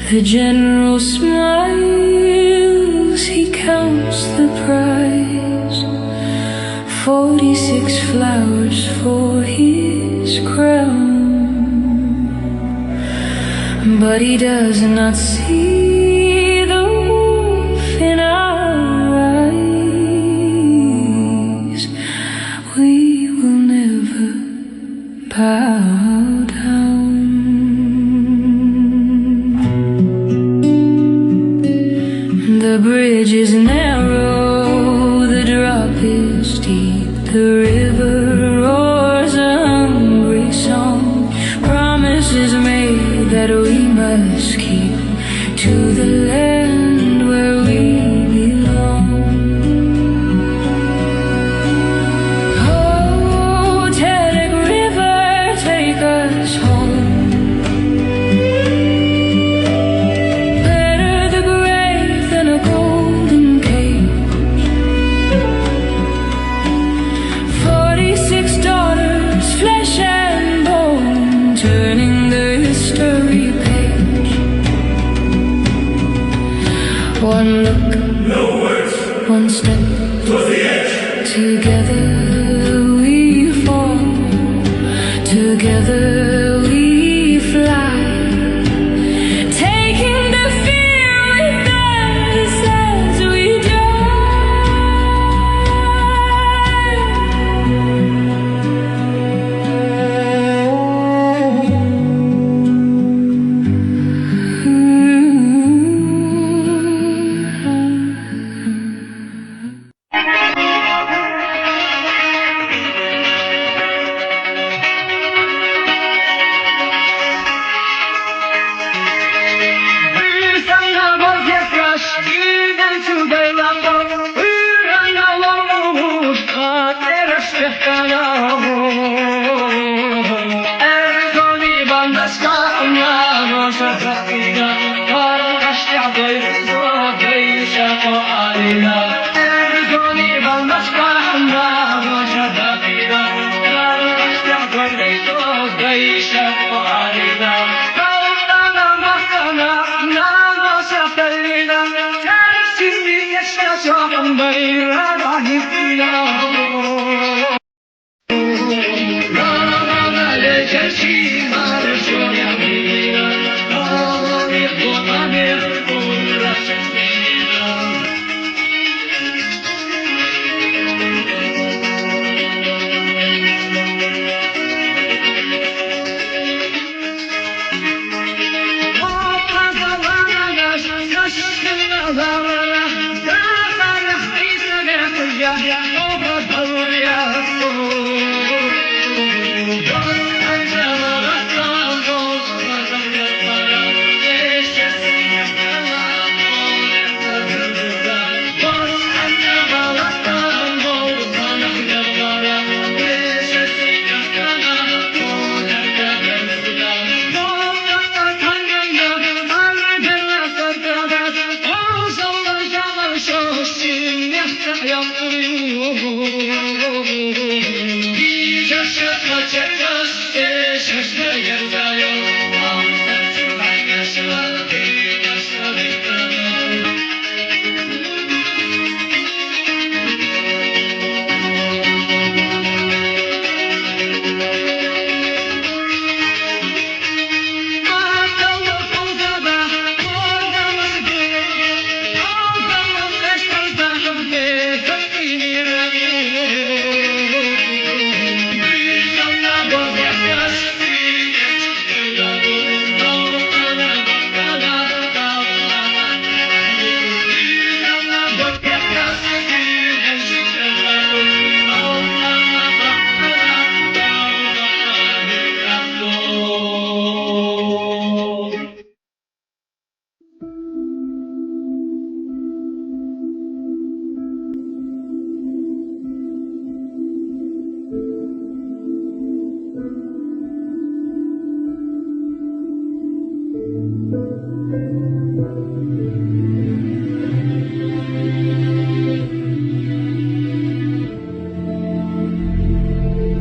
The general smiles, he counts the prize. 46 flowers for his crown, but he does not see the wolf in our eyes. We will never bow down. The bridge is narrow, the drop is deep, the river roars a hungry song. Promises made that we must keep, to the land where we belong. Oh, Teddick River, take us home. One look, no words, one step, toward the edge. Together we fall, together we fly, taking the fear with us as we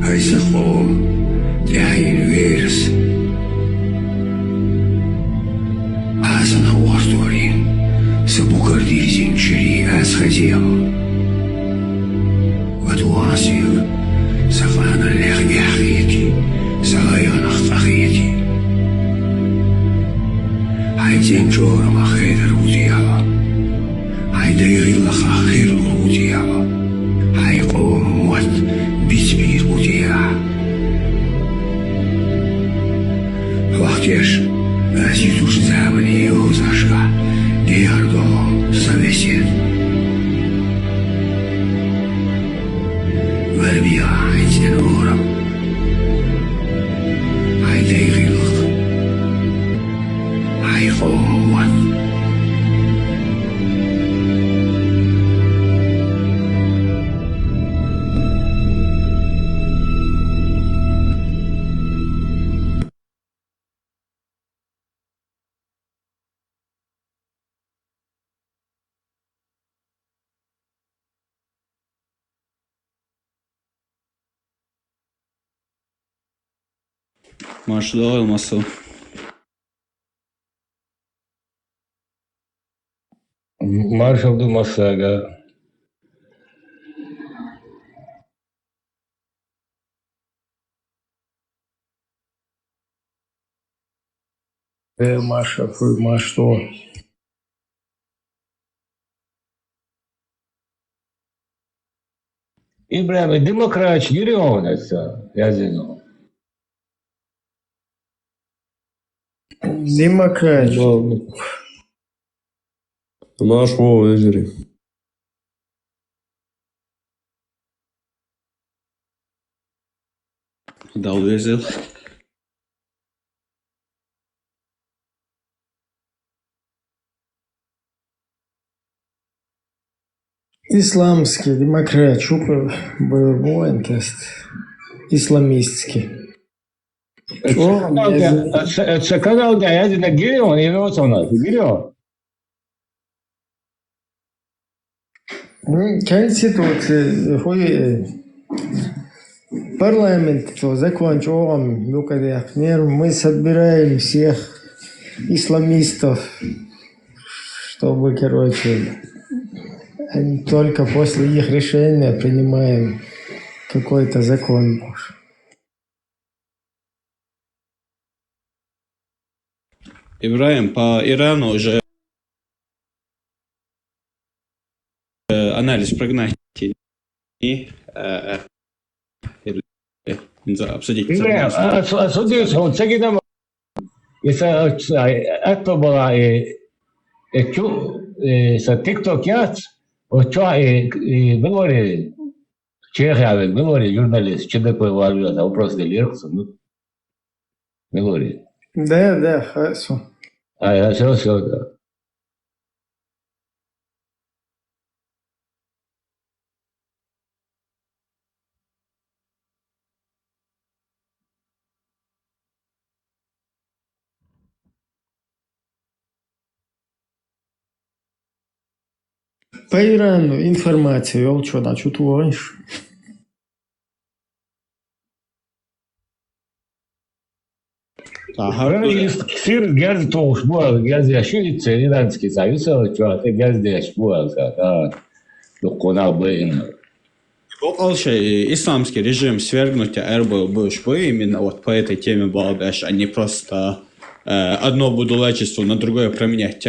Haisaqoo Yahirueras Asa сходил. وتواصل سفانا لغي حقيقي سغير أخطاقيتي عايزين جورا ما خير الوديعة عايدير لخ خير الوديعة عايقوم موت بيتبير الوديعة وقتيش أزيدوش زامني يوزاشكا دياردو سبسين والبيع عايزين أورا عايدير لخ عايقوم موت Marshall olması. Marshall Masaga. Маша, что? İbrahim demokrat giriyor mu yazıyor? Демократ. Nаш Вова Эзери. Dalvezil. Исламский демократ. Чупа боевой тест. Исламистский. Це канал, де я не гiriyor, не виводиться у нас. Гiriyor. Конституция. Парламент, закон, мы собираем всех исламистов, чтобы, только после их решения принимаем какой-то закон. Ибраим, по Ирану уже анализ прогнозировки обсудить. Судився, це гідемо. І це була це TikTok яц, говорили, Чехия, говорили журналист, что такое важно, вопрос делился, говорили. Да, хорошо. Все, да. По Ирану информация, Волчода, что ты говоришь? Sir geldi toğuş bu arada geldi yaşıyor içeri İranski sayısı çoğaltı geldi yaş bu arada dokuna bayın. Попал исламский режим свергнуть Эрбил Буш бы именно вот по этой теме было дальше, а не просто одно будулачество на другое променять.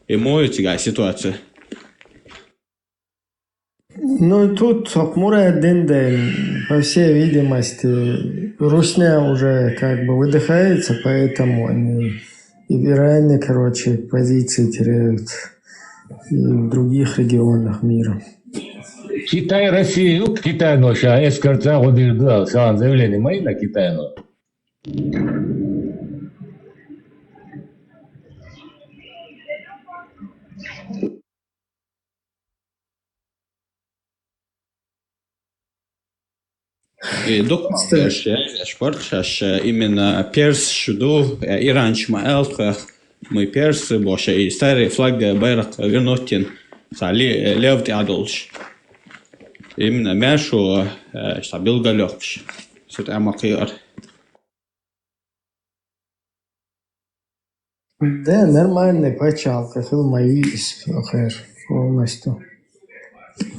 И мою тебя ситуацию. Ну и тут хмурый день, по всей видимости, Русня уже выдыхается, поэтому они и в Иране, позиции теряют, и в других регионах мира. Китай, Россия, Китай, но сейчас эскорта удержал, сам заявление мои на Китай, но. Спорт, именно перс, шуду, иранч маэлха, мы персы, боша и старый флаг байрак вернотин, сали левти адолш. Именно мяшу стабил галёпш. Сюда макияр. Да, нормальный почалка, хил мои, полностью.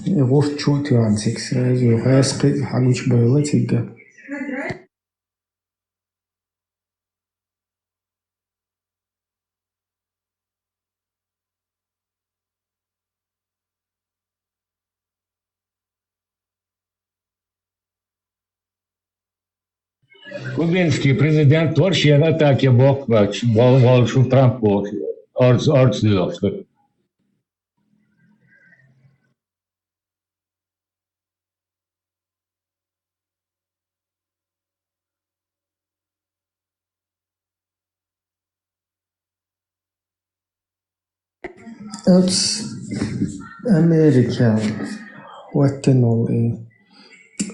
И вот чуть ансик сразу. Хаски хагуч было тига. Кубинский президент вообще на атаке бог, волшу Трамп бог, орц diyor. Вот Америка оттянул и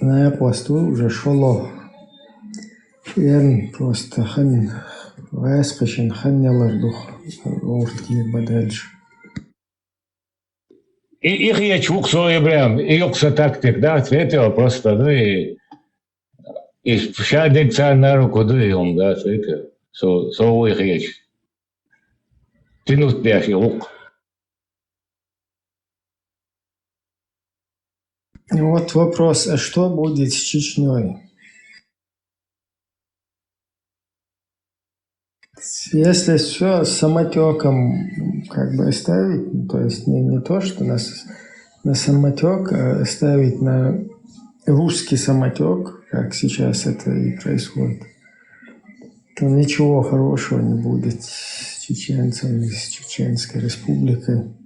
на посту уже шло. Ян просто хан васпашин хан ялардух ортки бадальш. И их я чук свой прям, и ёкса тактик, да, ответил просто, ну и шадек на руку, да, и он, да, ответил. Со их я тянут пяшь, и лук. Вот вопрос, а что будет с Чечней? Если все самотеком как бы оставить, то есть не то, что нас на самотек, а ставить на русский самотек, как сейчас это и происходит, то ничего хорошего не будет с чеченцами, с Чеченской Республикой.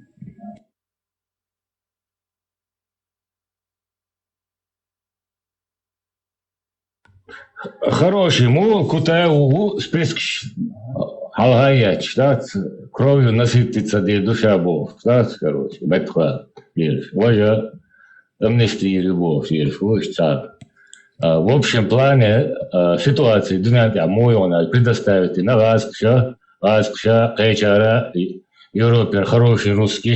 Хороший, му кутаю список халгаяч, да, кровью насытится, где душа Бог, да, короче, бетха, веришь, вожа, амнистия, любовь, веришь, вождь царь. В общем плане ситуации, думаю, мой он предоставит и на Ласкша, Кайчара, Европе хороший русский,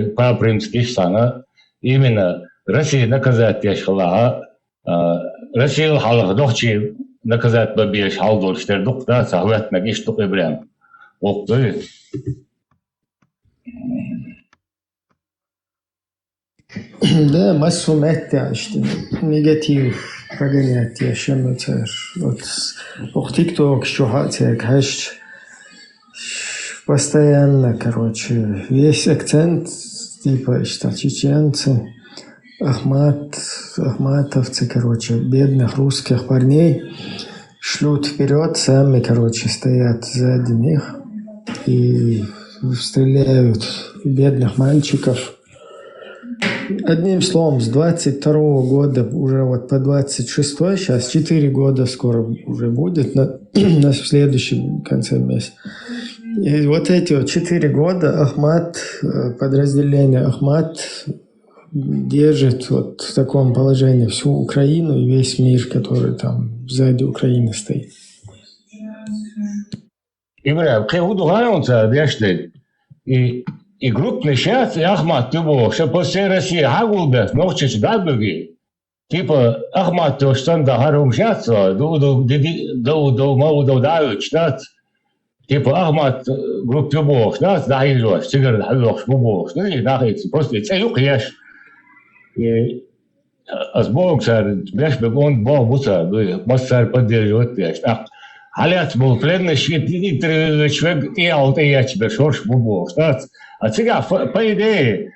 по-примский сана, именно Россия наказать яшхалага, Россия халах дохчи наказать бабеш халдорштер дохта сахват нагиш тук ибрам. Окты. Да, массу метя, что негатив прогонять, я шемцер. Вот ТикТок, что хотят, хэш постоянно, короче, весь акцент, типа, что чеченцы, ахматовцы, короче, бедных русских парней шлют вперед, сами, короче, стоят сзади них и стреляют в бедных мальчиков. Одним словом, с 22 года уже вот по 26 сейчас 4 года скоро уже будет на следующем конце месяца. И вот эти вот 4 года Ахмат, подразделение Ахмат держит вот в таком положении всю Украину и весь мир, который там сзади Украины стоит. Ибрам, кайуду гаунца, дешты. И группный шат, и Ахмат, тюбо, что по всей России хагулбет, ночич дабуги. Типа, Ахмат, то что да харум шатса, до мау дают, штат. Типа, Ахмат, групп тюбо, штат, да ило, сигар, халох, шбубо, что и нахается, просто цеюк ешь. И Бог царь, бляш бегон, Бог буца, мас царь поддерживает ешь. Халят был пленный швид, и человек, и алтаяч, бешорш, бубо, штат. А сега, по идее,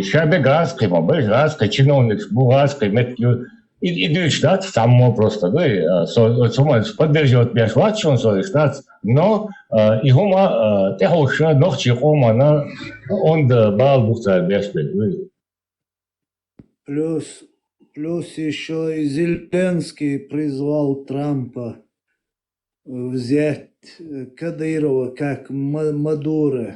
шабе газкой, мобиль газкой, чиновник бугазкой, метью, идут штат, само просто, да, поддерживает меня швачу, он свой штат, но и хома, те хоша, ночи хома, он да бал бухтар бешбек, Плюс еще и Зеленский призвал Трампа взять Кадырова как Мадуро,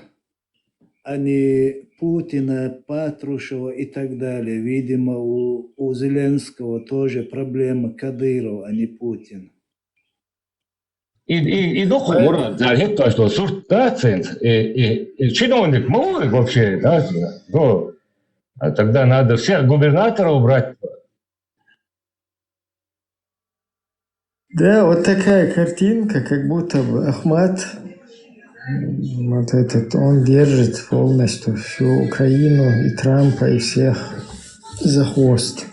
а не Путина, Патрушева и так далее. Видимо, у Зеленского тоже проблема Кадырова, а не Путин. И духу можно залить то, что суртацент, и чиновник может вообще, да, ну, а тогда надо всех губернаторов брать. Да, вот такая картинка, как будто бы Ахмат Вот этот, он держит полностью всю Украину и Трампа, и всех за хвост.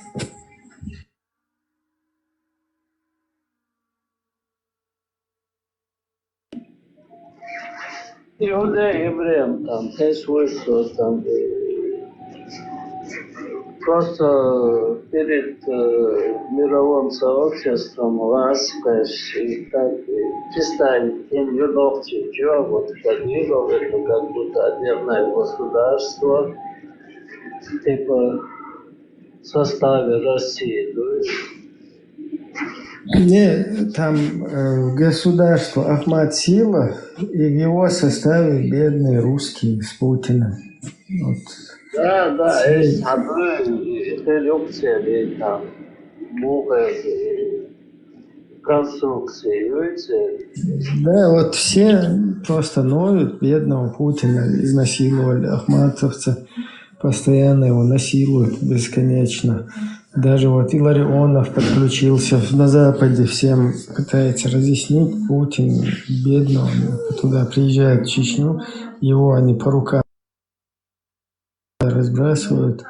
Евреям там, свойства там, просто перед мировым сообществом вас, и так представить им виновки, что вот Кадыров, это как будто отдельное государство, типа в составе России, то есть. Не, там государство Ахмад Сила, и в его составе бедные русские с Путиным. Вот. Да, есть коррупция, там, конструкции, видите? Да, вот все просто ноют бедного Путина, изнасиловали ахматовца, постоянно его насилуют бесконечно. Даже вот Илларионов подключился на Западе, всем пытается разъяснить, Путин бедного, туда приезжает в Чечню, его они по рукам разбрасывают.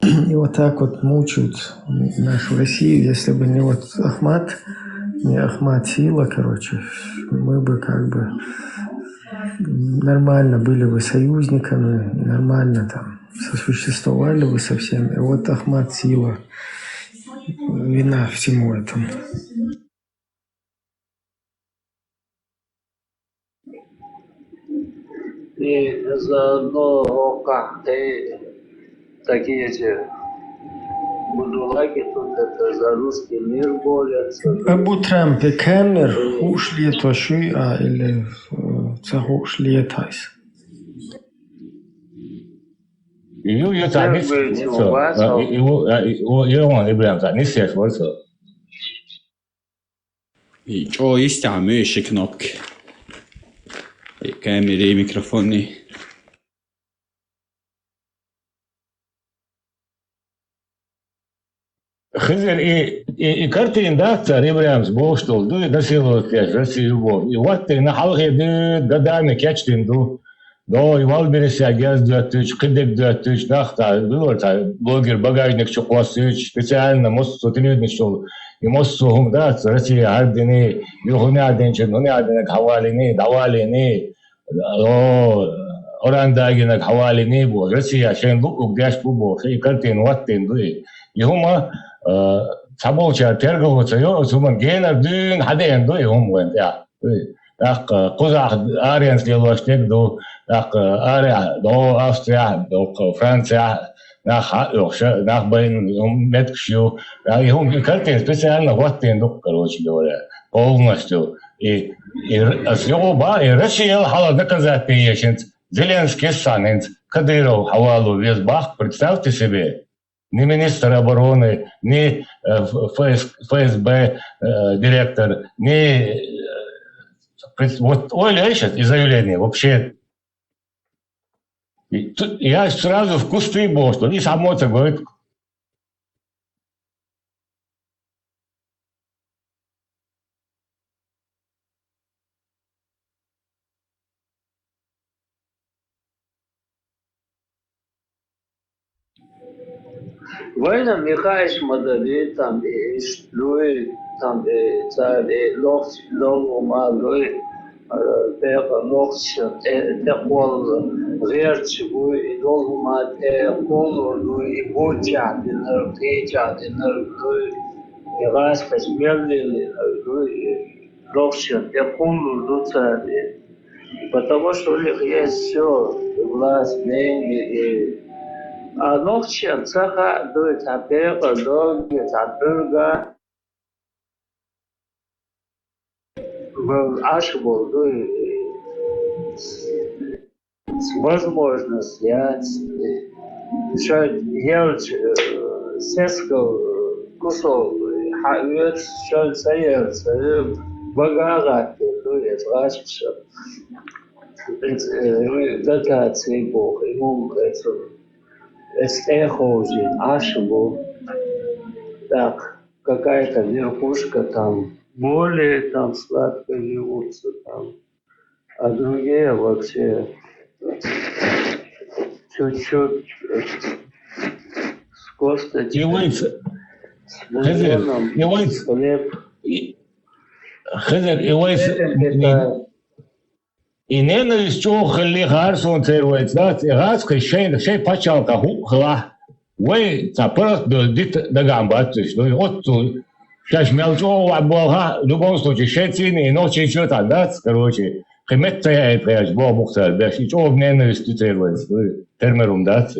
И вот так вот мучают нашу Россию. Если бы не вот Ахмат, не Ахмат Сила, короче, мы бы как бы нормально были бы союзниками, нормально там сосуществовали бы со всеми. И вот Ахмат Сила вина всему этому. И заодно как такие же будулаки тут это за русский мир борются. Абу Трампе Кэмер ушли то ши, или ушли тайс. Его Ибрahim за не свойства. И что يستعمل كنوك كاميرا ميكروفوني Хызер и картин да царь Ибрahim бошто ду насиловать Россию. И вот ты на халге гадами кячтин ду. Да, и валберес я газ дуатыч, кидек дуатыч, дахта, было блогер, багажник чухвасыч, специально мост сотелюдный шел. И мост сухум да, Россия ардины, юхуне ардинчен, хуне ардинек хавалини, давалини, орандагинек хавалини бо. Россия шен лук дяш бо, и картин ваттин дуи. Юхума sabolcha tergovcha yo suman gelar dün haden do yom went ya dak qozaq arians lewashtek do dak aria do Austria do Franция dak yoksha dak bain yom metkshio ya yom картин специально ваттен до короче говоря полностью и съёба и Россия хала доказать есть Зеленский санент Кадыров хавалу весь бах представьте себе. Ни министр обороны, ни ФСБ директор, ни... Вот Оля ищет и заявление вообще. Я сразу в кусты был, что не само это говорит. Война Михаил Мадали там и Луи там и царь Лох Малой Пепа Лохч Тепол Верч Луи Лохма Тепол Луи Буча Динер Печа Динер Луи Михаил Песмерли Луи Лохч Тепол Луцари. Потому что у них есть все, власть, деньги и а ночью цеха дует опека, долги, забырга. Аж был дует возможность снять. Что делать сельского кусок, хавец, что сеется, багажки, дует, раньше. Дотации Бог, ему это. Эстехози, Ашибу, так, какая-то верхушка там, более там сладко живутся там. а другие вообще чуть-чуть с косточкой, Ивайц, с Хазер, бульоном, Ивайц, хлеб. Хазер, Ивайц, и ненависть чего хали харсон цервайц, да, цергаска шей пачалка хукла. Вы просто дит дагамбат, то есть, вот сейчас мелчо оболга, в любом случае, шейцины, но чуть-чуть отдать, короче, химет я пряж, бо мухтар, да, и чего ненависть цервайц, термерум дать.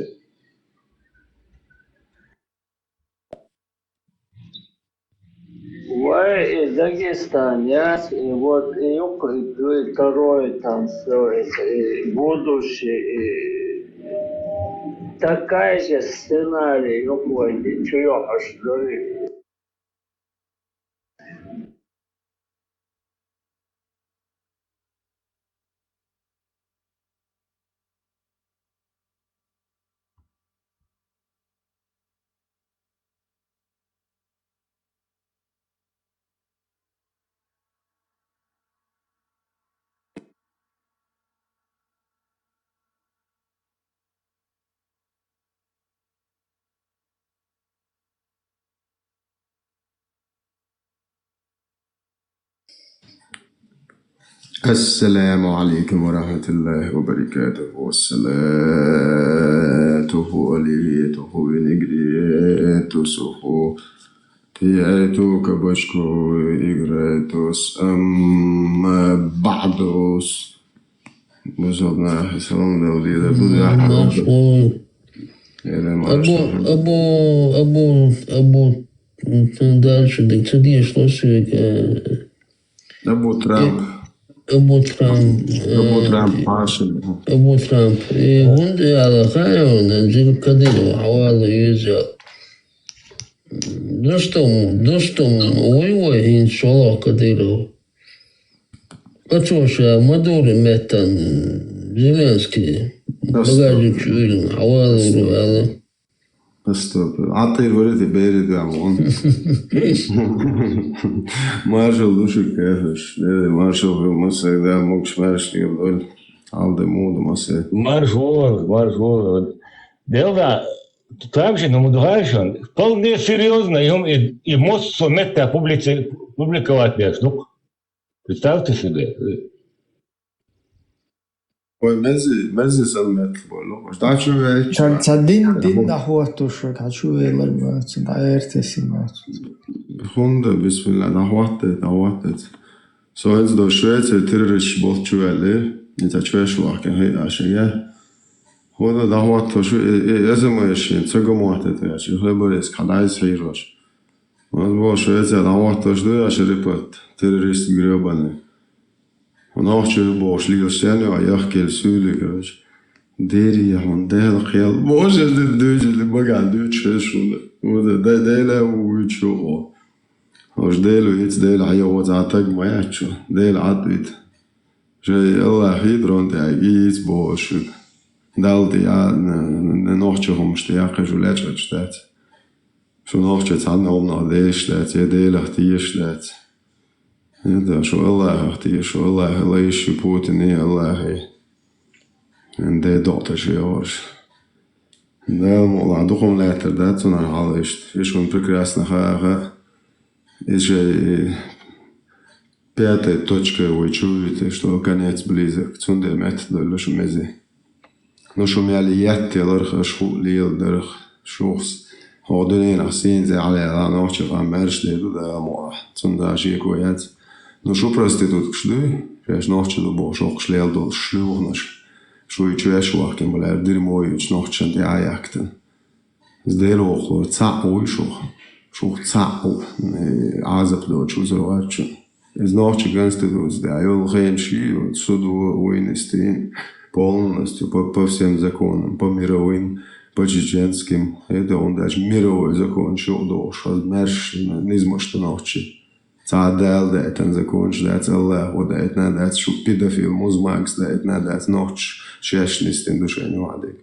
В Дагестане, и вот и второй там строится, и будущий, и такая же сценарий, чего аж говорит. السلام عليكم ورحمة الله وبركاته والصلاة عليته بنجريته سوفو تياتو كبشكو إجراتوس أما بعدوس وصلنا حسن دولي أبو дальше, да где шло все أبو ترامب أبو ترامب عاشر أبو ترامب هندي على خير نجيب كدير حوالي يزال دوستم ويوه إن شاء الله كديره أتوشى مدور متن زيلينسكي بغاجي شويلن حوالي روالي Стоп. عطير ورثي بارد يا عمون مارشال دوشي كافش مارشال في مصر ده موكش مارشال يقول عالده مود مصر Маршвор. Дело также на мудугайшон. Вполне серьезно и мост сометта публиковать между. Представьте себе. Ой, мези сам بقول مش تعرف شو هيك دين دعوته شو كعشو يلا دايرت سمعت Hunde بسم الله دعوتت så ens då Schweizer terrorisch bort شوالي انت شويش واحد هي عشان هو دعوته شو لازم يشين تجمعت يعني هو بس كلايس هيروش ما Schweizer دعوته شو عشان ريبورت terrorist جروبانه وناخذ باش ليوسياني ويحكي السؤال كراش ديري هون ده الخيال باش الدوج اللي بقى دوج شو وده ده ويشو وش ده له يت ده العيا وزعتك ما يحشو ده العديد جاي الله هيدرون تعيس باش دالتي ناخذهم اشتياق جولات شتات شو ناخذ عنا ومنا ليش لا تي ده اختيش لا ده شو الله اختي شو الله ليش بوتين الله ده دوت شيء ده موضوع دقم لا تردات صنع حالشت ايش من прекрасно ха إيش пятая точка вы чуете что конец близок цунде мет доллош мези но شو مالي ياتي لرخ شو ليل درخ شوخس هودنين عسين زي على نوتش عم مرش ده مو цунда شيء كويس Ну що проститутки шли, я ночі до бошок шлел до шлюгнаш, що і чуєш вахтем, бо дерьмою ночі не аякти. Здорово, цапу що цапу, азап до чузровачу. З ночі конституції, а його генші, суду воїнистин, полностью по всем законам, по мировым, по чеченским. Это он даже мировой закон, что до мерш не зможет ночи. تعدل ده تنزكونش ده الله وده ده شو بيدافيل مزماكس ده نوتش شاش نستن دوشين وعدك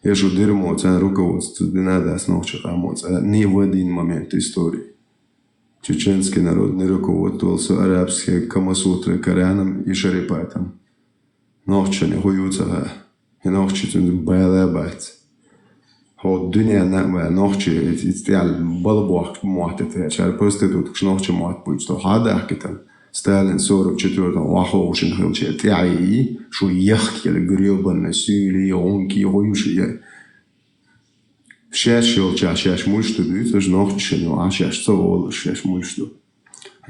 يشو ديرمو تان руководство ده نوتش قاموس не в один момент истории чеченский народ не руководствовался арабским камасутрой Кораном и Шарипатом نوختشني هو يوتها نوختشي تون بايلابات هو الدنيا نعمة نوختشي يستعل بلبوح مواتتها شار بوستدو تكش نوختشي موات بوجتو هذا حكيتن ستالين سورو تشتورتن واحو وشن هلشي تعي شو يخكي القريبن سيلي يونكي هو يوشي شاش يلشي شاش مشتدو تش نوختشي نو شاش صول شاش مشتدو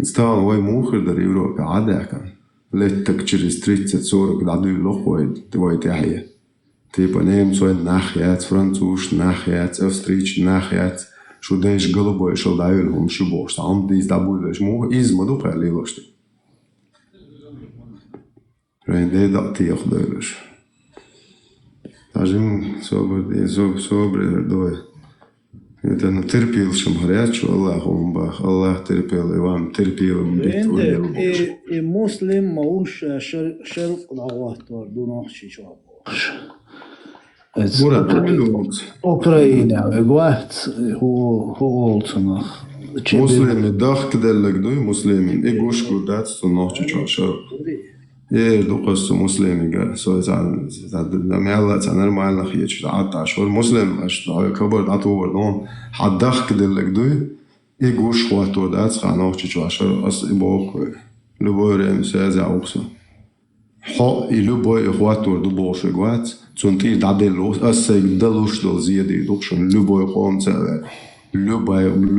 ستال واي موخر در يوروبا عاده كان لتك через 30-40 годов лохой твой тяхе. Типа немцой нахят, француз нахят, австрийч нахят, что дэш голубой шел дают он шибош, там дис дабудешь му из моду пролилошь. Ренде да тих дэш. Тажим собре дой. Это на терпилшем горячо, Аллах умбах, Аллах терпел, и вам терпел. И муслим мауш шерп лаватор дунахши чабош. Украина, вегват, олцунах. Muslimi dagtedelijk doe, muslimin. Ik goes goed dat, zo nog je chashar. دوق السو مسلم سو دميلا تاع نورمال خيش عاد عشور مسلم اش كبر عطور دون حدخ كدلك دوي يغوش خواتو دات خانوخ تشو عشر اس بوك لو بورم سازا اوكسو حو يلو بوي خواتو دو بوش غوات تونتي دادلو اس دلوش دو زيدي دوكشن لو بوي قوم تاع لو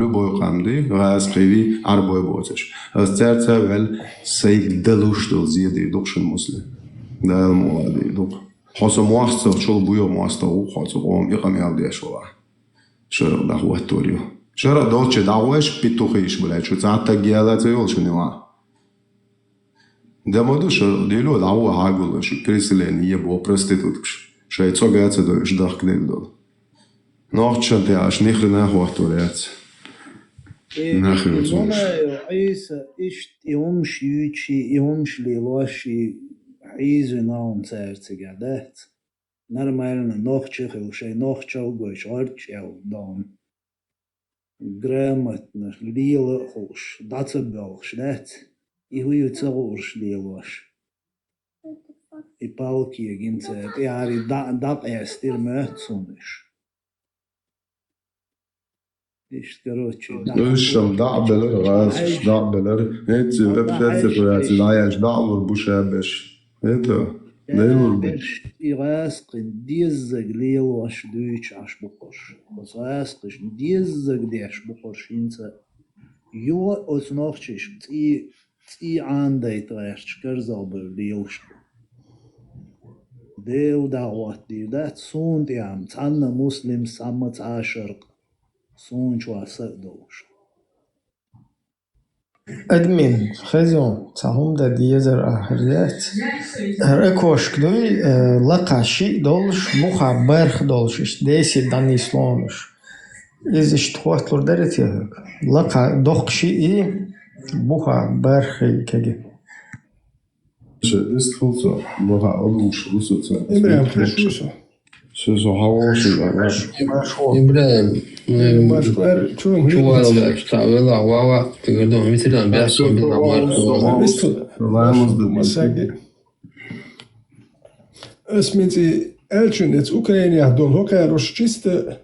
بوي قامدي راس قيبي اربوي بوتش از ترتبل سيد دلوش دو زيدي دوكشن مسلم دا مولادي دوك حسو مواسط شو بويو مواسط او حسو قوم يقام يالدي شولا شرق دعوة توريو شرق دوتش دعوش بيتوخيش بلاي شو تعتا جيالات يول شنوا دا مودو شرق ديلو دعوة هاقول شو كريسلين يبو برستيتوتكش شاي تصوغيات دوش داخل دول نوختشن تاعش نخر ناخواتوريات ناخر عيسى اشت يومش يوتشي يومش ليلوشي عيزو ناون تاعتي قعدات نرمالنا نوختشي خلشي نوختشو قوش عرتشيو دون грамотно лила хош дацебел шнет и хуйца хош лилош и палки гинце яри да эстир мэтсуниш Ist короче, Öschem da'beler, ras da'beler, het website voor laayas da'wer bushabesh. Eto, neelur besh irasqin dizeg leel was duich ashbuqosh. Was rasqish dizeg desh buqosh insa. Jo os nochchish ti aanday trash kerzalber leelsh. Deel da'wat di dat sunt yam tanna muslim samat asharq. Admin, خزون تهم دا ديزر آخريات هرأكوش كدوي لقاشي دولش بوخا برخ دولش ديسي داني سلونش إذا تخوات لور دارت يهك لقا دوخشي إي بوخا برخي كجي Ist gut so. Bora odłuż rusy. Ibrahim Khashusha. Zo hawoshi. Ibrahim. شو هذا بتاع والله واوا تقدرون مثل بيحصل بالعمار اسمتي الچنت Украине дол хокарош чисто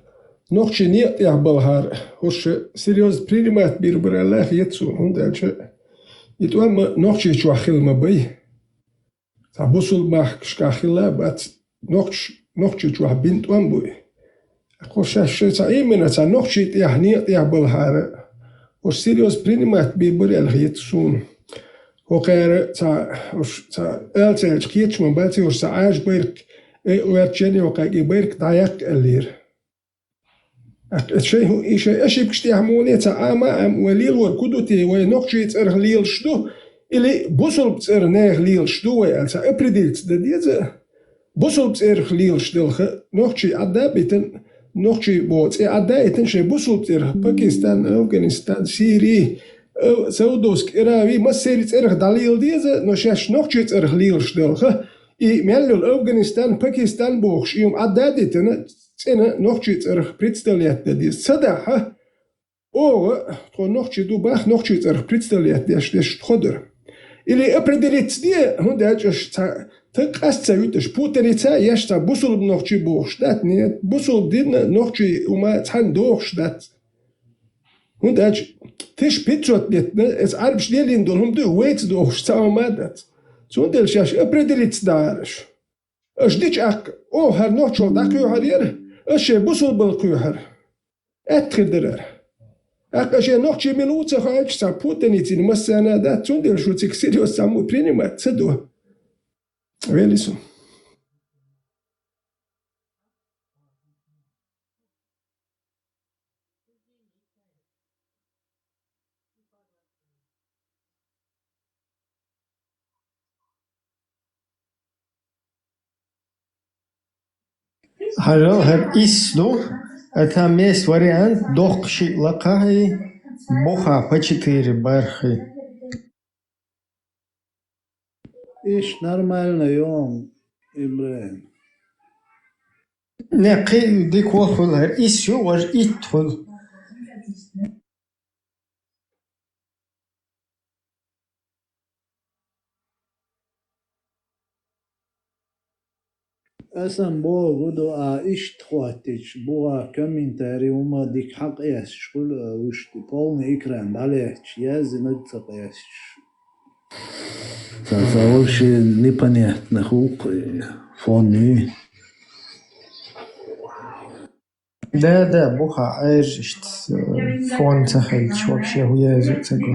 нохче нет я был хар хош серьез принимать бирбралах етсу он дальше и то нохче чухил мабай табусул мах шкахила бат нохче чух бинт вамбуй Коша именно та нохчи яхни я был хара. Ош серьез принимать бирбрал етсун. Хокаро та элцелч кичман бати ош та аж берк уерчени окаги берк даяк элир. الشيء إيش أشيب كشتي عموني تا أم وليل وركودتي ونقشي تأرخ ليل شدو إلي بوصل بتأرخ ناخ ليل شدو ويالتا أبرديلت دا ديزا بوصل بتأرخ ليل شدو نقشي عدا بيتن نقشي بوت عدا يتن شي بوصل بتأرخ باكستان أفغانستان سيري سودوسك إراوي ما سيري تأرخ دليل ديزا نوشاش نقشي تأرخ ليل شدو إي ميالو أفغانستان باكستان بوخش يوم عدا ديتن أنا نحكي تأرخ بريتستاليات دي صدق أو تكون نحكي دو باخ نحكي تأرخ بريتستاليات ديش تخدر اللي أبردلت دي هون ده تقصت يتش بوتريتا يشتا بوصل بنوخشي بوخشتات نيت بوصل دين نوخشي وما تحن دوخشتات هند أج تش بيتروت بيتنا إز عاربش ديالين دول هم دو ويت دوخشتا ومادات سوندل شاش أبردليت دارش أش ديش أك أو هر نوخشو داكيو هرير أش بوصل بالقيوهر أتخدرر أك أش نوخشي ملوتة خايج سا بوتنيتين مسانا دات سوندل شو تكسيريو سامو برينيمات تسدو Realism. هر إسدو это есть вариант дохши лакахи боха по 4 бархи. إيش نورمالنا يوم إبراهيم نقي ديك وخل هر إسيو ور إتخل أسم بو غدو إيش تخواتيش بو كومنتاري وما ديك حق إيش شغل وش تقولني إكرام عليه يازي نتسق إيش تتصور شيء непонятно хук фонни да буха айжишт фон цахальч вообще хуязу цего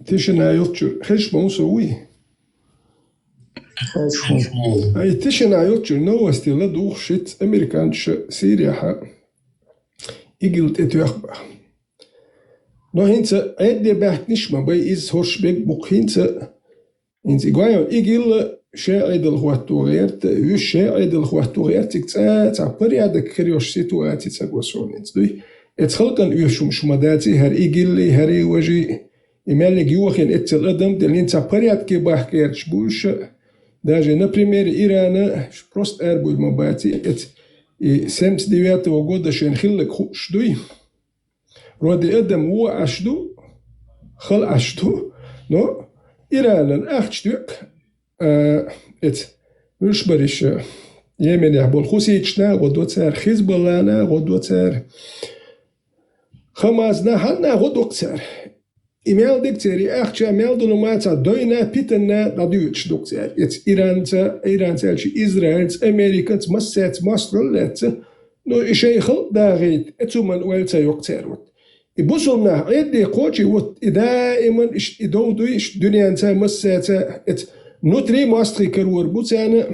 تيشنا يوتشر خش بونسوي أي تيشنا يوتشر نوستي لدوخ شيت أمريكانش سيريا إيجلت إتوخبا نو هنسا عدي بحت نشما باي إز هورشبيك بوك هنسا هنسا إيجوايو إيجل شاعد الخواتوغيرت يوش شاعد الخواتوغيرت تا بريادك كريوش سيتواتي تساقوسون دوي اتخلقن يوشم شمداتي هر إيجلي هري وجي إمالك يوخين اتل أدم دلين تا برياد كي باحكيرش بوش داجي نبريمير إيرانا بروست أربو المباتي ات سمس ديوات وقود شين خلق خوش دوي رودي أدم هو عشدو خل عشدو نو إيرانا أخشدوك ات مش بريش يمن يحبول خوسيتشنا غدو تسار خيزبولانا غدو تسار خمازنا حنا غدو تسار إيميل دكتوري أخشى ميل دنوماتا دوينا بيتنا نديوتش دكتور ات إيران تالشي إسرائيل أمريكانز مسات مصرلات نو إشي خل داغيت اتو من ويلتا يقتاروت يبوصلنا عيدي قوتي وط دائما إش إدودو إش دنيا انتا مساتا ات نوتري ماستري كرور بوتانا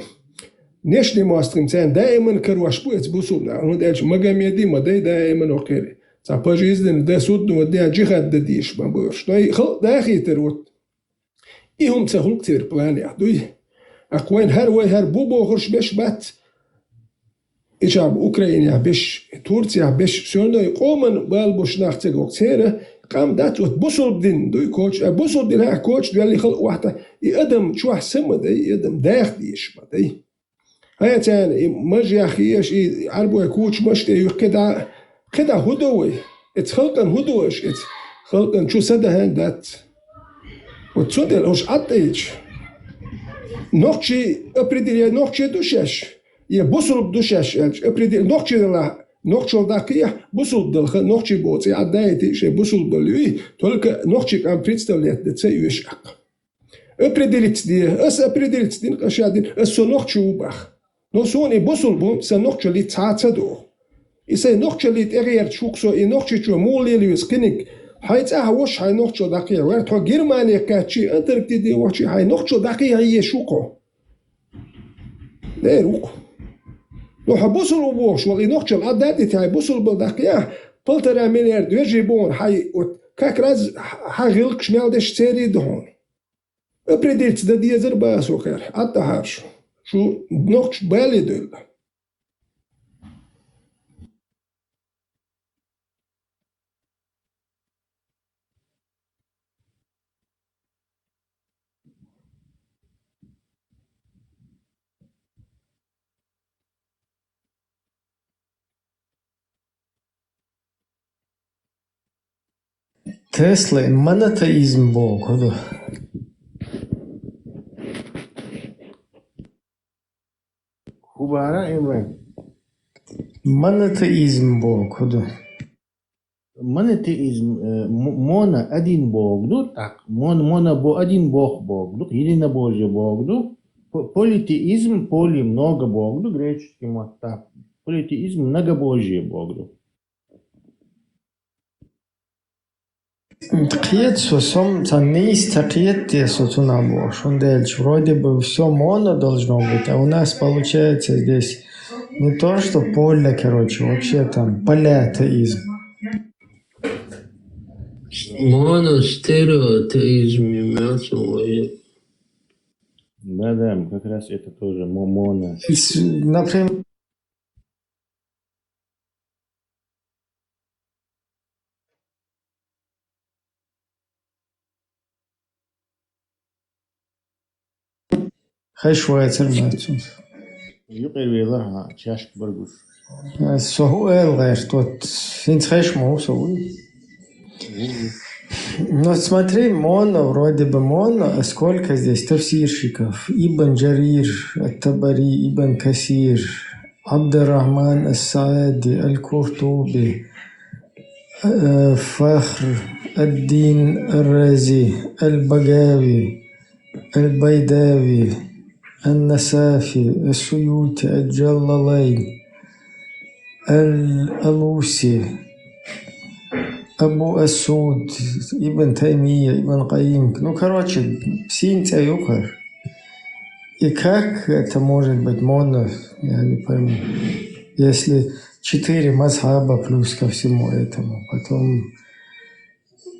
نشني ماستري متان دائما كرواش بو ات بوصلنا هون دالش مقام يدي مدي دائما وكيري تاباجي إذن دا سود نوديها جيخات دا ديش ما بورش ناي خل داخي تروت إيهم تخلق كتير بلاني عدوي أقوين هر بوبو خرش بيش بات إجاب أوكرانيا بيش تورسيا بيش سونو يقومن بالبوش ناختيق وقتيرة قام داتوت بوصل بدين دوي كوتش بوصل بدين ها كوتش دوالي خلق واحدة يقدم شوح سمة دي يقدم داخ ديش ما دي هيا تاني مجي أخيش عربو يكوتش مشتي يقدا كده هدوي اتخلقن هدوش اتخلقن شو سدهن دات وتصدق هوش عطيش نوخشي ابريدي نوخشي دوشاش يبوصل بدوشاش ابريدي نوخشي لا نوخشو داكيه بوصل دل نوخشي بوتي عدايتي شي بوصل بلوي تولك نوخشي كان بريتستوليت دتسيوش ابريديلت دي ابريديلت دي قشادين اسو نوخشو باخ نو سوني بوصل بوم سنوخشي لي تاتادو إذا نوخشليت أغير شوكسو إنوخشيتشو موليليوس كنيك حيتها وش هاي نقطة دقيقة وين تو جرمانيا كاتشي أنتركتيدي وشي هاي نقطة دقيقة هي شوكو ده روكو لو حبوصل وبوش والله نقطة العداد تاعي بوصل بالدقيقة بلتر مليار يجيبون هاي كاك راز هاغلق شمال دش سيري دهون أبرديت ده ديزر باسوكر حتى هارشو شو نقطة بالي دول Tesla монотеизм Бог, да. Хубара Имран. Монотеизм Бог, да. Монотеизм, моно один Бог, да, так, моно один Бог, да, единобожие Бог, да. Политеизм, поли много Бог, да, греческий вот так. Политеизм многобожие Бог, да. Тақиет сосом, там не есть тақиет, те сотунабо, шундельч, вроде бы все моно должно быть, а у нас получается здесь не то, что поле, короче, вообще там полятеизм. Моностереотеизм имеется в виду. Да, как раз это тоже моно. Например, Хай Швейцар mācums. Юqirvi laha чашка баргуш. Согуэл гайш, тот финцхэш моусоуи. Но смотри, моно, вроде бы моно, а сколько здесь тафсирщиков? Ибн Джарир, Ат-Табари, Ибн Касир, Абдуррахман Ас-Саади, Аль-Куртуби, Фахр, Ад-Дин Ар-Рази, Аль-Багави, Аль-Байдави, النسافي السيوطي الجلالين الألوسي أبو السود ابن تيمية ابن قيم. Ну, короче, синтия юкар. И как это может быть моно, я не пойму. Если 4 мазхаба плюс ко всему этому. Потом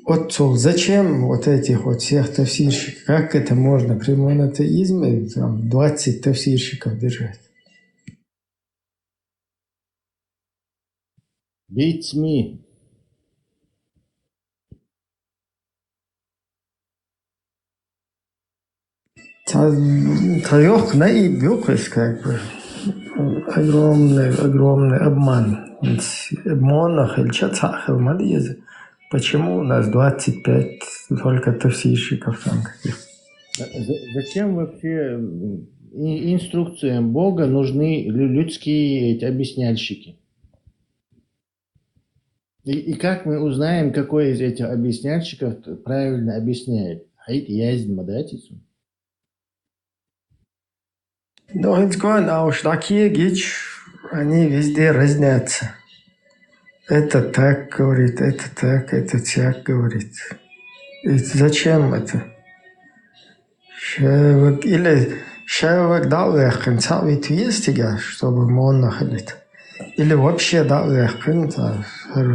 отцов, зачем вот этих вот всех тафсирщиков? Как это можно при монотеизме там, 20 тафсирщиков держать? Beats me. Трех наиб как бы огромный обман. Монах или чацахов малиезы. Почему у нас 25 только тафсирщиков там каких? Зачем вообще инструкциям Бога нужны людские эти объясняльщики? И как мы узнаем, какой из этих объясняльщиков правильно объясняет? Хайт яздин мадатицу. Ну, а уж такие гич, они везде разнятся. Это так говорит, это так, это так говорит. И зачем это? Или шавак дал эхкин, цавит вестига, чтобы монахалит. Или вообще дал эхкин,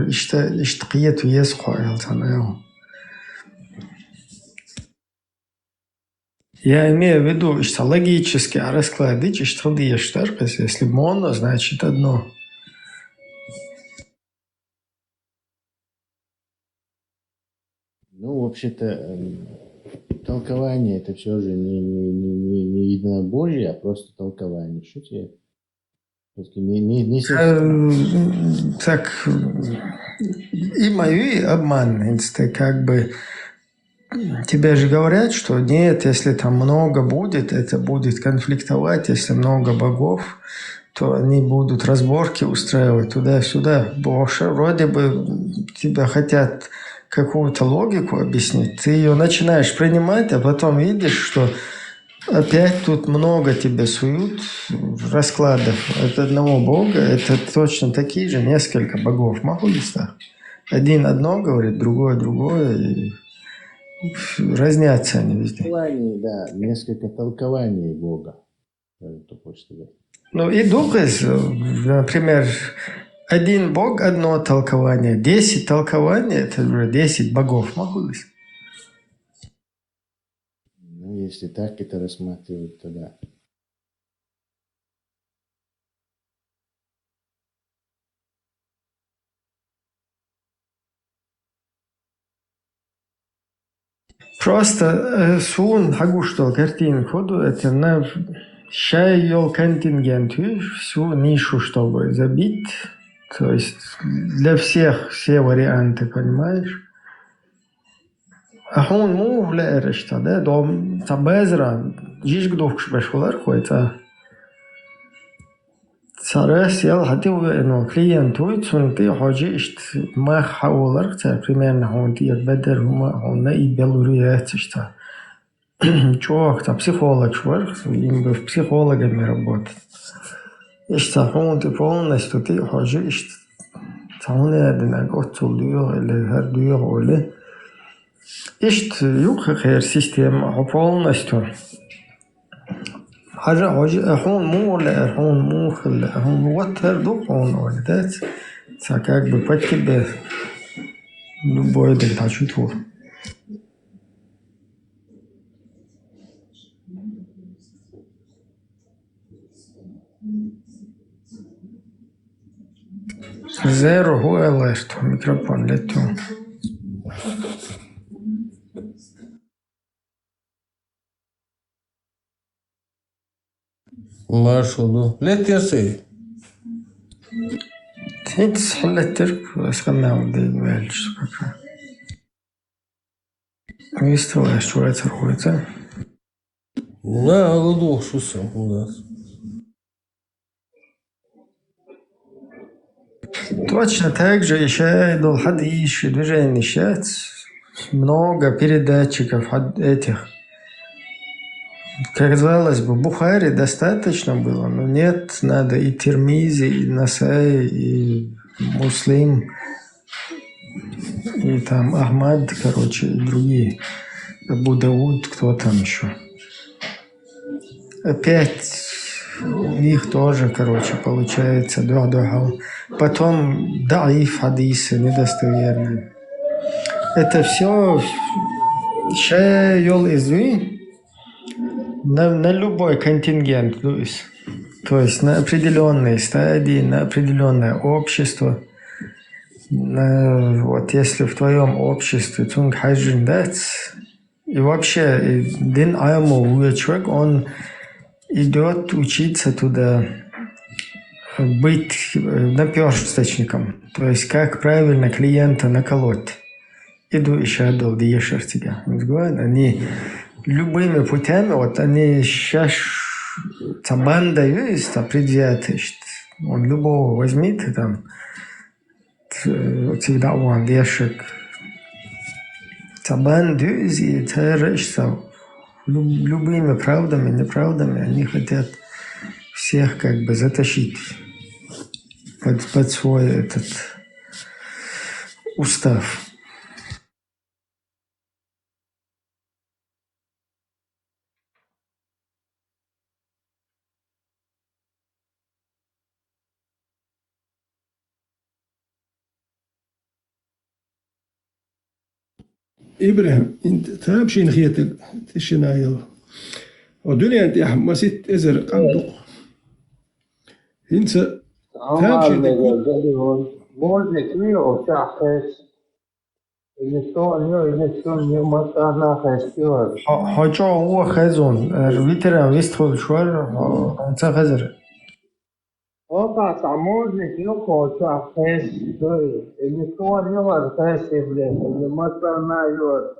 иштaqiyat вес khoyal танаю. Я имею в виду, что логически раскладывать, что ты если моно, значит одно. Ну, вообще-то, толкование это все же не единобожие, а просто толкование. Что тебе? Так, и мою обман, это как бы тебе же говорят, что нет, если там много будет, это будет конфликтовать, если много богов, то они будут разборки устраивать туда-сюда. Вроде бы тебя хотят какую-то логику объяснить, ты ее начинаешь принимать, а потом видишь, что опять тут много тебе суют раскладов от одного бога. Это точно такие же несколько богов. Могу ли так? один одно говорит, другое другое, и разнятся они везде. Толкование, да, несколько толкований Бога. Это хочешь сказать. Ну и духовность, например, один Бог, одно толкование, 10 толкований, это уже 10 богов могут быть. Ну, если так это рассматривать, то да. Просто сун хагуштал картин ходу, это на шайол контингент, всю нишу, чтобы забить. То есть для всех все варианты, понимаешь? Ахун му влерешта, да, дом табезра, жиж гдовкш бешхолар хоита. Сарас ял хати ну клиент уйцун ты хожишь ма хаволар, это примерно он ты бедер он на и белуриет что. Чувак, там психолог шварх, им бы психологами работать. И что он ты полностью ты хожишь, там не одна готовлю или хардую или إيش يوخ خير سيستم حفون أستون حاجة حون مو ولا حون مو خل حون وتر دو حون ولا ده ساكاك بفتك به نبوي ده تاشوتور زيرو هو الله يستو ميكروفون لتو Маршруду. Лет ясы. Тинц хлеттерк скамяу да имелч кака. Вистова что это хуйца. На луду шусом у нас. Точно так же еще дол хадиш, движение сейчас. Много передатчиков этих. Казалось бы, Бухари достаточно было, но нет, надо и Тирмизи, и Насай, и Муслим, и там Ахмад, короче, и другие. Абу Дауд, кто там еще. Опять у них тоже, короче, получается дуа-дуа. Потом даиф хадисы, недостоверные. Это все шайол изви. На любой контингент, то есть на определенные стадии, на определенное общество. Вот если в твоем обществе цунг хайджин дац, и вообще дин айму человек, он идет учиться туда быть наперсточником, то есть как правильно клиента наколоть. Иду еще дол диешер тебя. Они любыми путями, вот они сейчас банда есть, предвзятая. Он любого возьмите там, всегда он вешек. Банду и террористов любыми правдами, неправдами, они хотят всех как бы затащить под свой этот устав. إبراهيم أنت تابشين خيتك تشنايل ودنيا أنت يا ما ست إزر قندق أنت تابشين Можно книга чахес. Или что, не масана хестиор. حاجة هو خزون ويتر ويستخل شوار انسان خزر Ока таможник юко чахес. Или что, не вархес, или масана юр.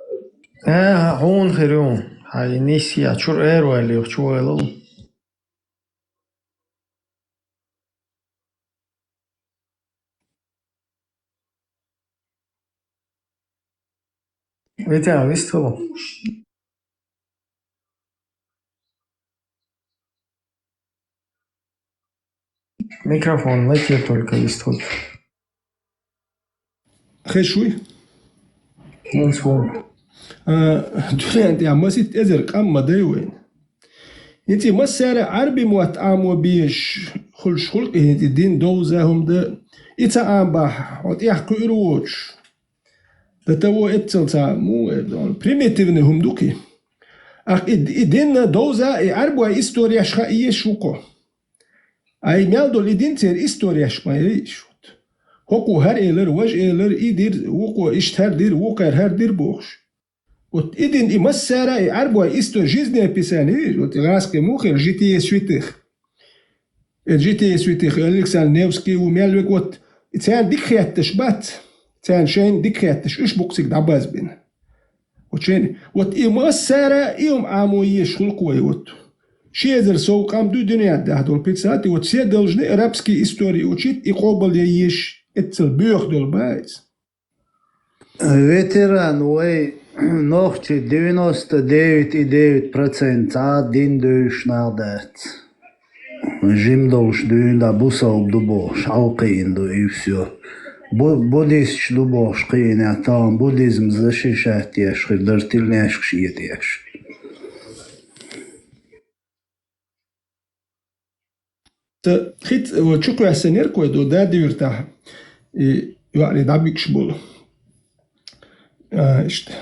هون خيرون هاي نيسي اشور ايرو اللي يخشوا يلو ويتر ويستخل Микрофон летит только из тут. خشوي دولان يا مسيت ازر قام مديوين انتي مسارة عربي موات عامو بيش خلش خلق انتي دين دوزاهم ده اتا عام باح وات يحكو ارووش ده تو اتل تا مو بريميتيفني هم دوكي اخ دين دوزا عربو استوريا شخائية شوكو اي ميالدو لدين تير استوريا شخائية شوت هوكو هر ايلر وج ايلر ايدير ووكو اشتهر دير ووكر هر دير بوخش وت إدين إمسارة عربوا إستو جيزني بيساني وت غاسك موخر جي تي سويتخ ألكسان نيوسكي وميالوك وت تان ديك خياتش بات تان شين ديك خياتش إيش بوكسك دعباز بين وتشين وت إمسارة يوم عامو يشغل قوي وت شيزر سوق عم دو دنيا ده هدول بيتساتي وت سيدلجني رابسكي إستوري وتشيت يقوبل ييش اتل بيوخ دول بايز Veteran way nohči 99,9% din döşnadet. Жимдолш дюнда бусал дубош, алкинду и все. Буддист дубош киня там, буддизм защищает яшки, дартильняшки шиет яшки. خيت وتشكو حسنير كويدو دا ديرتا يعني دابيك شبول işte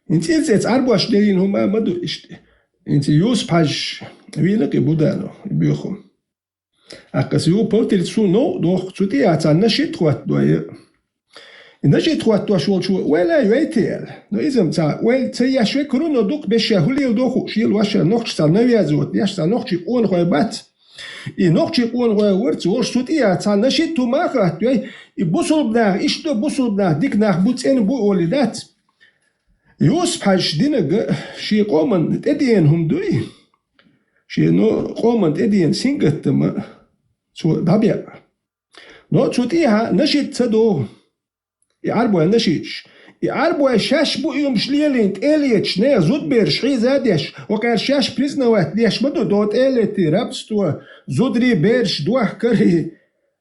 inti jetzt arbo stehen huma madu işte inti yus paj wina ke budano bikhum akas yu potel su no do tsuti atana shit khwat do ye ina shit khwat do shol shu wala yetel no izem ta wel tsa ya shwe kruno duk be shahuli do khu shil washa noch sta naviazot yash sta noch chi on khoybat i noch chi on khoy wurt so tsuti atana shit tu ma khat do i busul bna ishto busul bna dik nach butsen bu olidat يوسف حاج دينك شي قومن تدين هم دوي شي نو قومن تدين سينجت ما شو دابيا نو تشوتيها نشيت سدو يعربوا نشيش يعربوا شاش بو يوم شليلين تاليتش نه زود بير شي زاديش وكان شاش بريزنوات ليش مدو دوت اليتي رابستو زودري بيرش دوح كري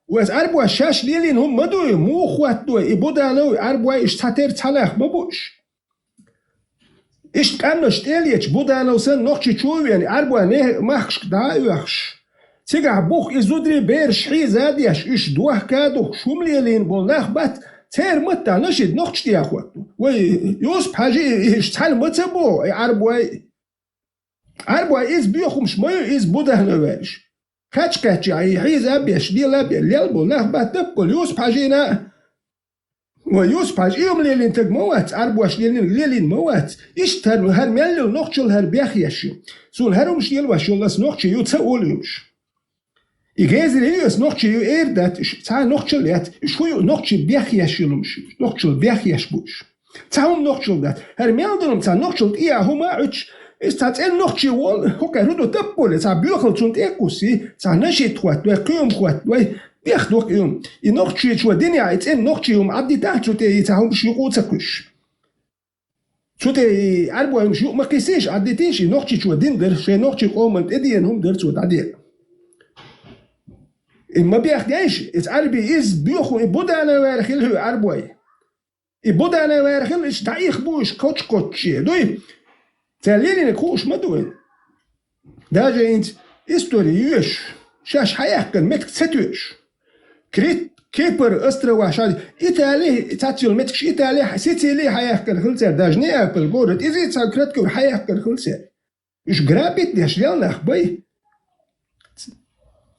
واز عربوا شاش ليلين هم مدو مو خوات دو يبودانو عربوا اشتاتر تلاخ ببوش إيش كانوا شتيليتش بودانا وسن نوخشي تشوفيان عربوا نه ماخش دايوخش تيجا بوخ إزودري بيرش حي زاديش إيش دوح كادو شومليلين بولناخ بات تير متا نشيد نوخش دي أخواتو وي يوسف حاجي إيش تحال متبو عربوا إز بيوخم شمايو إز بودانا وارش خاتش كاتشي حي زابيش دي لابي الليل بولناخ بات تبقل يوسف حاجينا ويوسف حاج يوم ليلين تق موات عربواش ليلين موات يشتر هر ميلو نوخشل هر بيخيشو سول هرم شيل واشولس نوخشي يتسوليوش يجازل يوس نوخشي يردات تا نوخشل يات شو نوخشي بيخيشلمش نوخشل بيخيشبوش تاهم نوخشل دات هر ميلدلم تا نوخشل يا هما اتش استات ان نوخشي وول هوكا رودو تبول تا بيخل تشونت اكوسي تا نشي توات وكيوم خوات بياخدوك يوم ينوخشي شو الدنيا يتين نوخشي يوم عدي تحت شو تي تاهم شيقو تسكش شو تي عربوا يوم شيقو ما كيسيش عدي تيشي نوخشي شو الدين در شي نوخشي قومنت اديان هم در شو تعدي ما بياخديش اس عربي از بيخو بودانا وارخيل هو عربوا بودانا وارخيل اش تايخ بوش كوتش كوتشي دوي تاليني نكوش مدوين داجا انت استوريوش شاش حياكل متك ستوش كريت كيبر استروا شادي ايتالي تاتيول متكش ايتالي سيتيلي حياكل خلصر داجني ابل بورد ازي تسكرتكو حياكل خلصر ايش غرابيت داش يلا اخبي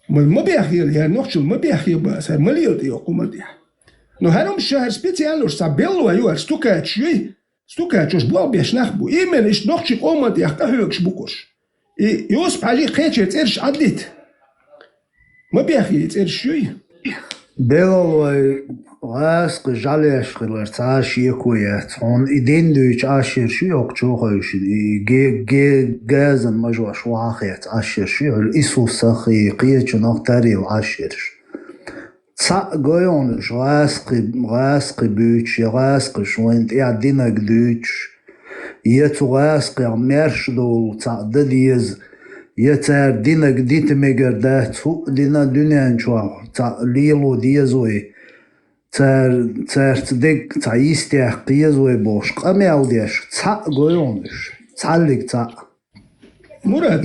ما بيخيل يا نوخشل ما بيخيل بس مليل دي يقوم دي نو هرم شهر سبيسيالوش سابيلو ايو ستوكاتش بو بيش نخبو ايمن ايش نوخشي قوم دي اخكهوكش بوكوش يوسف حاجي خيتش تيرش عديت ما بيخيل تيرش شوي Белой ласк жалеешь хлерцаш якует. Он иден дюч ашер шиок чухаешь и газан мажуаш вахет ашер шиол Иисусахи қиечу нахтарил ашерш. Ца гоёныш ласк бюч ласк швент и адинак дюч. Ецу ласк мерш дол ца дадиез يتر دينك ديت مجردات فوق دينا دنيا نشوف ليلو ديزوي цер цдек цаистях киезуй бош камелдеш ца гоёныш цаллик ца Мурат.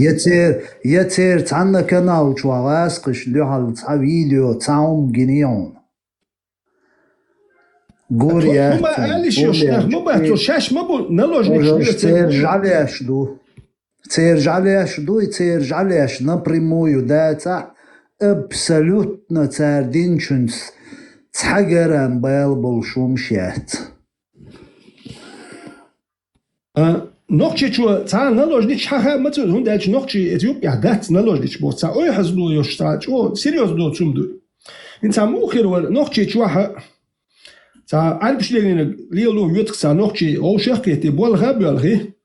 يتير تعنا كناو شواغاس قش لوحل ца видео цаум генион Гурия. ما قالش يشنخ ما بقى شاش ما بقول наложник. Цержалеш напрямую, да, ца абсолютно цардинчунс цагарам был шумшет. نقطه شو ца наложник шаха мацу он дальч ногчи Этиопия дат наложник бо ца ой хазлу ёшта чо серьезно цумду. Инца мухер ногчи чуаха ца альбшлегин лиолу ютца ногчи оушахкети болга белги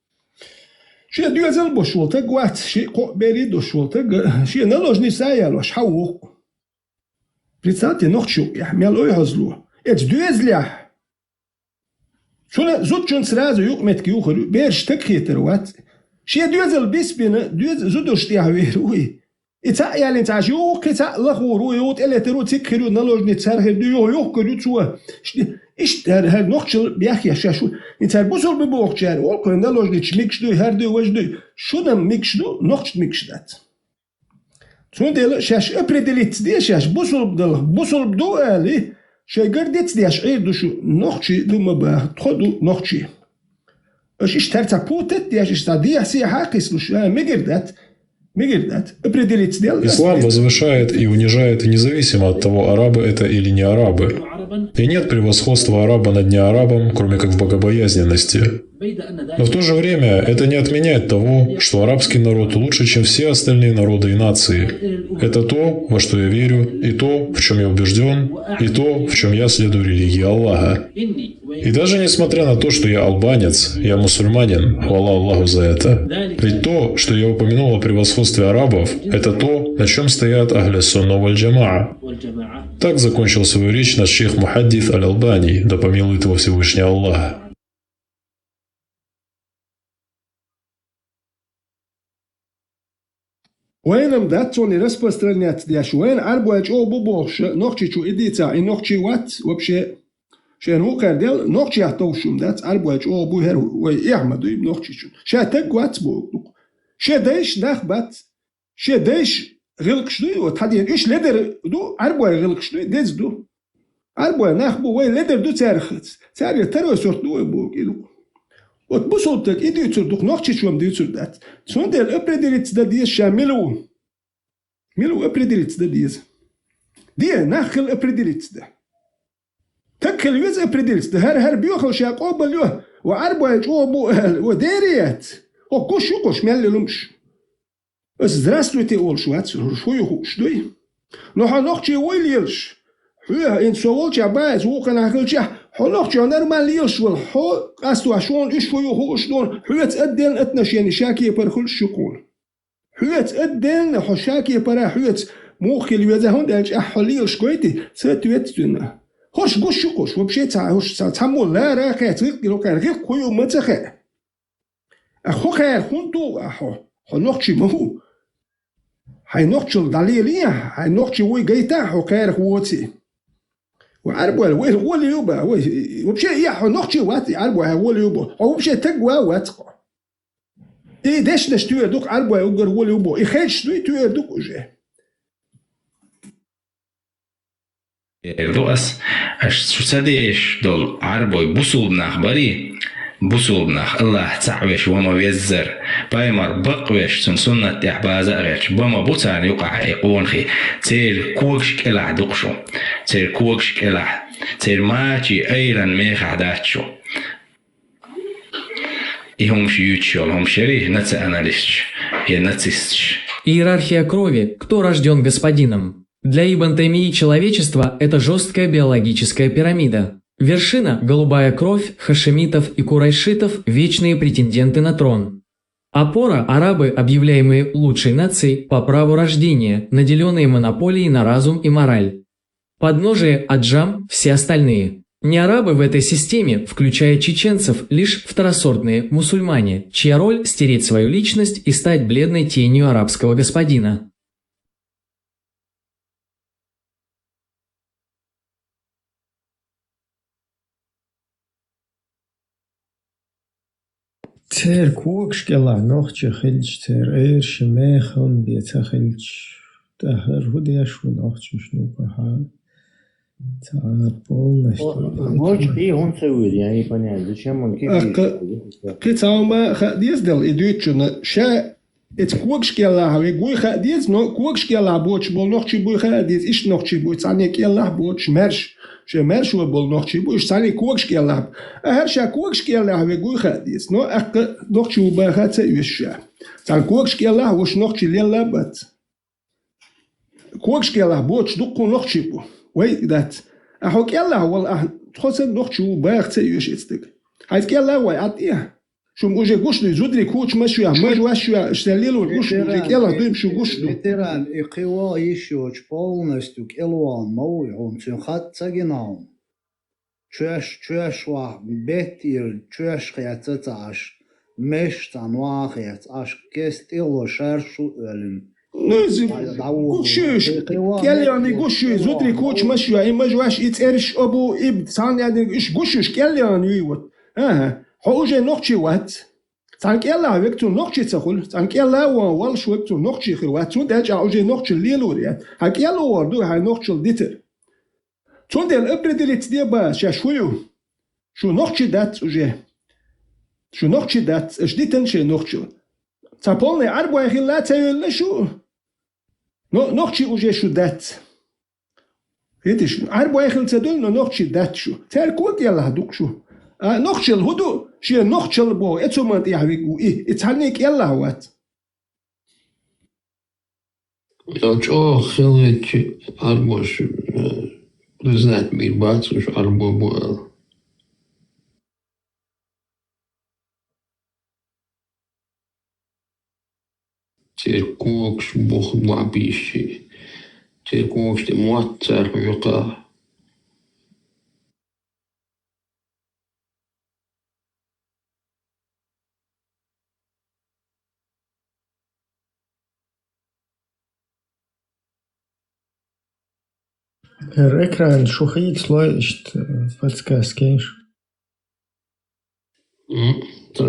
شيء دوزل بشولته قوات شيء قبلي دوشولته شيء نلوجني سايل وش حوق بريتساتي نخشو يحمل أي هزلو دوزليح شو زود جون سرازو يقمت كيوخر بيرش تكيتر وات شيء دوزل بيس بينا زودوش تيها ويروي إتا يعني تعش يوق إتا لخورو يوت إلا ترو تكيرو نلوجني تسرح ديو يوق كرو تسوا İşte her nokçıl bir yaşa şu inter bu sol bir boğçer ol koyunda lojniç mikşdu her de vejdu şuna mikşdu nokç mikşdat. Sonra del şaş öpredelit diye şaş bu sol do ali şey gardet diye şir duşu nokçi duma ba todu nokçi. Öş iş terta putet diye işte diye si hakis luş migirdat Ислам возвышает и унижает независимо от того, арабы это или не арабы. И нет превосходства араба над неарабом, кроме как в богобоязненности. Но в то же время это не отменяет того, что арабский народ лучше, чем все остальные народы и нации. Это то, во что я верю, и то, в чем я убежден, и то, в чем я следую религии Аллаха. И даже несмотря на то, что я албанец, я мусульманин, хвала Аллаху за это. Ведь то, что я упомянул о превосходстве арабов, это то, на чем стоят ахля сунна валь джамаа. Так закончил свою речь наш шейх Мухаддис Аль-Албани, да помилует его Всевышний Аллах. وينم دات سوني распространять دياش وين арбуач о бубош ногчи чу идица и ногчи ват вообще شين هو كارديل نقطة يحتوشون دات أربعة أو أبو هرو ويعمدوا نقطة شون شاتك وات بو شدايش نخبت شدايش غلق شنو وتحدين إيش لدر دو أربعة غلق شنو دز دو أربعة نخبو وين لدر دو تارخت تاري ترى صوت دو بو كيلو وتبصلتك إيدي تصدق نقطة شون دي تصدق شون ده الأبرديت ده ديس شاملو ملو أبرديت ده ديس دي نخل أبرديت ده تكل يوز أبرديلس ده هر بيوخل شاق أوبل يوه وعربوا يجوا بو وداريات وكوش يكوش ميال لمش بس здравствуйте أول شوات شو يخوش دوي نوحا نوخشي ويليلش حوها إن سوالش عبايز ووقن عقلش حلوخشي ونرمال ليلش والحو قاستو عشون إيش شو يخوش دون حوها تقدين أتنش يعني شاكي برخلش شكون حوها تقدين حشاكي برا حوها موخي ليوزهون دالش أحليلش كويتي ساتويتنا هوش قوش يقوش وبشي هوش تعمل لا راكا تغير كان غير كويو متخا أخو خير خونتو أخو نوخشي مهو هاي نوخشي دليلية هاي نوخشي وي جيتا هو خير خوتي وعربوا وي هو اللي يوبا وبشي يا نوخشي واتي عربوا هو اللي يوبا أو بشي تقوى واتقو إيه داش نشتوي دوك عربوا يوجر هو اللي يوبا إخيش توي دوك وجه رؤس أشتديش دول عربي بصوبناخ بري بصوبناخ الله تعويش وما يزر بايمر بقويش سنة تحبازة غيش بما بوتان يقع يقون خي تير كوكش كلا دقشو تير كوكش كلا تير ماشي أيضا ميخ عداتشو إهم شيوتشو هم شريه نتسا أناليستش هي نتسيستش. Иерархия крови. Кто рожден господином? Для Ибн Таймии человечество – это жесткая биологическая пирамида. Вершина – голубая кровь, хашемитов и курайшитов – вечные претенденты на трон. Опора – арабы, объявляемые лучшей нацией по праву рождения, наделенные монополией на разум и мораль. Подножие – аджам – все остальные. Не арабы в этой системе, включая чеченцев, лишь второсортные мусульмане, чья роль – стереть свою личность и стать бледной тенью арабского господина. تير كوكش كلا نوخش خلج تير ايرش ميخن بيتا خلج تاخر هدي شو نوخش شنو بحال Больше и он целует, я не понимаю, зачем он Кицаума хадис дел идучуна ша эт кокшкела хаве гуй хадис но кокшкела боч бол нохчи буй хадис иш нохчи буй цане кела боч мерш ше мерш бол нохчи буй цане кокшкела هر ша кокшкела хаве гуй хадис но ак нохчи буй хатса юша цан кокшкела вош нохчи лела бат кокшкела боч дуку нохчи бу وي ذات أحوك يلا والله تخصن نخشو باخت يوش استك هايك يلا ويعطيها شو موجي قشلي زودري كوتش مشويا مشويا اشتليلو قشلي يلا دوم شو قشلو ветеран إقوى يشوش полностью كيلوان مويعون تنخط تجناون تشوش واحد بيتير تشوش خياتتاش مش تنواخيت أش كستيلو شارشو ألم نزل قشوش كيال يعني قشوش زودري كوتش مشوا اي مجواش يتقرش ابو ابد سان يعني ايش قشوش كيال يعني يوت حوجه نقشي وات سان كيال وقتو نقشي تخول سان كيال والش وقتو نقشي خلوات تون داج حوجه نقشي ليلوريات هكيال وردو هاي نقشي ديتر تون دل ابردلت دي با شويو شو نقشي دات وجه شو نقشي دات اش ديتن شي نقشي تابولني عربو يا خلا تايل شو نقشي وجه شو دات هيتش عربو يا خل تدل نقشي دات شو تركوك يلا هدوك شو نقشل هدو شي نقشل بو اتومنت يا حبيبي ايه اتحنيك يلا هوات Я чё хилить арбош признать мир бацуш арбо был. Теркокш бог лабищи. Теркокш те муатцар юка. Экран шухаик слоишь подсказки.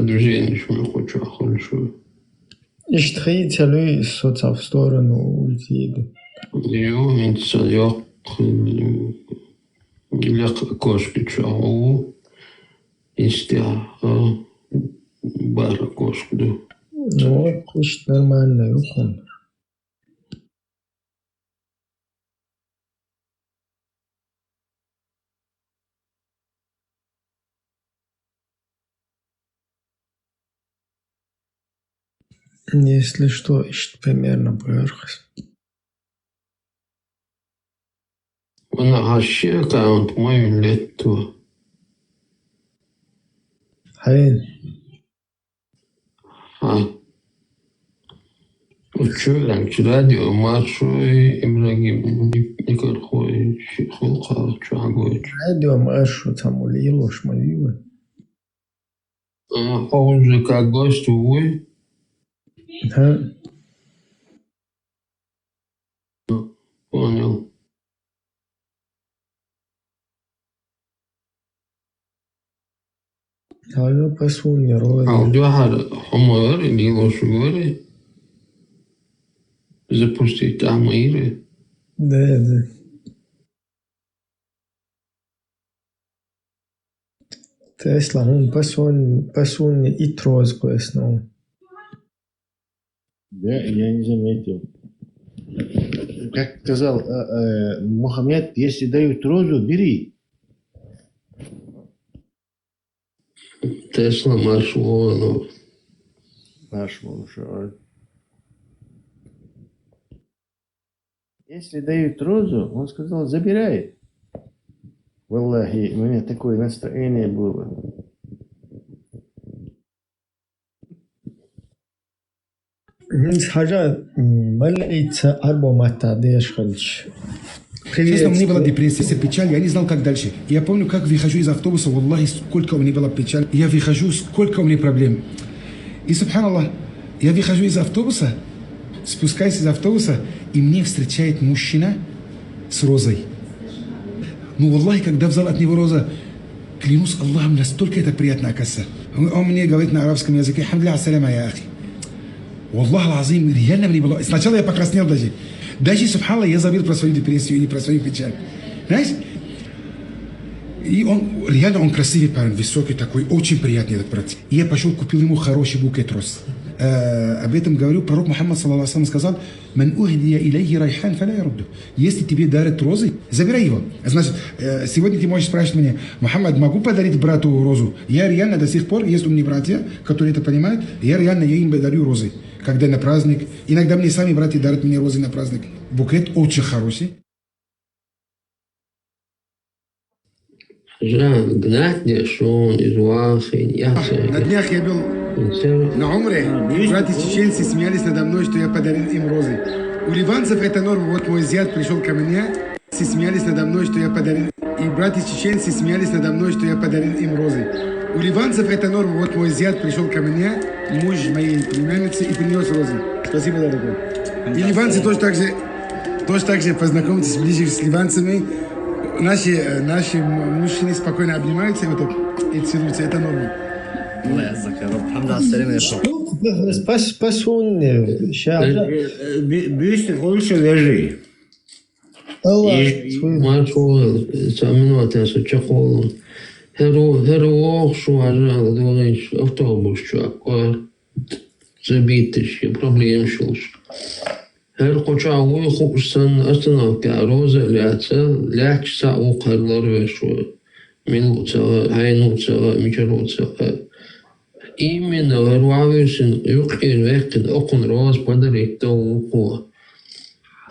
Движение что я хочу охоту. Ишт lui соца в сторону улетит. Я кошки чау. Истя бара кошку. Ну, ишт нормально, юкон. Если что, ищет примерно поверхность. Она вообще аккаунт мой лету. Хай. Учёран радио маршой Ибрагим Николхой Хулка Чагой. Радио маршу там улило шмалило. Он же как гость увой. Да. Понял. Алло, посуни, рой. Аудиохар хомор или лошугори. Запустить там игры. Да, да. Тесла, он посуни и троз пояснул. Да, я не заметил. Как сказал Мухаммед, если дают розу, бери. Тесла маршрут. Маршрут. Если дают розу, он сказал, забирай. Валлахи, у меня такое настроение было. Хажа, молиться арбо мата дешхальч. Честно, мне была депрессия, печаль, я не знал, как дальше. Я помню, как выхожу из автобуса, валлахи, сколько у меня была печаль. Я выхожу, сколько у меня проблем. И, субханаллах, я выхожу из автобуса, спускаюсь из автобуса, и мне встречает мужчина с розой. Ну, валлахи, когда взял от него роза, клянусь Аллахом, настолько это приятно оказывается. Он мне говорит на арабском языке: «Хамдля ассаляма, я ахи». Аллах العظيم, реально мне было... Сначала я покраснел даже. Даже, субханаллах, я забыл про свою депрессию или про свою печаль. Знаешь? И он, реально, он красивый парень, высокий такой, очень приятный этот брат. И я пошел, купил ему хороший букет роз. Об этом говорю пророк Мухаммад, саллаллаху алейхи, сказал: «Ман ухдия илейхи райхан фаля ярудду». Если тебе дарят розы, забирай его. Значит, сегодня ты можешь спрашивать меня: «Мухаммад, могу подарить брату розу?» Я реально до сих пор, есть у меня братья, которые это понимают, я им дарю розы. Когда на праздник. Иногда мне сами братья дарят мне розы на праздник. Букет очень хороший. На днях я был на умре. Братья чеченцы смеялись надо мной, что я подарил им розы. У ливанцев это норма. Вот мой зять пришел ко мне, смеялись надо мной, что я подарил. И братья чеченцы смеялись надо мной, что я подарил им розы. У ливанцев это норма. Вот мой зять пришел ко мне, муж моей племянницы, и принес розы. Спасибо, дорогой. И ливанцы тоже так же познакомьтесь ближе с ливанцами. Наши мужчины спокойно обнимаются и целуются. Это норма. Спасунне. Бюст больше лежи. Мачо, саминуатен сучахол. Херуох шуажа, дориш, автобус чаква. Забитыш, проблем шулш. Her koçağı hukuksan aslında roza lehç sağuklarlar ve şu minutsağı, haynutsağı, mikrodsağı. İmin her vavirsin yuqir veqin okun roz padarik doğu.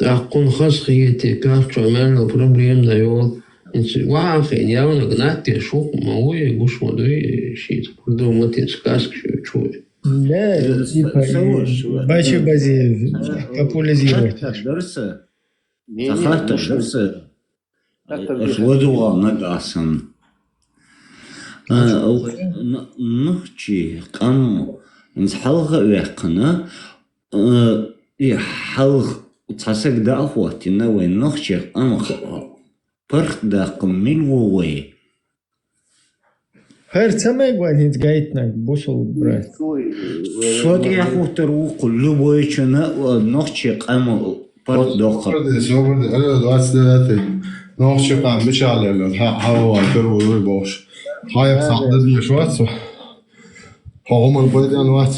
Taqqun khasxiyeti kahço merlo problem da yol. Vaaqin yavna gnatti şuq mawi guşmadı şey. Kurdu matin skask çoğu. Да, типа, бачи бази популяризировать. Захарта дырсы. Шводуа нагасын. Нухчи кам инс халга векна и халг цасак да ахватина вен нухчи ам парх да кмил вой. Хэр цамэг ванит гайтнаг бусул брат. Сот я хутору куллу бойчана нохчи кам парх дохар. أنا 29 نوخشي قام مشعل هوا ترو باش هاي بصعد شوات هم البيدان وات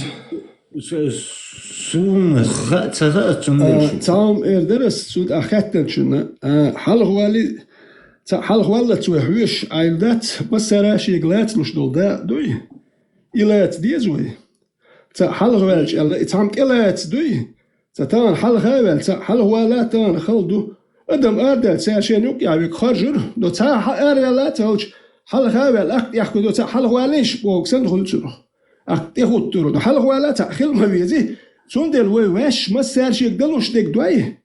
سون خات تام اردرس سود اخاتن شنا حلق والله توحوش عيلدات مسرا شيغلات مش دول دا دوي إلات ديزوي حلق والج الله اتعمت إلات دوي تان حلق هاول حلق ولا تان خلدو ادم اردل ساشين يوقع بك خرجر دو تا ارلا تلج حلق هاول اكت يحكو دو تا حلق واليش بوك سندخل تسرو اكت يخوت ترو دو حلق ولا تا خل ما بيزي سندل وي واش مسار شيك دلوش ديك دوي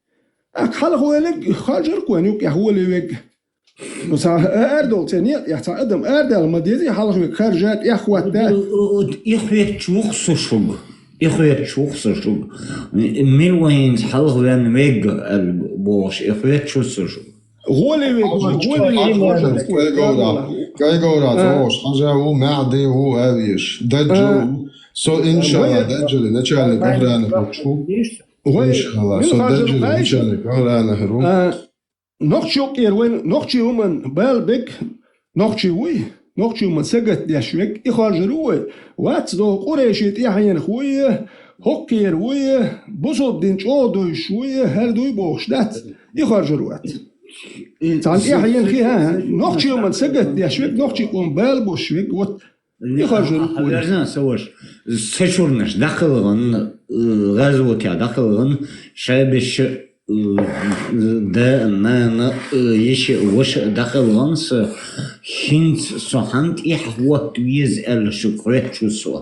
اك حلق والك خرجر كوان يوقع هو اللي ويق نصا اردل تنيت يحتا ادم اردل ما ديزي حلق بك خرجات يخوت دا يخوت شوخ سوشوب إخوات شوخ سرشوب مين وين حلق وين ميج البوش إخوات شو سرشوب غولي كاي جورا توش حاجة هو معدي هو هذيش دجل سو إن شاء الله دجل نشأنا بغرانة بشو إن شاء الله سو دجل نشأنا بغرانة هرو نخشو كيروين نخشو من بالبك نخشو وي نخشو من سجت يشوك إخراج روي وات دو قريشيت يحين خويه هوكير ويه بوصل دين شودو شويه هر دوي بوشدات إخراج روات تان يحين خيها نخشو من سجت يشوك نخشو من بال بوشوك وات إخراج روي لازم سوش سشورنش داخلغن غزوة يا داخلغن شابش ده ما يشي وش داخل غنص هنت صحنت إحوات ويزأل شكرات شو سوا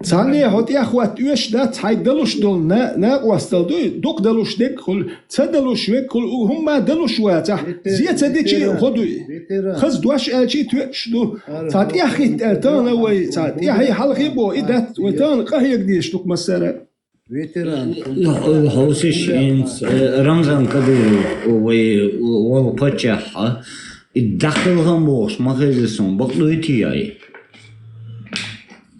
تاني هات إحوات ويش ده تايدلوش دول نا وستل دوك دلوش ديك كل تدلوش ويك كل هم دلوش واتا زيت ديشي خدوي خز دوش ألشي توش دو تات إحيت ألتان وي تات إحي حلقي بو إدات وتان قهيك ديش دوك مسارة هوسش إنس رمضان كده والبتشح الدخل غموش ما خزسون بقلوتي أي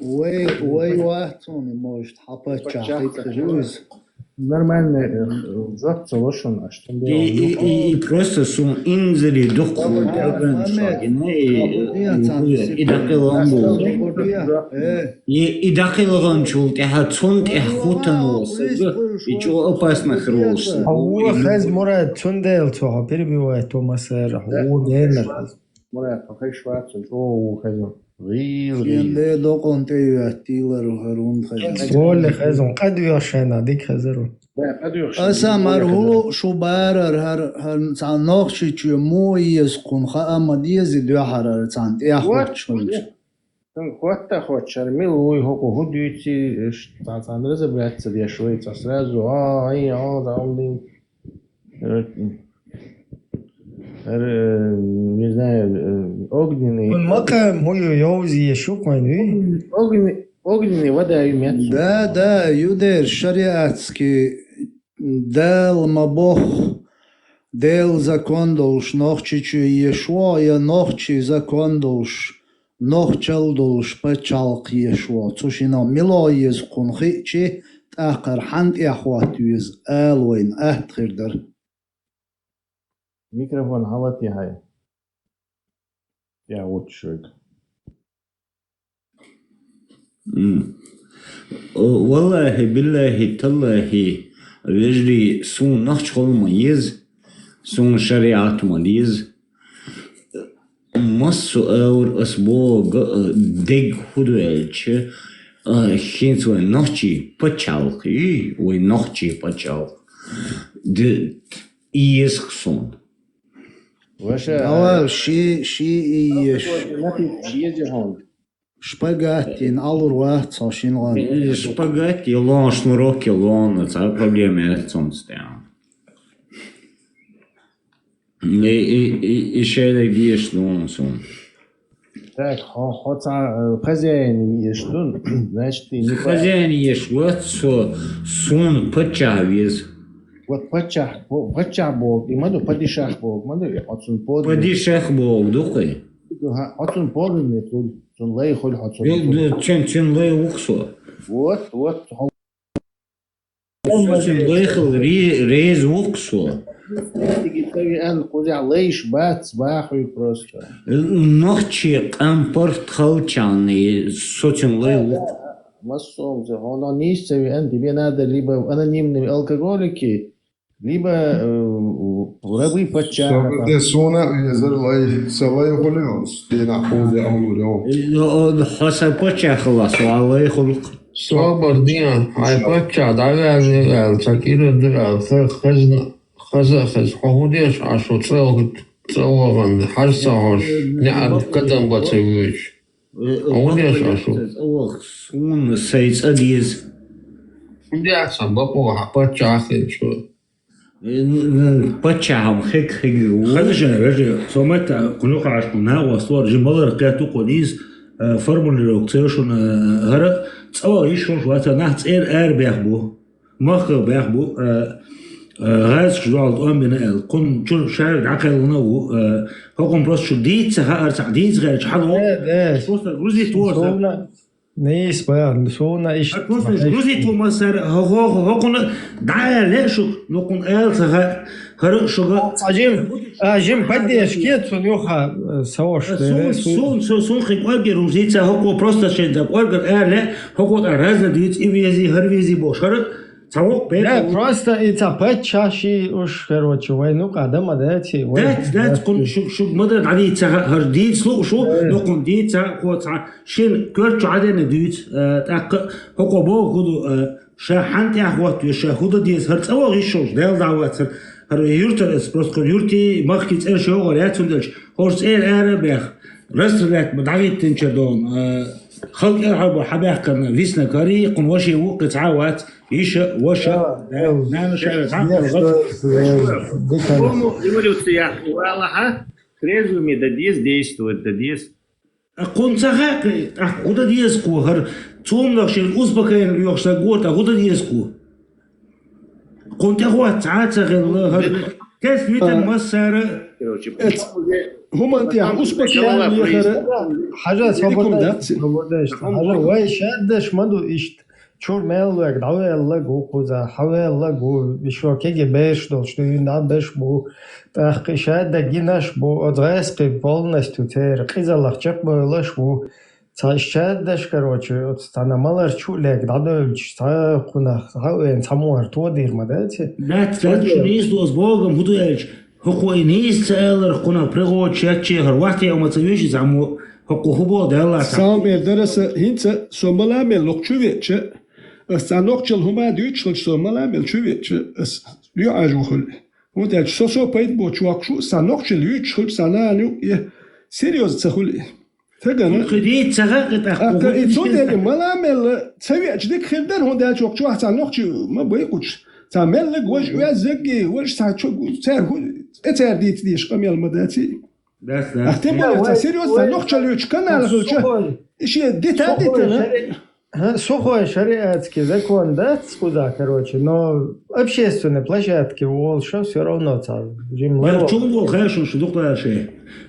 Ой, вахтони, может, хапача, хитхжуз. Нормально, жак целошен, а что И просто сум инзели духу и дахилган чулт хатсунт хутанос и чё опасно хрос. هو خز مراد تندل تو перебивает то масер هو генер. مراد خش وقت جو خزم غير Кенде докон теюаттилару харун хазин. Гол خزم قد يشنا ديك خزرو. Аса мархулу шубарар har цан нохчи чу моиес кун ха амадиез дуахарар цан яхот чунч. Хватта хочер милуй хоку худюйти там разобраться для Швейца сразу да он не знаю огненный المقام هو يوزي يشوف وين огненный вода имеет. Да, юдер шариатский дел мабох дел закон долш нохчи чу Иешуа я нохчи закон долш нохчал долш пачалк Иешуа цушина мило ез кунхи чи тахар хант яхват юз алвин ахтхирдер. Микрофон халати хай. Я вот шик. والله بالله تالله وجري سون نخش مميز سون شريعة مميز مصر اور اسبوع دق خدوش خين سوى نخشي بتشالقي ونخشي بتشالق د إيش خصون أول شيء إيش Шпагатти, алурват, сошин лан. Шпагатти, лон, шнуровки, лон, это проблема отцомстя. И шейлек диеш лон сон. Так, хотя хозяин есть, значит, ты не хозяин есть, вот сон почавиз. Вот почах бог, и маду падишах бог, маду отцун под. Падишах бог, духай. Отцун под не тут. Чунлей холь хатсон. Чунлей уксо. Вот. Чунлей хол рез уксо. Ты ан кузя лейш бат бахуй просто. Нохчи ампорт халчаны сочунлей ук. Массом за он не себе ан тебе надо либо анонимные алкоголики, либо рабы подча. ده سونا يزر لا سلا يخلق دينا حوزة أمور حسب подча خلاص والله يخلق. صابر ديان هاي بچا دعوة تكير الدرع خز حوديش عشو تسوغن حرسا هوش نعد قدم بتسويش حوديش عشو سون سيس أديز دي أحسن بابو بچا أخي شو بچا خيك خدشنا رجع صومت كنوق عشقنا وصور جمال رقياتو قديس فرمون لوكسيشن هرا تصور يشون شواتا نحت إير بيخبو مخ بيخبو غاز شجال أم بناء كن شو شارع عقل نو هكون بروس شو ديت هارت ديت غير شحنو روزي تورس نيس بقى سونا إيش روزي تو مسار هكون دعاء ليش نكون آل هرا شو جيم بديش كيت سنيوخا سوش سون خيك أرجع روزيتها هكو بروستا شيء أرجع آل هكو أرزا ديت إيفيزي هرفيزي بوشرت Да, просто это почаще уж, короче, войну قدم داتي. Да, كن شو مدة عديد سها هرديد سلو شو نقول ديد سها قوت شين كرت عدنا ديد تأك هو بو خدو شاحنت يحوت يشاهد ديد هرت أول غيشوش دال دعوات هر يورتر إسبرس كن يورتي مخكيت إيش هو غليات سندش هورس إير بيخ رستلات مدعيت تنشدون خلق العرب حباه كان فيسنا كاري قن وشي وقت عوات يشا وشا نعم شعر تعمل Эволюция Аллаха трезвыми да диез действует, да диез. قن سخاك قد ديسكو هر توم لخشين أسبكين يوخشا قوتا قد ديسكو قن تخوات ساعات سخين هر كيف ميتا مسارة هم أنت يعني أسبك حاجة свободная حاجة واي شادش مدو إشت чур мелвек давелла гукуза хавелла гу еще кеге беш дол что на беш бу так шада гинаш бу одреске полностью тер кизалах чек болаш бу цашадаш короче от стана малар чулек дадович та куна хавен самуар то дирмадати That is those Bogom Huduelch, Hokoinis Seller, Kuna Prego, Cheche, Horwati, and what's a wish is Amo Hokohubo della Sam derse hinze so malame lokchuveche Stanokchel huma Deutschland so malame chuveche es lu ajuhul und der so peit bo chuakshu Stanokchel Deutschland sananu seriös tsahul Tagana Khidit tsagaqit akhu itso der malame tsavech dik khilder hon der chokchu Stanokchu ma boyquch تعمل لك وزقي وش تعرف ديش قميل مداتي احتمال سيريوس نقطة كان على ايش ديت сухой шариатский закон, да, куда, короче, но общественные площадки у Олша все равно там. Я чувствовал, конечно, что доктор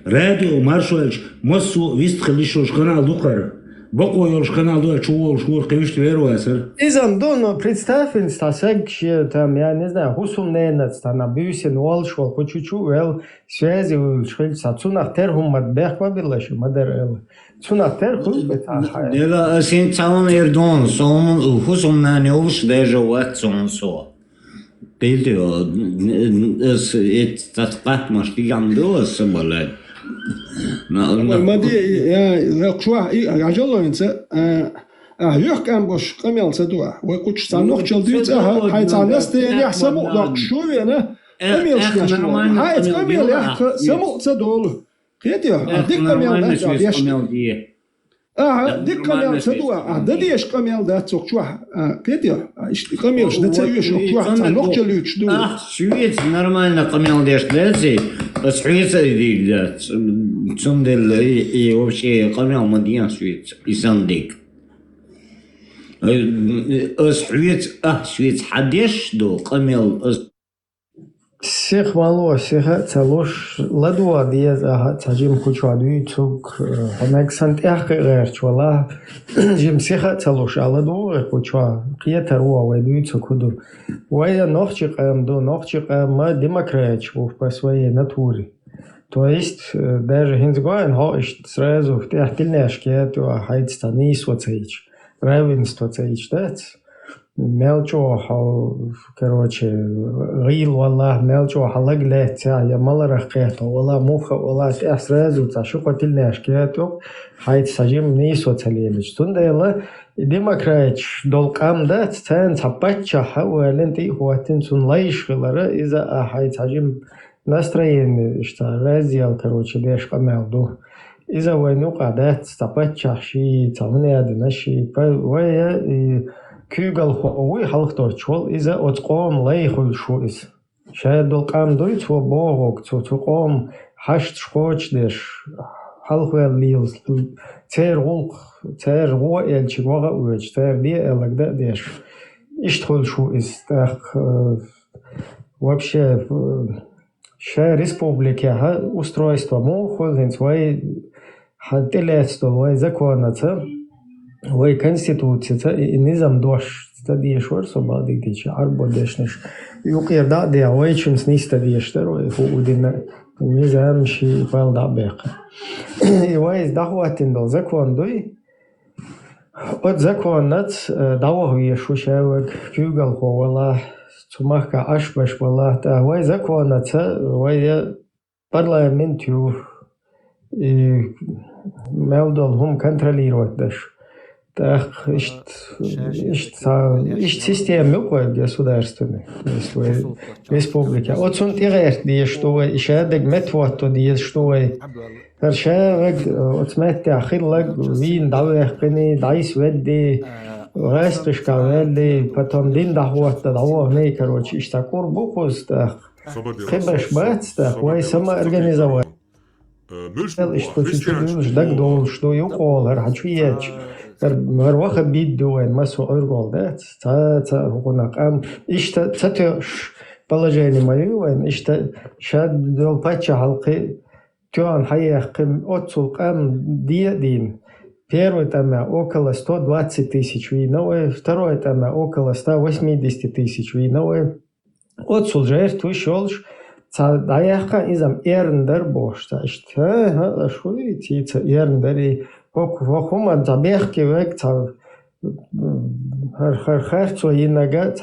радио маршальч массу вист хлишош канал доктор. Бокоёш канал до чувствовал, что конечно веруется. Изам доно представен стасек, там я не знаю, хусумненец, там набьюсен Олшвал, по чуть-чуть, вел связи ушельца, цунах терхум мадбех мабилаш, мадерел. Цунах терхум бетахай. Дела син цаун эрдон, сон хусумнани уш даже вот сон со. Пилдио, es et tatqat маш диганду сбалай. ما دي يا شو عجلو انت يحكي عن بوش قميل سدوا ويقولش صانوخ جلديت هاي تعنست يعني يحسبوا لك شو انا قميل شنو هاي قميل يحكي سمو سدول كيتيو ديك قميل ده ديك قميل سدوا ده ديش قميل ده تسوق شو كيتيو ايش قميل ده تسوي شو صانوخ جلديت شو شويت нормально قميل ديش ده Швеция видят, чем деле и вообще камел мадьян Швеция и сандик. Швеция хадеш до камел. Всех мало, всех целош ладуа диез цажим хучуадуи цук ханаксант яхкерчвала жим всех целош аладуа хучуа киетаруа вайдуи цукуду вая нохчикам до нохчикам демократич по своей натуре. То есть даже хинзгоен хоиш сразу в тех тельняшке то хайдстанис вацеич равенство цеич дать мелчо короче غيل والله ملجو حلق له تاع يا ملرقيت والله مخ والله اسرازو تاع شو قتلناش كياتو حيت سجيم نيسو تليلش تندلا ديمقراطش دولقام دا تان صباتشا حوالنتي هواتن سن لايشلары اذا حيت سجيم настроение что раздел короче деш камелду из-за войны قعدت صباتشا شي تاونياد نشي ويا كيغال خوي халхтор чол иза отқом лайхул шуис шаид долқам дойт во богок цоқом хашт шхоч деш халхвел лилс цер го элчи вага уч цер ди элагда деш иштхол шуис так вообще ша республика устройство мохозен свой хателесто вой законаца وای کنستیتوڅه نظام دوش ستدیش ورسو بعدی دیچ عرب داشنش یوقیر دا دی وای چمس نیست دیش در وای فودین نظام شی فال دا بق وای دعوتین دو زکوان دوی od zakonat dawohuje shushawak kyugal wala tsumaka ashbash wala ta wai zakonat wai парламентю мелдол hum контролировать даш Так, система государственной, республики. Вот сон тирет, die что еще дек метвот, die что Verschärft, und mit der Achillag, wie in Dauerkini, Dais Weddi, Restrisch Kavelli, потом Din Dahwat, Dawah не, короче, ich такой буквус, так, Хебеш Бац, так, вай сама организовать. Ich чуть-чуть ждак дол, что юкол, хочу ечь. Марваха бидуэн, массу оргол, да, ца хунакам, ишта цатёш положение моё, ишта шад дол пача халқи тёан хаехким отцул кам дин. Первый там около 120 тысяч виновой, второй там около 180 тысяч виновой. Отцул жертву шолш, даехка изам эрндер бош. Шо идти эрндер и хохума забехки век херцо инага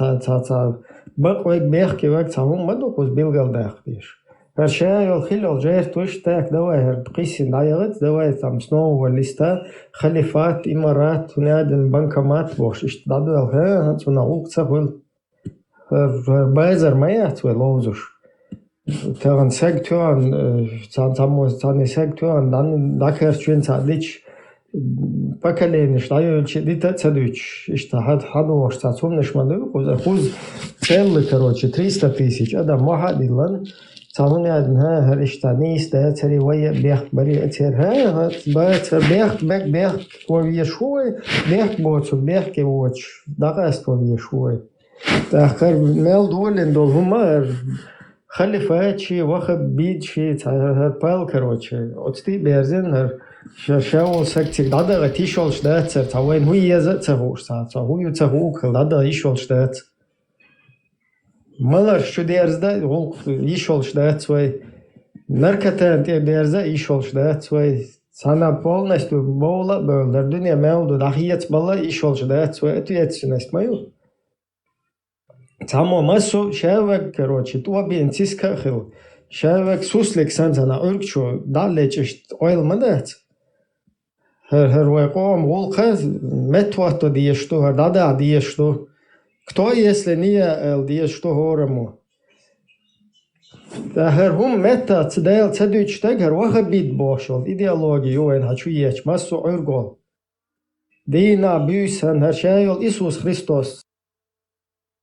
бак век бехки век цахум мадукус билгалдахтиш. Першая хилол жертвуш так давай қиси даягат давай там снова листа халифат имарат унаден банкомат бош иштадал ха цуна улкца хул базар маят лозуш таган сектуан цан сектуан дан дакерчвен цадич поколение штаючи дита цадуч иштахад хадош цумнеш маду хуз целый короче 300 тысяч адам махадилан صامون ها هرشتانی است تری وی بیخت بری اتر ها باید بیخت بک بیخت وی شوی بیخت بوچ بیخت که وچ داغ است وی شوی تأخر مال دولن دول همار خلیفه چی وقت بید چی هر پال کروچه اتتی برزن هر شاول سکتی دادا تیشول شدت سر تاوین هوی یزت تهوش تا هوی تهوک دادا ایشول شدت Малар шудерзда гол ишолшда свой наркотан те берза ишолшда свой сана полностью бола бөлдер дүния мелду дахият бала ишолшда свой ответственность мою само массу шевек короче то бенциска хил шевек суслик санзана уркчу далечишт ойлмадат хер веком голка метвато диешто дада диешто Кто, если не элдиес, что горему? Да херхум мета цедел цедуч тегер ваха бит бошол идеологию ен хачу еч массу ургол. Дина бюсэн хершайол Иисус Христос.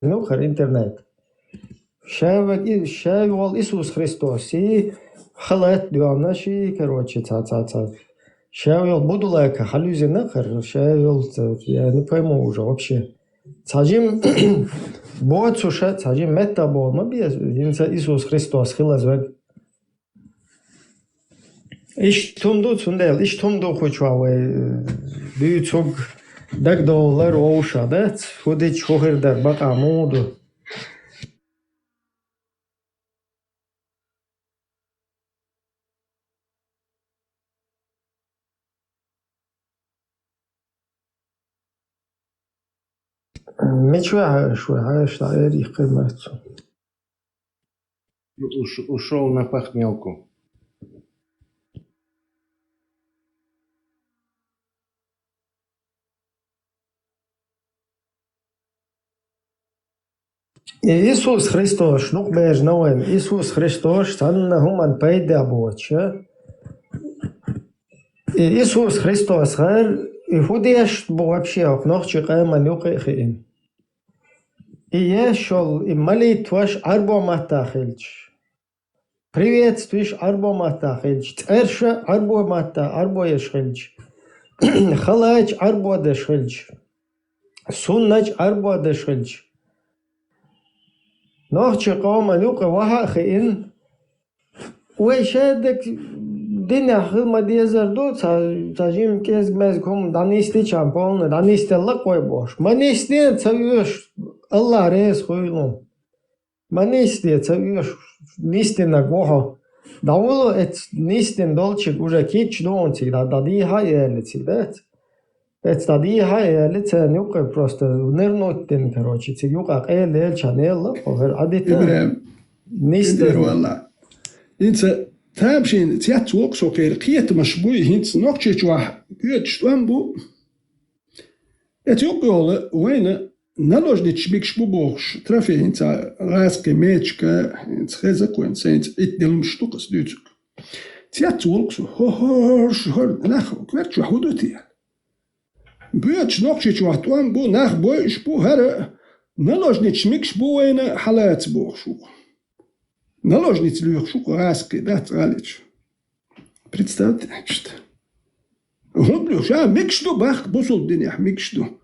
Ну хер интернет. Шайол Иисус Христос и халат дуана ши короче ца. Шайол будулака халюзина хер шайол я не пойму уже вообще. Цажим боцуша цажим мета болма без инса Иисус Христос хилазвек иш тумду цундел иш тумду хочваве бюцуг $1 оуша да ходи чохердар бака моду Мечуа шуа штаэр их кемацу. Ушел на похмелку. Иисус Христос, ну беж ноем, Иисус Христос, санна хуман пайда боча. Иисус Христос, и худеш вообще нохчи кайма нюкихин. И я шел, и молитваш арбо матахильч. Приветствуешь арбо матахильч. Церша арбо мата, арбо ешхильч. Халач арбо дешхильч. Суннач арбо дешхильч. Нохчи кайма нюка вахахин. Уэшедек Дина хилма диезерду цажим кез мезком данисти чампон данисти лакой бош. Манисти цавюш Аллах рез хуйлу. Манисти цавюш нисти на гохо. Давуло эт нистин долчик уже кич донцик да ди хаелицик да. Эт да ди хаелиц нюка просто нернуттин короче цик юка элел чанелла огер адита. Нисти والله انت تابشين تيات وقصو كير قيت مشبوي هنت نوكتش واحد قيت شتوان بو اتيوقيول وين نالوجني تشبيك شبو بوخش ترافي هنت راسك ميتشكا هنت خيزك وين سينت اتدل مشتوقس دوتك تيات وقصو هورش هور ناخو كمرت شو حدوتي بيتش نوكتش واحد وان بو ناخ بويش بو هر نالوجني تشبيك شبو وين حالات بوخشو Наложниц люхшуку аски, да, тралич. Представьте, что. Гублю, ша микшту бах бусул дня, микшту.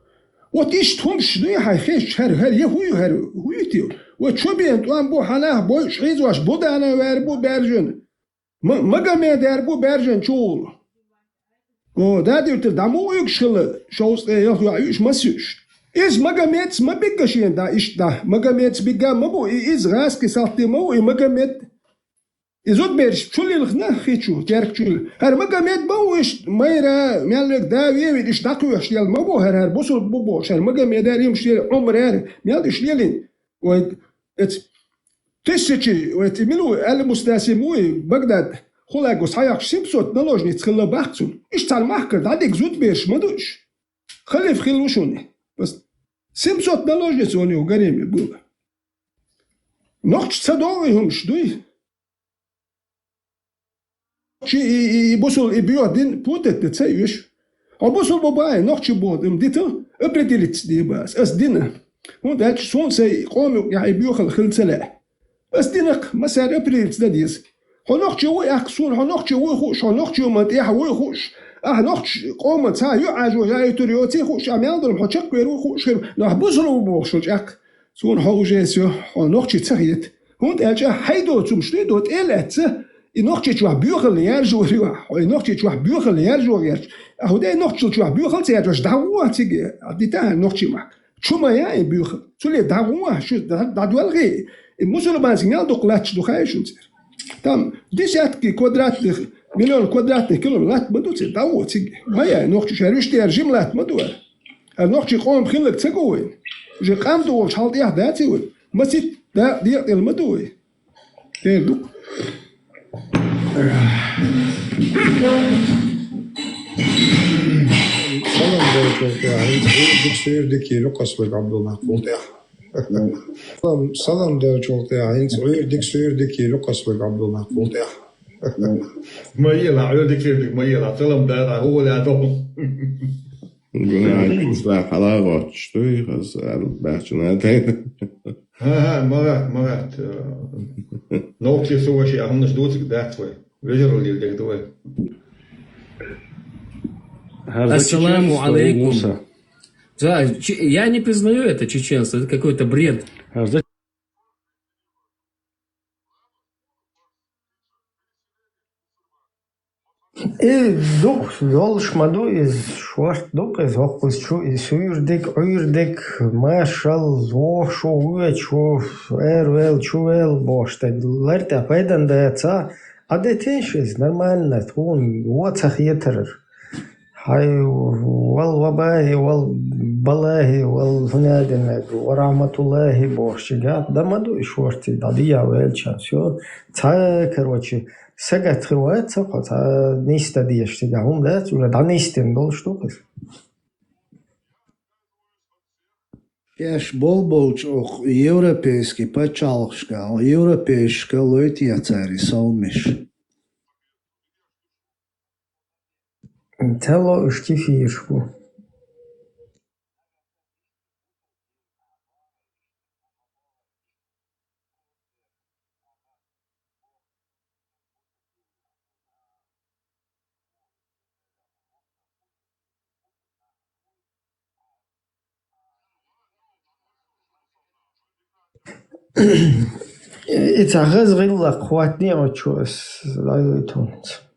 Вот иш том шду я хайхеш хер я хую тио. Вот что бен туан бу хана бой шризу аш буда на вер бу бержун. Магомед Эрбу Бержен Чул. О, да, ты даму юкшила, шоус юш масюш. Из Магомед мабигашин да ишта. Магомед бига мабу из раски салты мабу и Магомед. Изот берш чулил хна хичу терк чул. Хар Магомед бауш майра мялек да веви иш дакуш ял мабу хар бусул бубо шар Магомед арим шил умр мял ишлелин. Вот тысячи вот милу المستسموي بغداد خلاقوس حياك سيمسوت نلوجني تخلى باختون ايش تاع المحكر داديك زود بيش مدوش خلي في خيل وشوني بس سيمسوت نلوجني توني وقريمي بوبا نقش تصدوغيهم شدوي شي يبوسوا يبيعوا دين بوتت تسيوش وبوسوا باباي نقش بودم ديتو ابريديلت دي باس اس دينا هون داتش سون سي قوموا يبيعوا خل سلاح بس دينك مسار ابريديلت داديس هنخشي ويأكسون هنخشي ويخوش هنخشي ومتيح ويخوش هنخشي قوم تسا يعجو يا يتريوتي خوش عم ينضرب حشك ويخوش نحبسوا بوخش اك سون هوجيسيو هنخشي تسهيت هون تاجا حيدو تمشتي دوت إلت نخشي تشوح بيوخل يرجو ريوح نخشي تشوح بيوخل يرجو يرج هو ده نخشي تشوح بيوخل تيرج دعوة تيجي عديتها نخشي معك شو ما يا بيوخل تولي دعوة شو دعوة الغي المسلمان سينال دقلاتش دخايش نصير там десятки квадратных, миллион квадратных километров بدوتي دعوتي ما يعني نوخش شاريش ترجم لات مدور نوخش قوم خلك تسقوين جي قام دول شحال ديح داتي وين ما سيت دا ديق المدوي تيردو Salam diyecek yani. Bir suyurdaki Lukas ve Abdullah Kultaya. Salam diyecek yani. Suyurdaki Lukas ve Abdullah Kultaya. ميلة عيودك كيفك ميلة طلم ده هو اللي عدوهم قلنا لا حلاوة شتوي خلاص بحثنا تاني ها مرات نوكي سوى شيء هم نشدوتك داتوي رجل اللي دكتوي Ассаламу алейкум. Да, я не признаю это чеченство, это какой-то бред. Дух велш маду из шварт дух из хохпус чу из уйрдик машал зошо уячу эрвел чуэл бошта ларта пайдан даца адетеншис нормально тун уацах етерер هاي والله والبلاهي والفنادق ورحمة الله بوشجات ده ما دو شورتي داديا ويلشان شو تا كروتشي سجت خروات سقط نيستا ديش تجاهم ده ولا ده نيستن دول شتوكس Пеш болболч ох европейски пачалшка, европейска лойтия цари солмиш. Тело штифишку. إتعغز غير قواتني أو تشوس لا يتونس.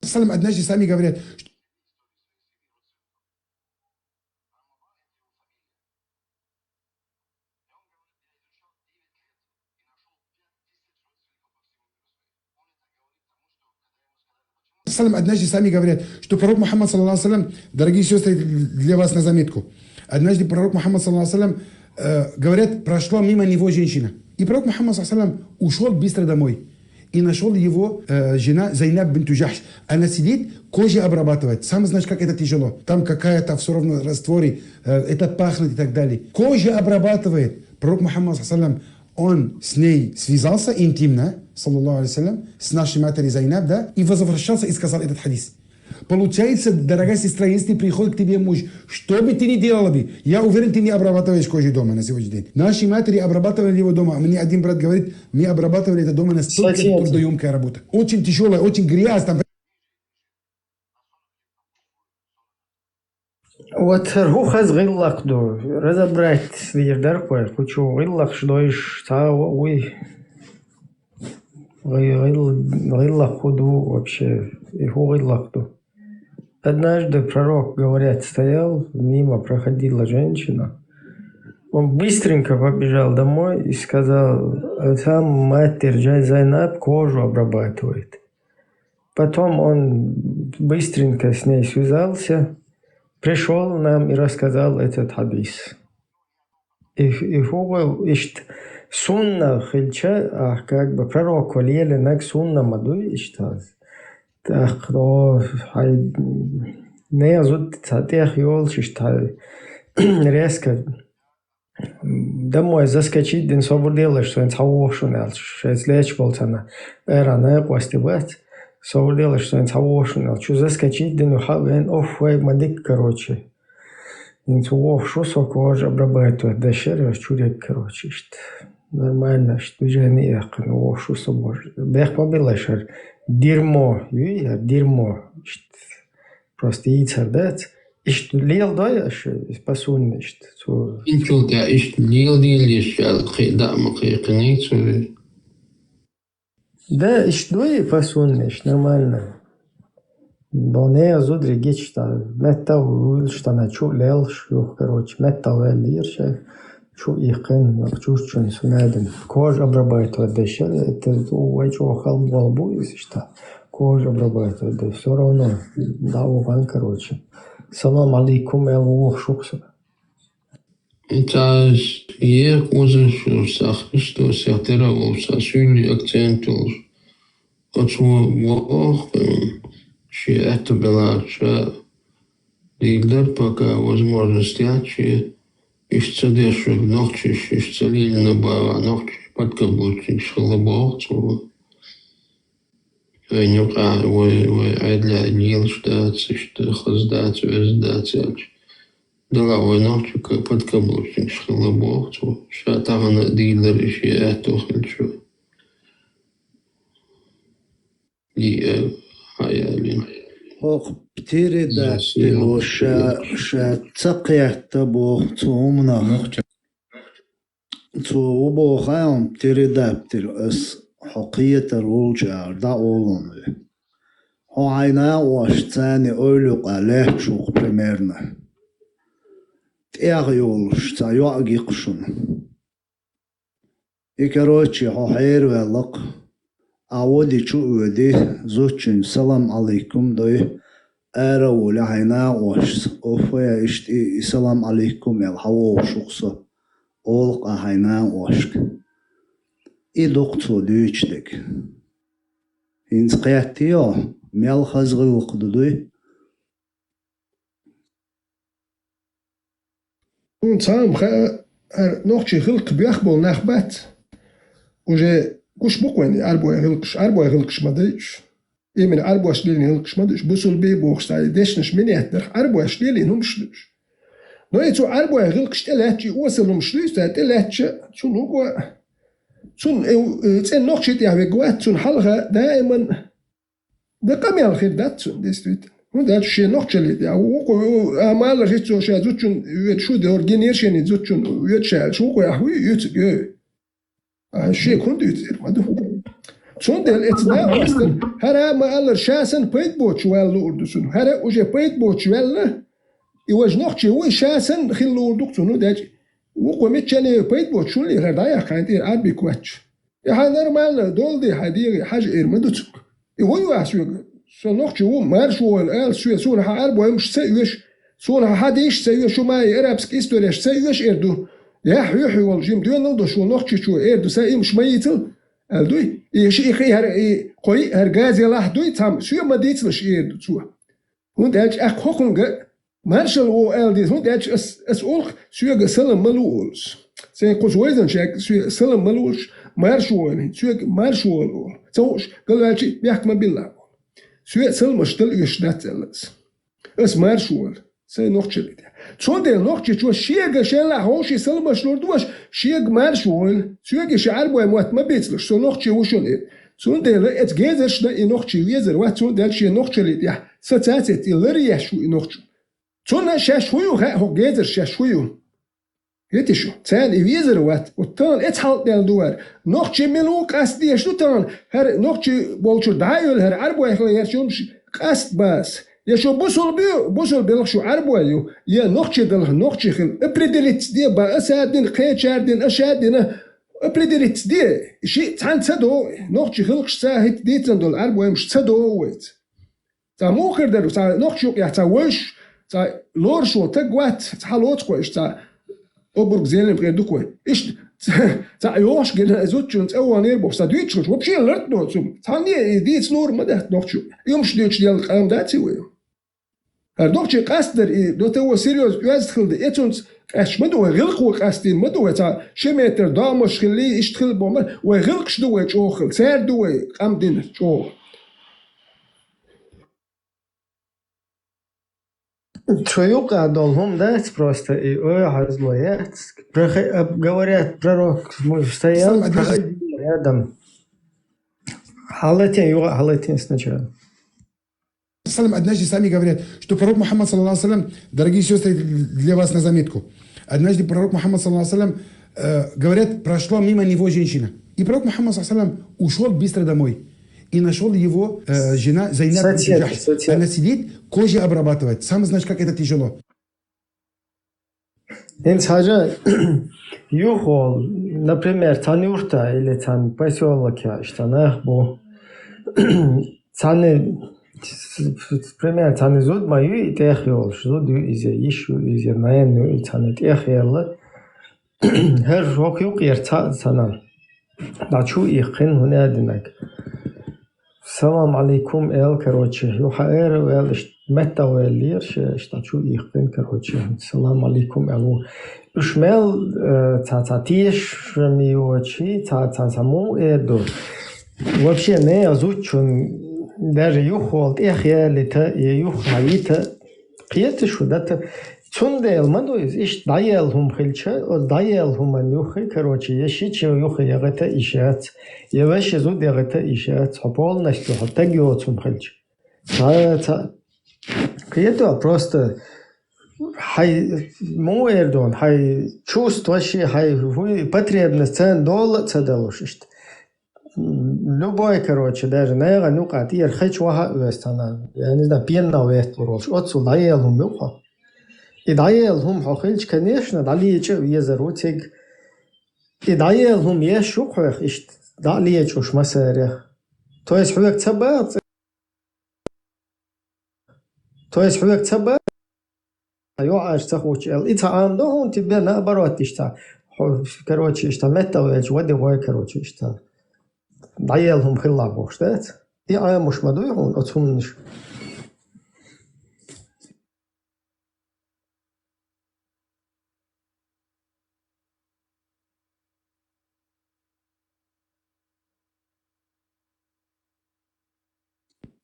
Салам однажды сами говорят, саллям, однажды сами говорят, что пророк Мухаммад, саллаллаху алейхи вассалям, дорогие сестры, для вас на заметку, однажды пророк Мухаммад, саллаллаху алейхи вассалям, говорят, прошла мимо него женщина. И пророк Мухаммад, саллаллаху алейхи вассалям, ушел быстро домой. И нашел его жена Зайнаб бинту Джахш. Она сидит, кожу обрабатывает. Сам знаешь, как это тяжело. Там какая-то все равно растворе, это пахнет и так далее. Кожу обрабатывает. Пророк Мухаммад, саллаллаху алейхи он с ней связался интимно, саллаллаху алейхи вассалям, с нашей матерью Зайнаб, да, и возвращался и сказал этот хадис. Получается, дорогая сестра, если приходит к тебе муж, что бы ты ни делала бы, я уверен, ты не обрабатываешь кожу дома на сегодняшний день. Наши матери обрабатывали его дома. Мне один брат говорит, мы обрабатывали это дома, настолько трудоемкая работа. Очень тяжелая, очень грязная. Вот рухаз гиллахду разобрать свирдар кое, хочу гиллах шдоиш тауи гиллах худу вообще и гиллахду. Однажды пророк, говорят, стоял, мимо проходила женщина. Он быстренько побежал домой и сказал, там матерь Зайнаб кожу обрабатывает. Потом он быстренько с ней связался, пришел нам и рассказал этот хадис. И сунна хильча, как бы пророк валили нак сунна маду иштаз. Так, не азут тех йол шиштай резко домой заскочить, день свободилась, что он цаошунал, что слечь болтана, не постебать, свободилась, что он цаошунал, что заскочить, день ухавен, офвей мадик, короче. Инцуов шусо кожа обрабатывает, дощеря чурек, короче, нормально, что движение ехал, ну шусо может. Бех побила, что дерьмо, дерьмо, просто яйца дать. Ich leel da ist passion nicht so. Intul da ich leel die lish da махикни so. Да, ich doy passion nicht нормально. Боне азудри гечта мета ул что на чу лел что короче мета лирша чу ихен чушчун сунаден кожа обрабатывает да еще это очень халбал будет что кожа обрабатывает да все равно да уган короче. Салам алейкум эллах шукса. Это я уже что сектора волса сюни акцентул. Отсюда что это было что лидер пока возможности ачи ищется дешево ночи ищется лильно бава ночи под каблучник шалабовцу. Нюка, для дел штаться, что хоздаться, вездаться. Дала ночью как подкаблучник шалабовцу, шатага на дилер еще это хочу. И хаялин. Ох, птири да тило ша цакьяхта бог цумна. Цубо хаям птири да тило с حقية الرجع دعوهم هو عينا واشتاني أولوك عليه شوق بريميرنا تيغيول شتا يوغيقشون إكروتشي هو حير والق أودي شو ودي زوجين سلام عليكم دوي أرو لعينا واشت أوفيا إشتي سلام عليكم يلحوو شوقسا أولق عينا واشك и доктор дүйчдек. Инсқияттио мял хазгылық дудуй. Сам нохчи хылк бяхбол нахбат. Уже куш буквен арбой хылкш мадыш. Именно арбой шлилин хылкш мадыш. Бусул бей бухстай дешнш минетнер арбой шлилин умшлюш. Но это арбой хылкш телячи осел умшлюш телячи чунуго سون تسأل نقشة يعني جوات سون حلقة دائما بقام يعني خير دات سون ديستويت هو دات شيء نقشة اللي يعني وقو أمال رجيت سو شيء زوجون يد شو ده أورجينير شيء زوجون يد شيء شو قوي أحوي يد شيء كنت يصير ما ده سون ده الإتناء أصلا هذا ما قال شاسن بيت بوتش ولا لورد سون هذا وجه بيت بوتش ولا يوجه نقشة هو شاسن خير لورد سون ده وقو متشاني بيت بوتش اللي غدايا كانت عاد بيكواتش يا نورمال دول دي حديقي حاجة إرمدوتك هو يواسو نوخش هو مارشوال ال سون اربو مش سيوش سون حديش سيوش ما ارابسك استوريش سيوش اردو يحيى والجيم دون نودو شو نوخش شو اردو ساي مش ميتل الدوي يشي اخي هر قوي هرغاز يلا دوي تام شو ما ديتلش اردو شو und اخ خوخنگ مارشال او ال دي und اس اولخ شو سلم ملولس سين قوس ويزن شك شو سلم ملولش مارشوال شو مارشوال توش قال لي بيحكم بالله شو سلم شتل يشدت اس مارشوال سي نوخشل شو ده نوخش شو شيغ شلا هوش سلم شلور دوش شيغ مارشوال شو شعر بو موت ما بيتلش شو نوخش وشون شو ده ات جيزش ده نوخش ويزر وات شو ده شي نوخشل يا ستاتت يلري شو نوخش شو نشاش شوي هو جيزر شوي Weet je, zijn iwezer wat, dan het halt del door. Nog je meluk as die stutan, her nog je bolchur daayul her arbo her shums qast bas. Ya sho busol bil sho arbo yo, ya nog je del nog je khil. Predelit die ba asadin qeechardin ashadina. Predelit die. Shi tan sado, nog je khil qsahit ditan dol arbo msh sado wet. Ta mocher der nog je ya ta wish, ta lor sho tagwat, ta halot qoish ta أبرق زين اللي بغير دوكوي إيش تعيوش قلنا أزوج أنت أول نير بوسا دويتش وبشي لرت نوتسوم ثانية ديت نور ما ده نوتشو يومش دويتش ديال القلم داتي ويا هردوكشي قاستر دوت هو سيريوس يزدخل دي إتونس إيش ما دوه غلق وقاستين ما دوه تا شميتر دامش خليه يشتغل بوما وغلقش دوه شوخل سير دوه قام دين شوخ Человека долгом дать просто и разлоять. Говорят, пророк стоял рядом. Халатин сначала. Однажды сами говорят, что пророк Мухаммад, саллаллаху алейхи ва саллям, дорогие сестры, для вас на заметку. Однажды пророк Мухаммад, саллаллаху алейхи ва саллям, говорят, прошла мимо него женщина. И пророк Мухаммад, саллаллаху алейхи ва саллям, ушел быстро домой. И нашел его жена Зайнаб бинт Джахш. Она сидит, кожу обрабатывает. Сам знаешь, как это тяжело. Например, Танюрта или там поселок, что нахбу. Например, Танизуд мою и техиол, что из Ишу, из Наену и Танет техиола. Хер рокюк ерцана. Дачу их хин хунядинак. Салам алейкум эл, короче, юхаэр эл, мета эл лирш, штачу ихтен, короче, салам алейкум элу. Ушмел цацатиш миочи, цацаму эду. Вообще не озвучен, даже юхолт, эхя лита, юхаита, пьетышу, дата. Цундел мадуиз, иш даел хум хилча, о даел хум анюхи, короче, ешичи юхи ягата ишат, явеши зуд ягата ишат, полностью хаттагио цум хилча. Это просто хай моердон, хай чувство, хай потребность, цен доллар, цедалушишт. Любой, короче, даже наера нюка, ты ерхич ваха вестана, я не знаю, пьяна вест уролш, отцу даел хум юха. И даелхум хохилч, конечно, далече везерутиг. И даелхум еш шухах, иш далече уж масерях. То есть хуяк цабат. То есть хуяк цабат. Юаш цахуч эл. И цаандохун тебе наоборот ишта. Короче, ишта метавеч, води вой, короче, ишта. Даелхум хиллабу, штет. И аямуш мадуйхун, отсумниш.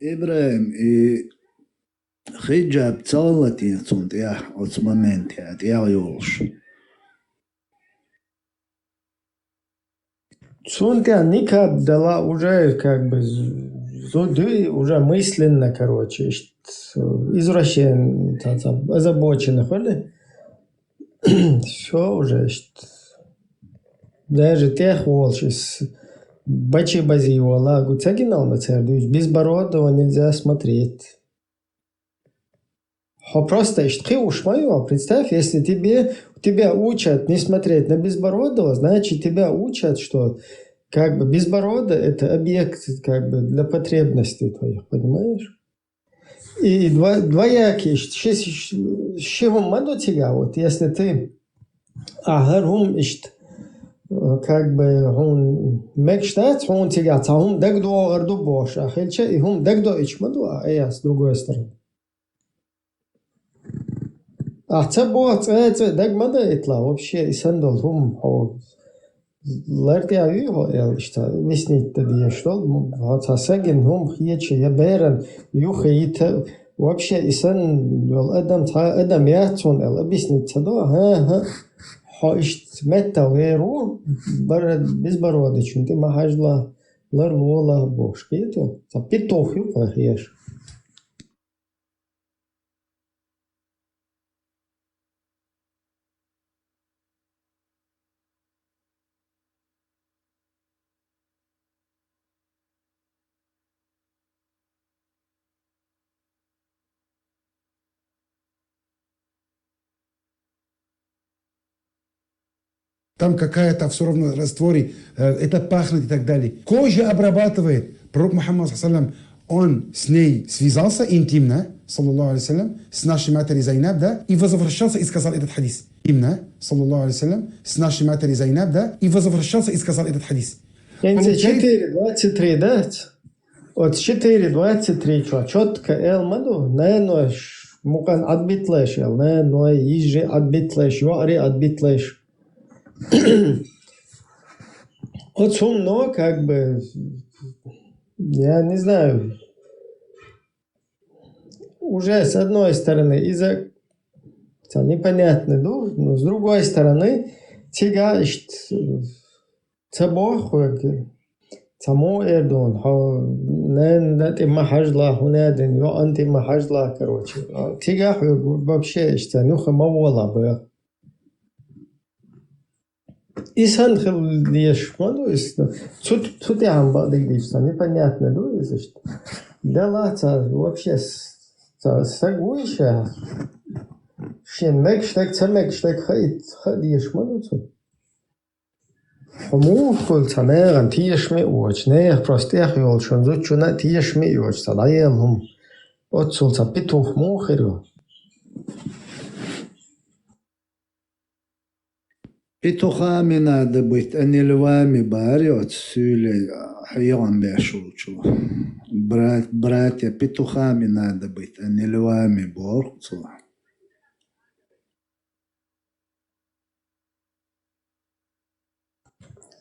إبراهيم خجاب تصلتي صنت يا عثمان يا يولش Цунтя никак дала уже как бы уже мысленно, короче, извращен, озабоченных, все уже, даже тех волчиц, бачи базиола, гуцагинал на цердуч, безбородого нельзя смотреть. Просто ты уж мое, представь, если тебя учат не смотреть на безбородого, значит тебя учат, что как бы безбородо это объект как бы для потребностей твоих, понимаешь? И двоякие. С чего маду тебя? Вот если ты агар ишт как бы он мечтает, он тебя цаум дагдо арду бош, а хельча и он дагдо ичмаду, а я с другой стороны. А цабо цаэцэ дагмада итла вообще и сандал хум ларти авио элшта виснит тадия что вот саген хум хьече я берен юхит вообще и сан адам яцун эл объяснить цадо ха حاشت متى غيره برا بزبرودي شنتي ما حاجلا لر لولا بوش كيتو تبيتو خيو قهيش Там какая-то все равно растворе, это пахнет и так далее. Кожа обрабатывает. Пророк Мухаммад, он с ней связался интимно, саллаллаху алейхи с нашей матерью Зайнаб, да, и возвращался и сказал этот хадис. Интимно, саллаллаху алейхи с нашей матерью Зайнаб, да, и возвращался и сказал этот хадис. 4:23, да? От 4:23, что четко элмаду, наверное, мукан отбитлеш, наверное, иже отбитлеш, вари отбитлеш. Вот сумно, как бы, я не знаю, уже с одной стороны из-за непонятный дух, но с другой стороны, тяга цабох, цамо эрдон, не махажла, хунеден, я антимахажла, короче, тяга вообще, что нюха мавола бы. Исан хилдиеш, маду исто. Тут я вам что непонятно, да, если что. Да ладно, вообще сагуиша. Шен мекштек, цемекштек, хадиеш, маду тут. Помогул цамеран тиеш ми уч, не простых йол, шон зучуна тиеш ми уч, садаем хум. Отцул цапитух мухеру. Петуха ми надо быть, а не львами барет, сюли хайон бешучу. Братья, петухами надо быть, а не львами борцу.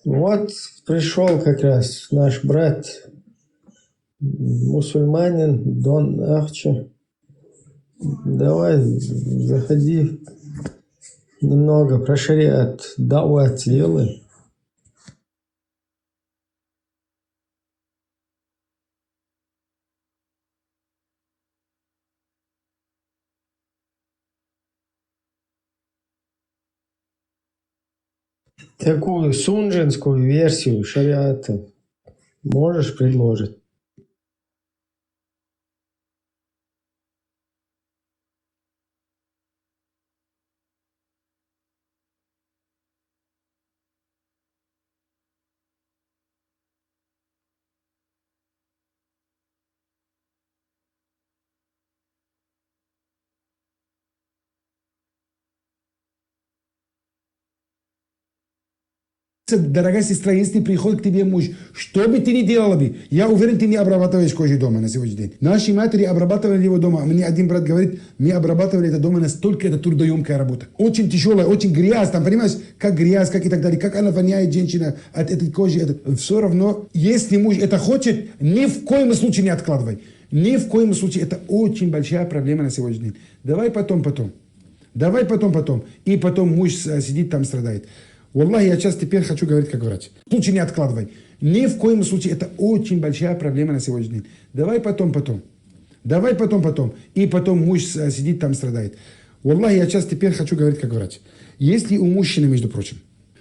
Вот пришел как раз наш брат, мусульманин, Дон Ахча. Давай, заходи. Немного про шариат, дауат делай. Такую сунжинскую версию шариата можешь предложить? Дорогая сестра, если приходит к тебе муж, что бы ты ни делала бы, я уверен, ты не обрабатываешь кожу дома на сегодняшний день. Наши матери обрабатывали его дома. Мне один брат говорит, мы обрабатывали это дома, настолько это трудоемкая работа. Очень тяжелая, очень грязь, там, понимаешь, как грязь, как и так далее, как она воняет, женщина, от этой кожи. Все равно, если муж это хочет, ни в коем случае не откладывай. Ни в коем случае. Это очень большая проблема на сегодняшний день. Давай потом. Давай потом. И потом муж сидит там, страдает. Валлахи, я сейчас теперь хочу говорить как врач. В случае не откладывай. Ни в коем случае. Это очень большая проблема на сегодняшний день. Давай потом. Давай потом. И потом муж сидит там, страдает. Валлахи, я сейчас теперь хочу говорить как врач. Если у мужчины, между прочим,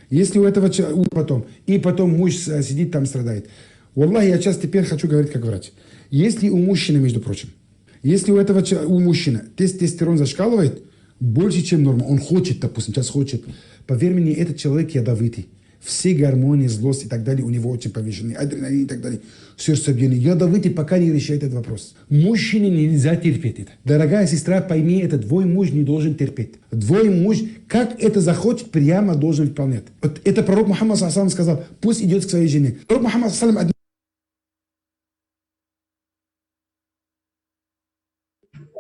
если у этого потом, и потом муж сидит там, страдает. Валлахи, я сейчас теперь хочу говорить как врач. Если у мужчины, между прочим, если у мужчины тестостерон зашкаливает больше, чем норма, он хочет, допустим, сейчас хочет, поверь мне, этот человек ядовитый. все гормоны, злость и так далее у него очень повышены, адреналин и так далее, сердцебиение. Я до выйти, пока не решает этот вопрос. Мужчине нельзя терпеть это. Дорогая сестра, пойми, это твой муж не должен терпеть. Твой муж, как это захочет, прямо должен выполнять. Вот это пророк Мухаммад ﷺ сказал, пусть идет к своей жене. Пророк Мухаммад ﷺ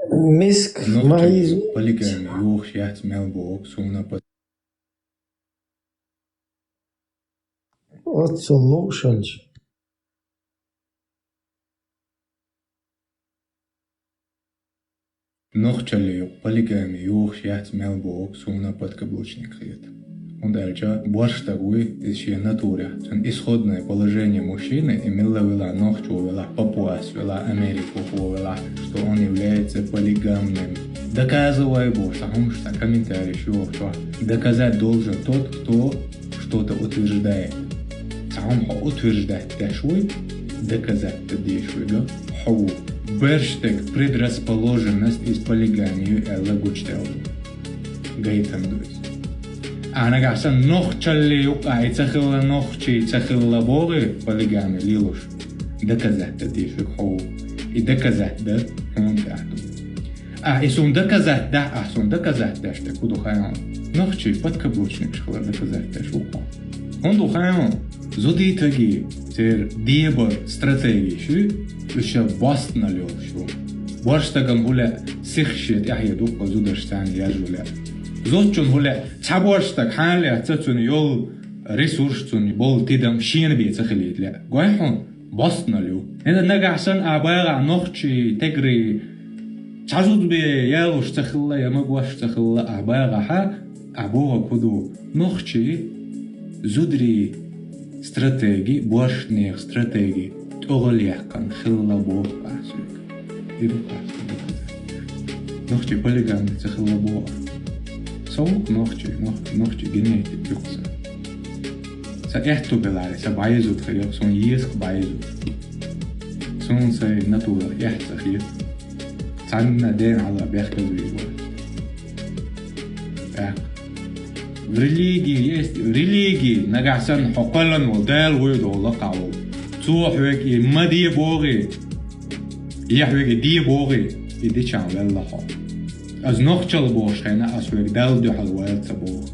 Миск, маиз. Полигами, юх, яц, мелбок, суна, Вот слушали. Нохчали, полигами, юх, яц, мелбок, суна, подкаблучник хрет. Он дальше больше такой, еще натуре. Исходное положение мужчины имело вела нохчу, вела Папуас, вела Америку, вела, что он является полигамным. Доказывай больше, потому что комментарий еще что доказать должен тот, кто что-то утверждает. Сам утверждать дешевый, доказать ты дешевый, да? Хау. Берштег предрасположенность из полигамии эллагучтел. Гейтам дует. أنا قاعد نخشى يوقع يتخيل نخشى يتخيل بوغي полигами ليلوش ده كذا تدي في حو ده كذا ده هون قاعد يسون ده كذا ده أحسن ده كذا ده اشتكوا دخان نخشى подкаблучник شخلا ده كذا ده شو هون دخان زودي تجي تر ديبر استراتيجي شو وش باستنا ليو شو برش تجمع هلا سخشت أحيا دوق زودش تاني يجولا زوجون هلا تعبورشتك حالة تتوني يول ريسورس توني بول تيدم شين بيتخليت لا قايحون بصنا اليو هذا نجا عشان أبغى نخشي تجري تعزود بي يالوش تخلا يا مقواش تخلا أبغى ها أبغى كدو نخشي زودري استراتيجي بوشني استراتيجي تقول يحكم خلا بوه بحسك يدو بحسك نخشي بلغام تخلا بوه صوت نوختي جنيت يقصى سأحتو بالعلي سبعيزو تخيل سون يسق بعيزو سون سي ناتورا يحت خير تعلمنا دين على بيحكي زويوه ريليجي نقعسن حقلا ودال ويدو لقعو توح ويك ما دي بوغي يحويك دي بوغي يدي شان لله از نخچل باش خینا از وی دل دو حلوایت سبوخ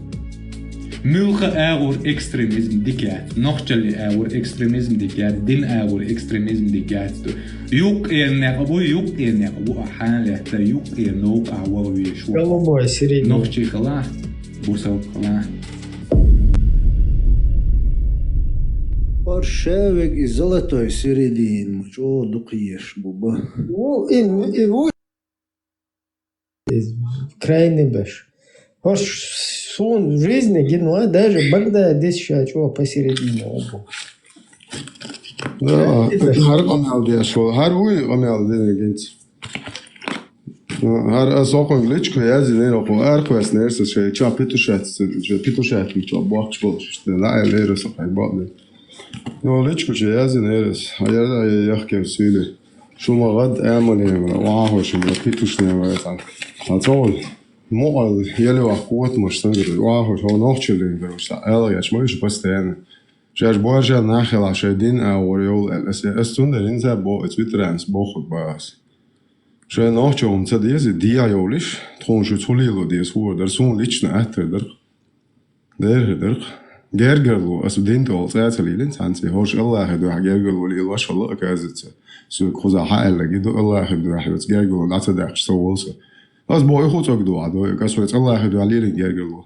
ملخ آور اکستریمیزم دیگه نخچلی آور اکستریمیزم دیگه دین آور اکستریمیزم دیگه تو یوک این نقبو آهان لحظه یوک این نوک آور ویشو голубой средний نخچی خلا بوسو خلا Паршевик и золотой середин, что дукиеш, буба. Ну, крайний беш. Сон в жизни гинула даже Багдад здесь сейчас чего посередине оба. Да, هر قمال دیش و هر وی قمال دیگه گنت. هر از آقای لیچ که یازی نه رو ارکوس نرسه شی چا پیتوشات میچا باخش بولش نه ایلیرس آقای باله. نه لیچ که یازی نرس هایر دا یخ که سیلی شما قد عملی واه شما پیتوش نمیاد. حتی مقال یلی وقت مشتنگه واه شما نخچلی درست. الگش مایش پستیانه. شاید باشه نخیل شدین اوریول استوندرین زب با اتویترانس با خود باز. شاید نخچون تدیزی دیایولیش تونشو تولیلو دیس هو در سون لیچ نه اتر در گرگلو از دین تو اتلیلین تانسی هوش الله هدو گرگلو لیلواش الله کازت سو خوزا حال گیدو الله هدو حیوت گرگلو لا تدخش سوالس. از باید خود اگدو عدو کسوت الله هدو علیرین گرگلو.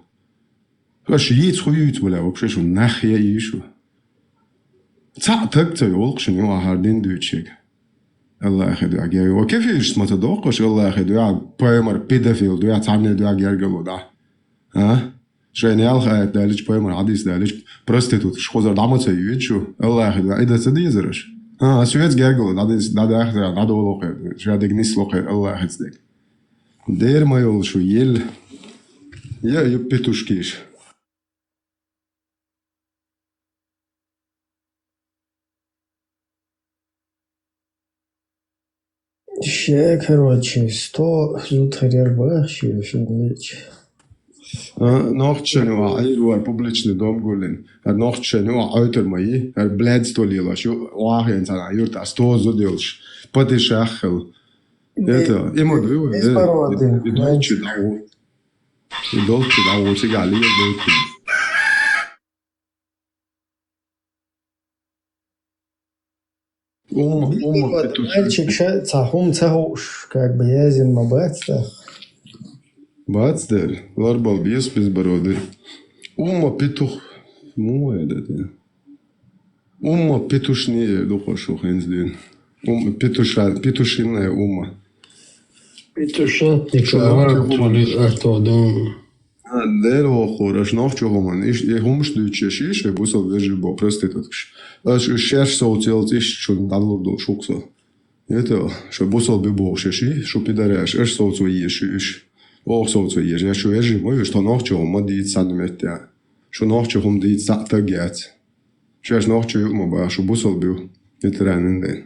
کاشیت خویت بله وبششون نخیه ایشو. تعتقد يقولك شنو هاردين دوتشيك الله يخدو عجير وكيف يش ما تدوقش الله يخدو عا بايمر بيدافيل دو تعمل دو عجيرجلو ده ها شيء نيالخ دالج بايمر عديس دالج بروستيتوت شخوزر دعمت يوتشو الله يخدو إذا تديزرش ها سويت جيرجلو عديس ده آخر عدو لوقي شو دقنيس لوقي الله يخدك دير ما يقول شو يل يا يبتوشكيش Ще, короче, 100 зут харьер бахши, фиглич. Nachtschön war ein publiczny dom golin. Nachtschön war autor mai, blädst dolila, scho wahen sana jurt asto zodilsh. Pati shachel. Это, ему двое. И долче дау. И долче дау, сигали, долче. Мальчик цахум цахуш, как бы язин мабацта. Бацдер, ларбал без безбороды. Ума петух, мой это. Ума петушнее духошу хенздин. Петушиная ума. Петушатник, артодом. Дерево хораш нахчогоман. Ich humstütche shische busel vejibo prostitutks. Аш шеш социал тиш чун даллордо шуксо. Это что busel бибо шеши, что пидаряш, аш соцо еш. Ох соцо еш. Я что ежи мой что нахчогом дит сантиметр. Что нахчогом дит сатагет. Шеш нахчогом ба что busel бил. Это ранен.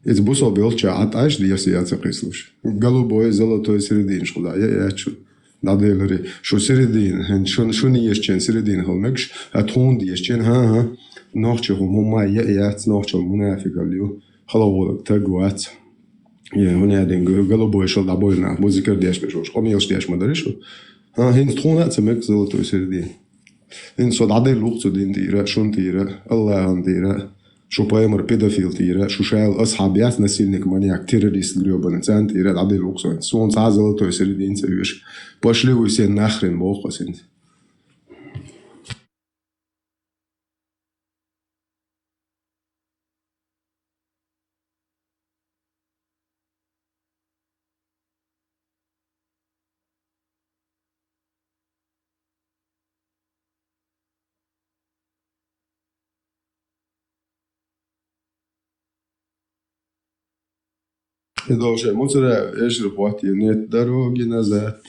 Это busel бил ча аташ диасиаца кислуш. Голубой золотой серединшко да я чу. Наделери, что середин, что не есть чен середин, холмекш, а тон есть чен, ха, нахчехом, хума я нахчел мунафика лью, халаволок тагуат, я хунядин голубой шел добой на музыка деш бешош, комил деш мадаришу, хин тонат цемек золотой середин, хин сод адел лук цудин тира, шун тира, Аллах тира. شو بايمر بيدوفيل تيرا شو شايل أصحابيات نسيلنك مانياك تيروريست جروبان تان تيرا عدي لوكسون سون تعزل تو يسردين تيوش باشلو يسين نخرين موقسين Даже мусора эшер вати нет дороги назад.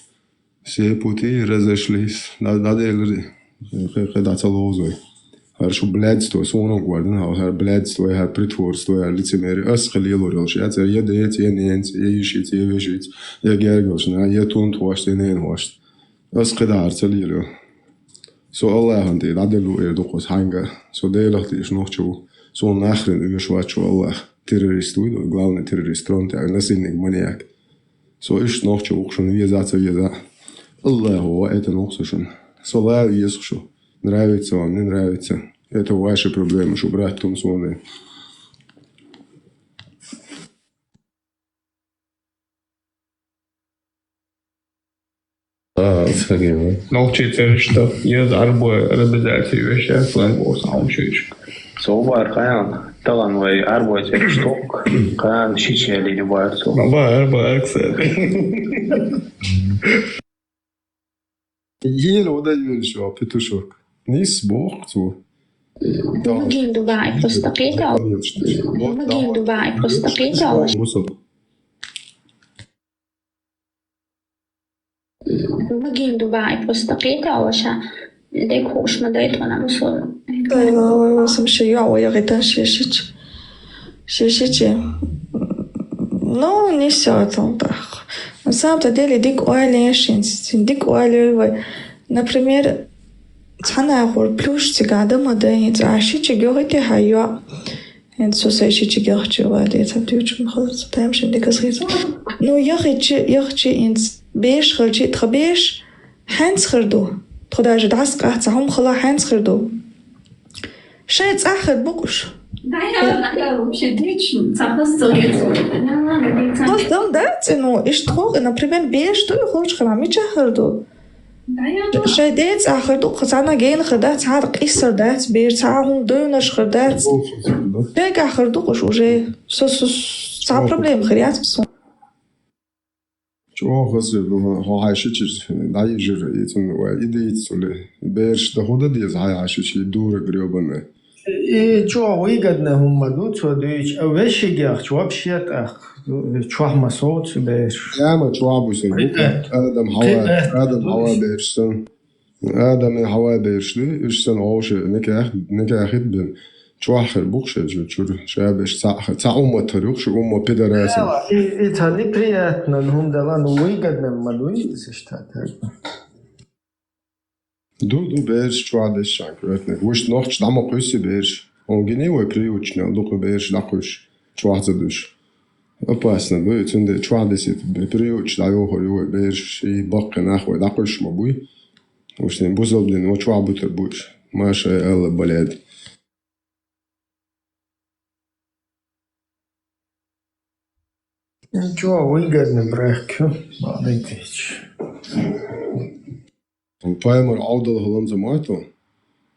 Все пути разошлись. Наделери. Когда целозой. Хорошо блядство, соно гварден, хар блядство, хар притворство, хар лицемерие. Асхалил орелшат. Я дает, я ненц, я ищет, я вешит, я гергошна, я тун твашт, я нен вашт. Асхада арцалило. So Allah hanti, nadelu dukos hanga. So delachti is nog zo. So nachren uurschwaatjo Allah. Terrorist, главный террорист фронта, насильник, маньяк. So ist noch schon, wie sagt er, Аллаху, это noch so schon. So лав есть что. Нравится вам, не нравится. Это ваши проблемы, что брать том своны. Научиться, что я зарбой реализацию вещей, планку сам чуть. صوبار كان طبعا وي أربعة ستوك كان شيء اللي يبغى صوب. ما أربعة أكثر. Elo da يلشوا بتوشك. نيس بوق تو. ممكن دبي فستقيته. ممكن دبي فستقيته. ممكن دبي فستقيته وشا. ليك خوش مدريد وانا بصور. أيوة سمشي ويا غيتان شيشتي. Ну, не все это так. На самом деле, дик уайлешин, дик уайлевый. Например, цана хор плюш цигада моденец, а шичи гёрите хайо. Это сосай шичи гёрчи ваде, это тючм хос, там шин дикас рис. Ну, яхчи инс беш хачи трабеш ханс херду. تخدا جد عسق أحتهم خلا حنس خردو شايت آخر بقش بس دم دات إنه إيش تخوغ إنه بريمين بيش تو يخوش خلامي تخردو شايت آخر دو خزانا جين خردات عارق إسر دات بير تعاهم دونش خردات بيك آخر دو قش وجه صعب بروبليم خريات بسون Чогось гайшич даїжер і цінує ідеться ли берш доходи діз гайшич і дуре гребане. І чого вигідне гумаду це діч авешігах чого бшєтах чого масоц берш. Я чого бусер Адам хава бершен. Адам хава бершли ішсен оше неках бин. چواخر بخشه جور شابش تعوم تاریخ شو ما پدراسم. ایتالی پریات نهم دلان ویگد نمادوی سشتاد. Du bērns čvādes šankrotne. Vuš nocht stamo kusi bērns. On genewe priučne, duke bērns lakuš čvādze duš. Opasne, du cunde čvādes it priuč da johor jo bērns I bakke nachwe lakuš ma bui. Vuš den buzobden o čvābuter buš. Маша Элла болеет. Ничего, выгодно брехку. Молодец. Паймар аудал холомза майту.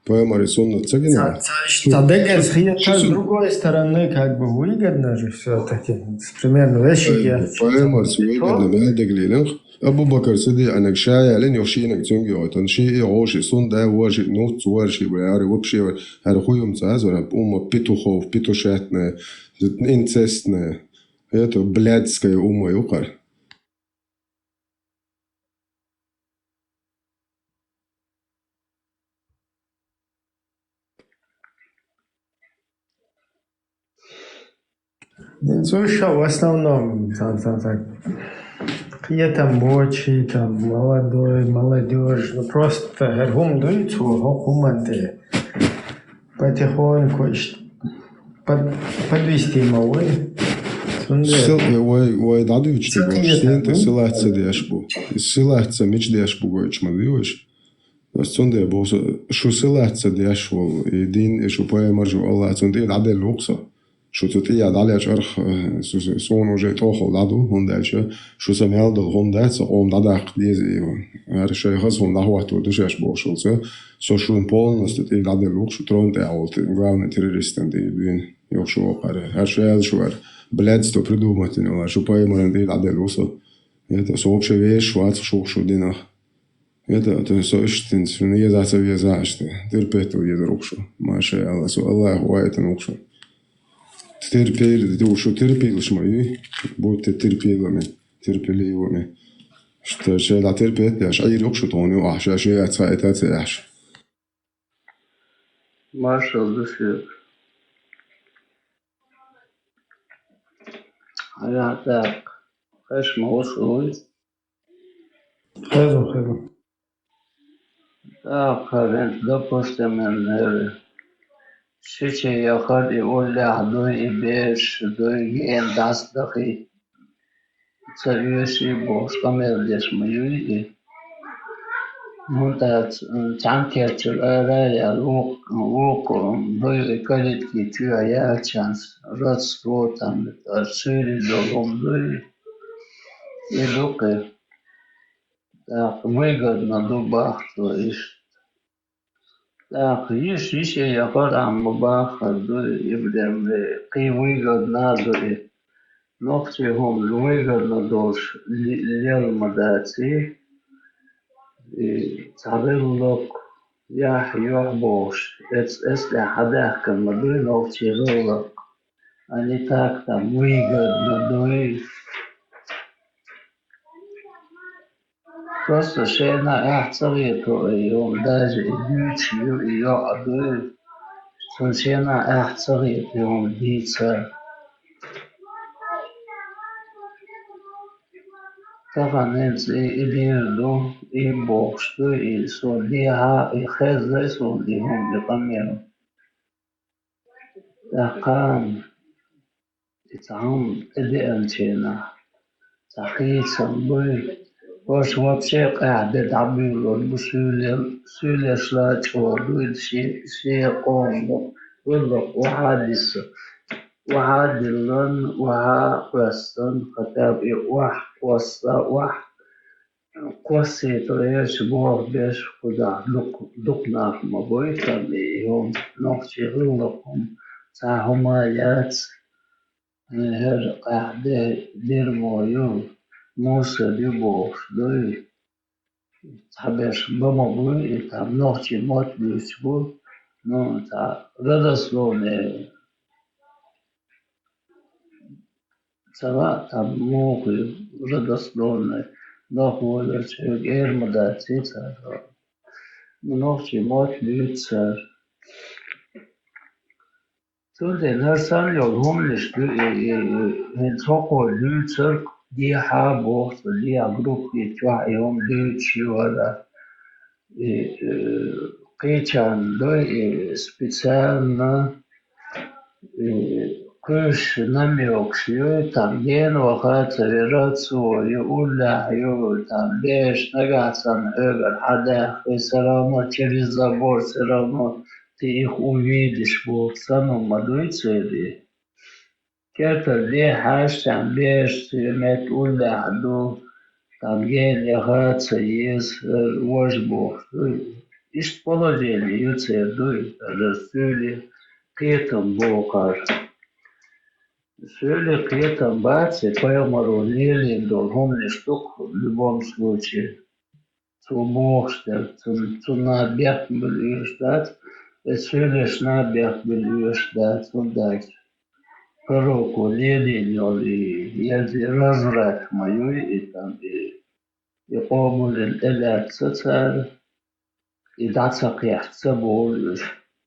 Паймар и сонно цегина. Тадекер с другой стороны как бы выгодно же все-таки. Примерно вещи. Паймар с выгодно медеглилинг. أبو بكر سيدي أنا شايع لين يوشينك تونجي أو شيء عوشي صون ده واجي نوت واجي وياري وبشي هذا خويهم تاز ولا بوم بيتو خوف بيتو شاتنا إنسستنا هيتو بلادسكي يقر Слушай, в основном какие там бочи, там молодежь, ну просто гергум дуют, хуманты потихоньку подвести малой. Вой дадуч ты ты силахца дешбу. Силахца меч дешбу гоч мадуш. Сунде бос шо силахца дешвол и дин шо поемажу Аллах сунде даде лукса. شو تطيع على شرخ سون وجه تأخذ عدو هون دالشة شو سمعال دل هون دات سقوم دادق ديزي هذا شيء خاص هون ده وقت ودوشش بوشل سو شو نبول نستطيع على لوك شو ترون تعود غاون تيروريستن دي بين يوشوا قرر هذا شيء شو بلاد ستو придумать ولا شو باي مرندي على لوسو это so вообще вещь шварц шо дина это so истин что не за себе зааште терпеть уедет рукшу маша Аллах со Аллах хуает нукшу терпели, ты уж терпелишь мои, будь ты терпеливыми. Что же да терпеть, я ж айрок что то не аж, я же это аж. Маршал души. А я так, хэш маусуй. Хазу. Так, допустим, Шичи яхад и Оля дуй и беш дуй ген даст дахи царюши бос камердеш маюи мунта чанкерчил арая лук дуй калитки чуя я чанс родство там аршири долом дуй и лука так выгодно дубах то есть Так, есть я ходам баха дуй и блем кей выгодно дуй ногти гом выгодно дош лел мадати и царелок я бош если хадах кам дуй ногти ролок а не так там выгодно дуй Просто шейна ахцарито и он даже ючью ее адует. Шейна ахцарит и он дица. Таганец и бирду и боксту и судиха и хезда суди он декамеру. Такан и там эдианчена. Тахицам бой. Ваш вообще قاعد تعبير بسولة شلاش ودود شيء قوم والله وعادلن وعقرسن خطاب وح قصي تريش بوغ بيش خدا دقنا ما بويتا بيهم نقشي غلقهم ساهما يات هر قاعد دير مويون موسى ديبوش دوي تحبش بمبوي تاب نوختي موت بيسبو نو تا ردسلوني سوا تاب موكي ردسلوني نوخو ودرشيك اير مداتي تا نوختي موت بيتسر تولي نرسان يوم لش هنتوقو ليتسر دي حابوخ دي جروب يتوع يوم ديتشي ولا И Кичан, да, и специально кыш намекшью, там ген вахата верацу, и уля, и там беш нагасан över хада, и все равно через забор, все равно ты их увидишь, вот самом мадуйцеви. Кета ле хаш там беш, мет уля, ду, там ген яхаца есть, вожбух. Ист положили, юце, дуй, расцюли, кетом бокар. Söyle кретом баце, поймару лили, долгомный штук в любом случае. Zu Buchstel, zu Nabjach will ждать, söyle Nabjach will ждать, und das. Пророку лили, если разрать мою, и там, и обулен эляться царь, и даться кяхца боль.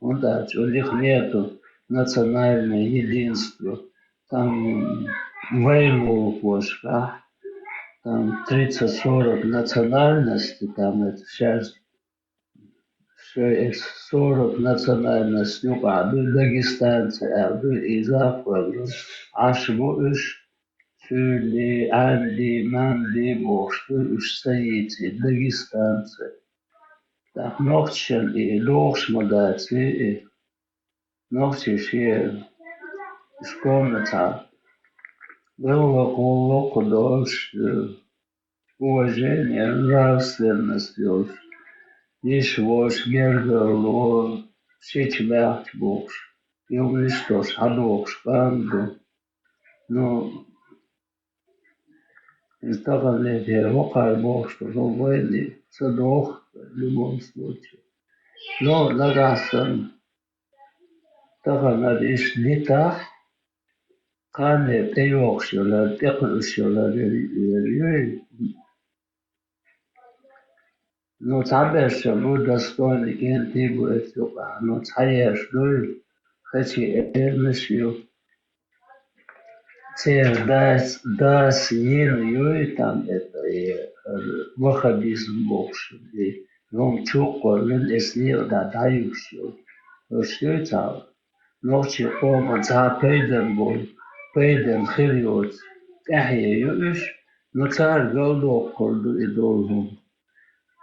Und das, у них нету национального единства. Там войну пошла, там 30-40 национальностей, там это сейчас все 40 национальностей, а дагестанцы, а из Запада, аж уж Фюли, Анди, Манди, Бошты, уж стоите, дагестанцы. Так, ногчен и лошмадати, и ногчи все из комнаты. Было глубоко дождь, уважение, нравственность, есть вож, гергало, все тебя бог, и что ж, адок, шпанду, но из того лет вокар бог, что же войны, садох в любом случае. Но нагасан, того надо ишь летах, Кане теокшила, текушила, но табеша был достойный генти будет, но цаешь дуй, хочу эрнешью, цер дас ен юй там это и вахабизм бокши, и он чукор, лен эснил да даюшью, что это, ночи ома за пейден был. Пейден хириот, тахе юш, но царь голдок колду и долгу.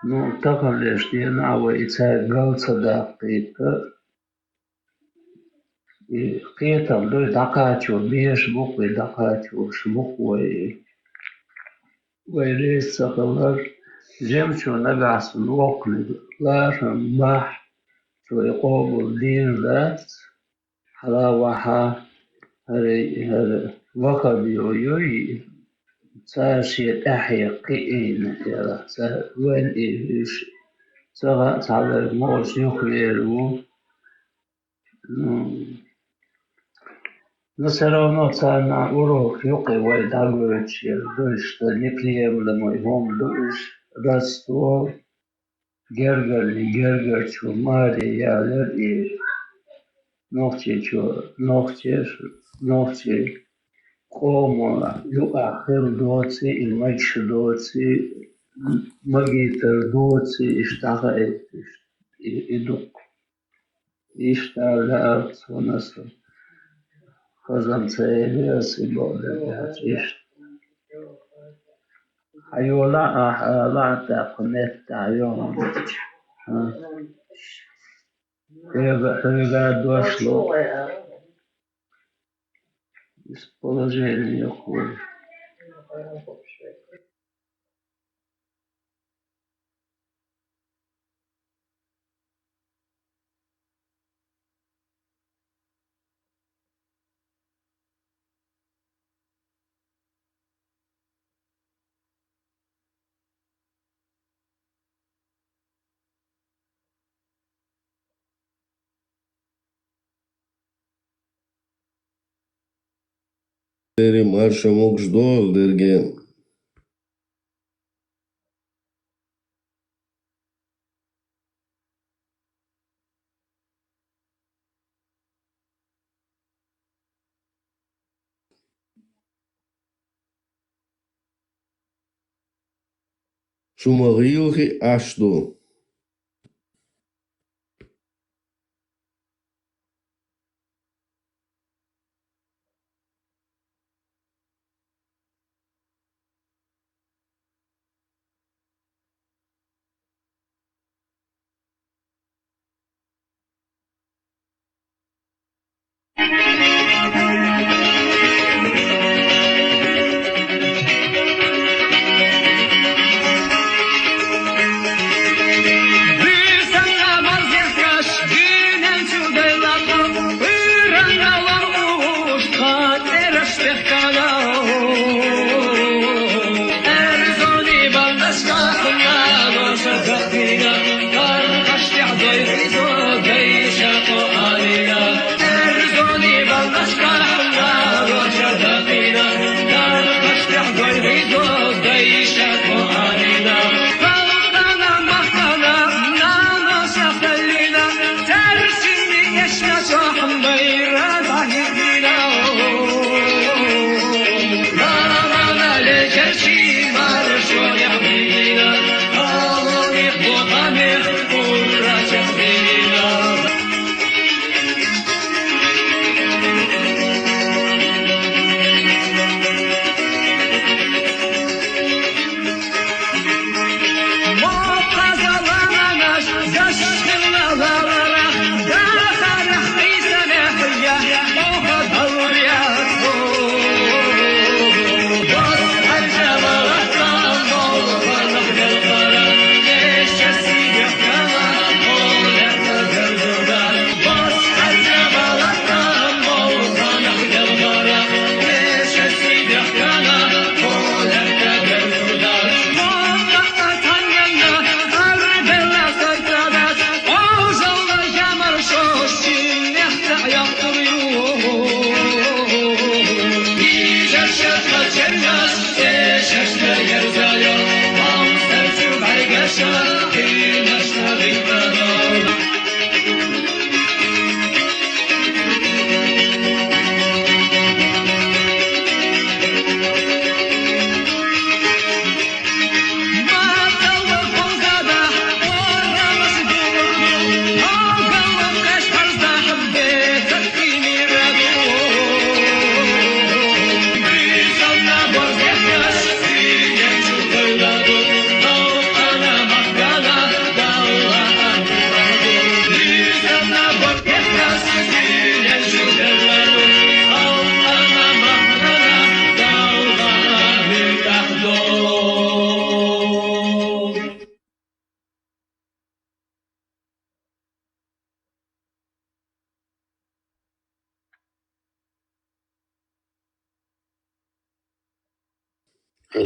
Ну, так он лишь не нава и царь голца да пейта. И кетам дой дакачу, беш буквы дакачу, шбуквы. Вайрес сакалар, жемчу нагасун окны, лашам бах, что и кобу дин даст, халаваха. هذا وخبي ويوي ساشي تحيقين يلا وين إيش سغى على موش يخيرو نصرنا تانا أروح يقي ويدعوش دوش تنيكليم لما يهم دوش رستو جرجر شو ماري يالر إيه نوختي como eu doce e mais doce, magiter doce, está e do está lá só nessa fazendo assim bom isto aí lá tá conecta eu дошло из положения хуй. Deri marșă moc dol derge. Шумариухи ашду.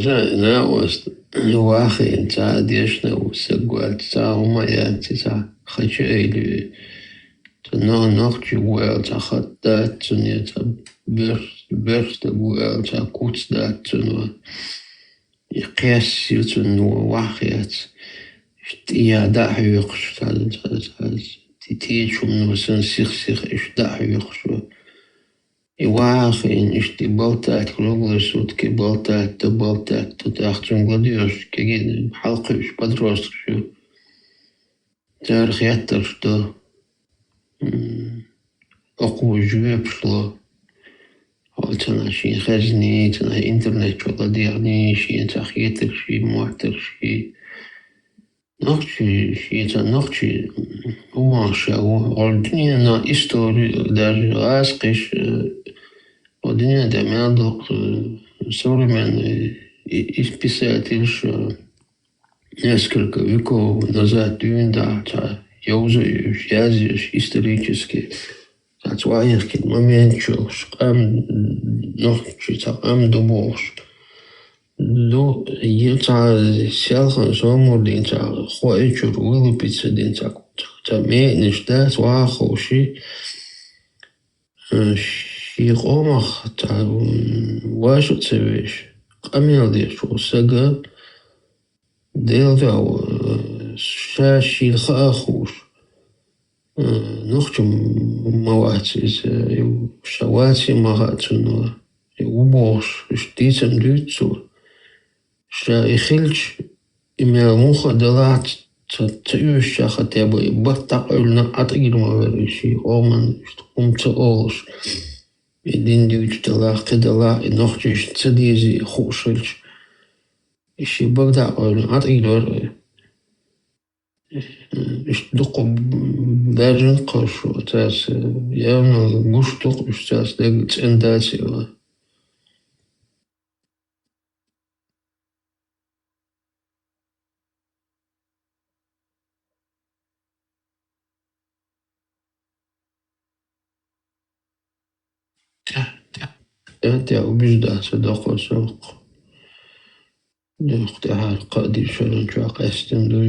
That was واخي تاع ديشنا وسقوال تاع ومايات تاع خشيل نوخ جوال تاع خطات تنيا تاع برست جوال تاع كوتس دات تنو يقيس يتنو واخيات يا داح يقش تاع تيتيش من وسن سيخ إيش داح يقش واخي إشتي بلتات كلوغلس وتكي بلتات تتاختم غديوش كي حلقش بدروس شو تاريخ يتر شتو أقوى جواب شلو تنا شي خزني تنا إنترنت شو غديرني شي تخيتر شي معتر شي نقشي شي تنقشي وماشاو الدنيا نا إستوري دار غاسقش الدنيا دا مالك современный писатель несколько веков назад да, юзаешь, язишь исторически своих моментов, ночи думаешь. До селхан сомурдин хоечур вылупиться дин мениш да свахоши шихомах вашу цевеш камелдеш усага делвяу шашил хахуш нохчум маватис шавати магацуно убош штицем дюцу شايخلش إما موخة دلات تتعيش хотя бы بطاقلنا أطيل ما بريشي أومن تقوم تقولش يدين ديوش دلا قدلا نخجش تديزي خوشلش إشي بطاقلنا أطيل وري اشتدق بارن قشو تاس يوم قشتق اشتاس دقت انداسي تاتي وبجدا صدق وسوق اختها القادي شلون شاق استندو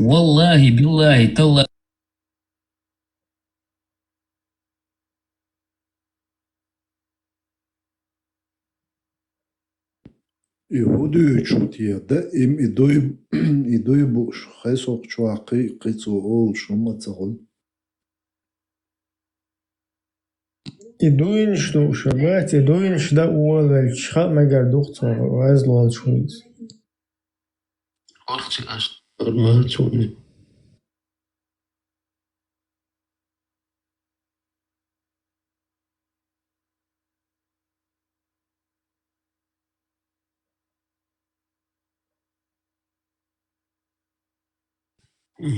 والله بالله تالله يهودي شوتيا ده إم إدوي بوش خيسوق شواقي قيتو أول شو ما تقول Идуин что шагать, идуин что уолвель, чха мегар духцо, вазлол шуиц. أختي أشتر ما توني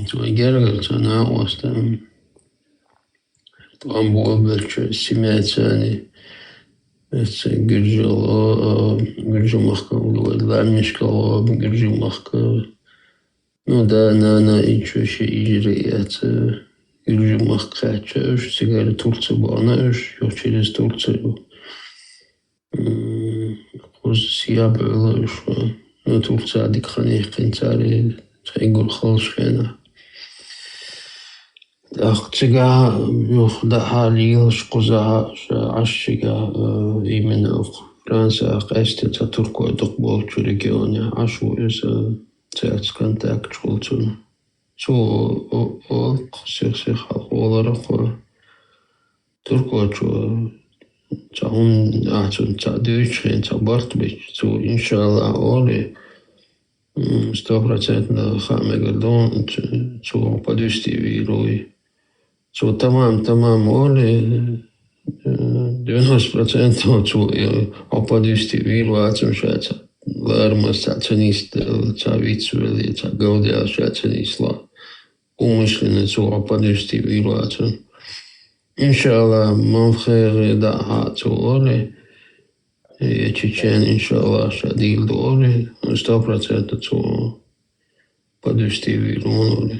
تو جرجل أنا وستم طعم بوابلش سمعتني جرجل مخكم ولا مشكلة جرجل مخكم Ну да, на еще иджирият южмах качаешь, сигары Турцию банаешь, я через Турцию. Я было что на Турция дикхани хинцари, тайгул халшхена. Ах, цыга, да халил, шкуза, ашчига, именно в Франции, кастица Турку, докбол, регионе, ашу из Церц контакт шулцун. О сих холора Турку он дючен бартбич иншалла оли 100% хамегадон подвести вируй. Тамам оли 90% подвести виру ацумшаца. Лармас цанист цавицвели цагаудя шацанисла умышленно подвести виру. Иншалла, мамхер да хацуори, чечен иншалла шадил дуори, 100% цу подвести виру.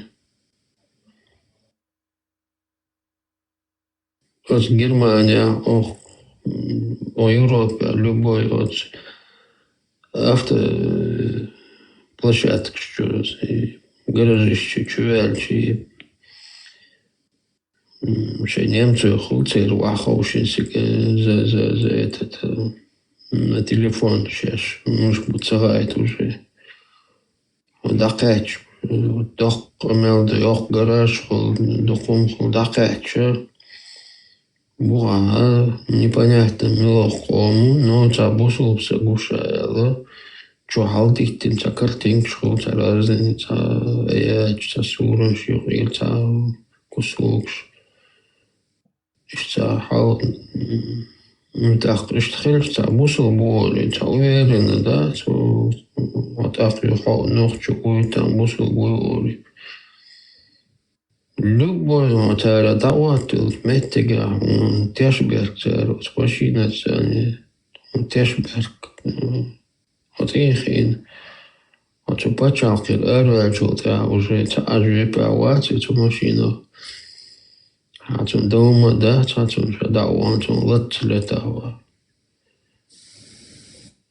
От Германия, о Европе, любой от автоплощадок, гаражище, чувельчи, немцы хулцы рвахаушинся за этот на телефон сейчас, муж буцагает уже. Дакач, дох мелда, ох гараж, дохом дакач. Буа, непонятно, мелохому, но забусился гушаяло. Чухал дихтим, ца картинг, шхул, ца разные, ца эяч, ца сурон, шюрил, ца кусокш. Ца хал, так, приштхиль, ца бусил боли, ца уверенно, да, ца вот африхал, ногчу, гуй, там бусил боли. Любой матера даватил меттега Тешберг церус машина цани Тешберг от ихин Хочу почалки эрвэлчултя уже ажве пауати ту машину. Хочу дома да, хочу шадауан, хочу летава.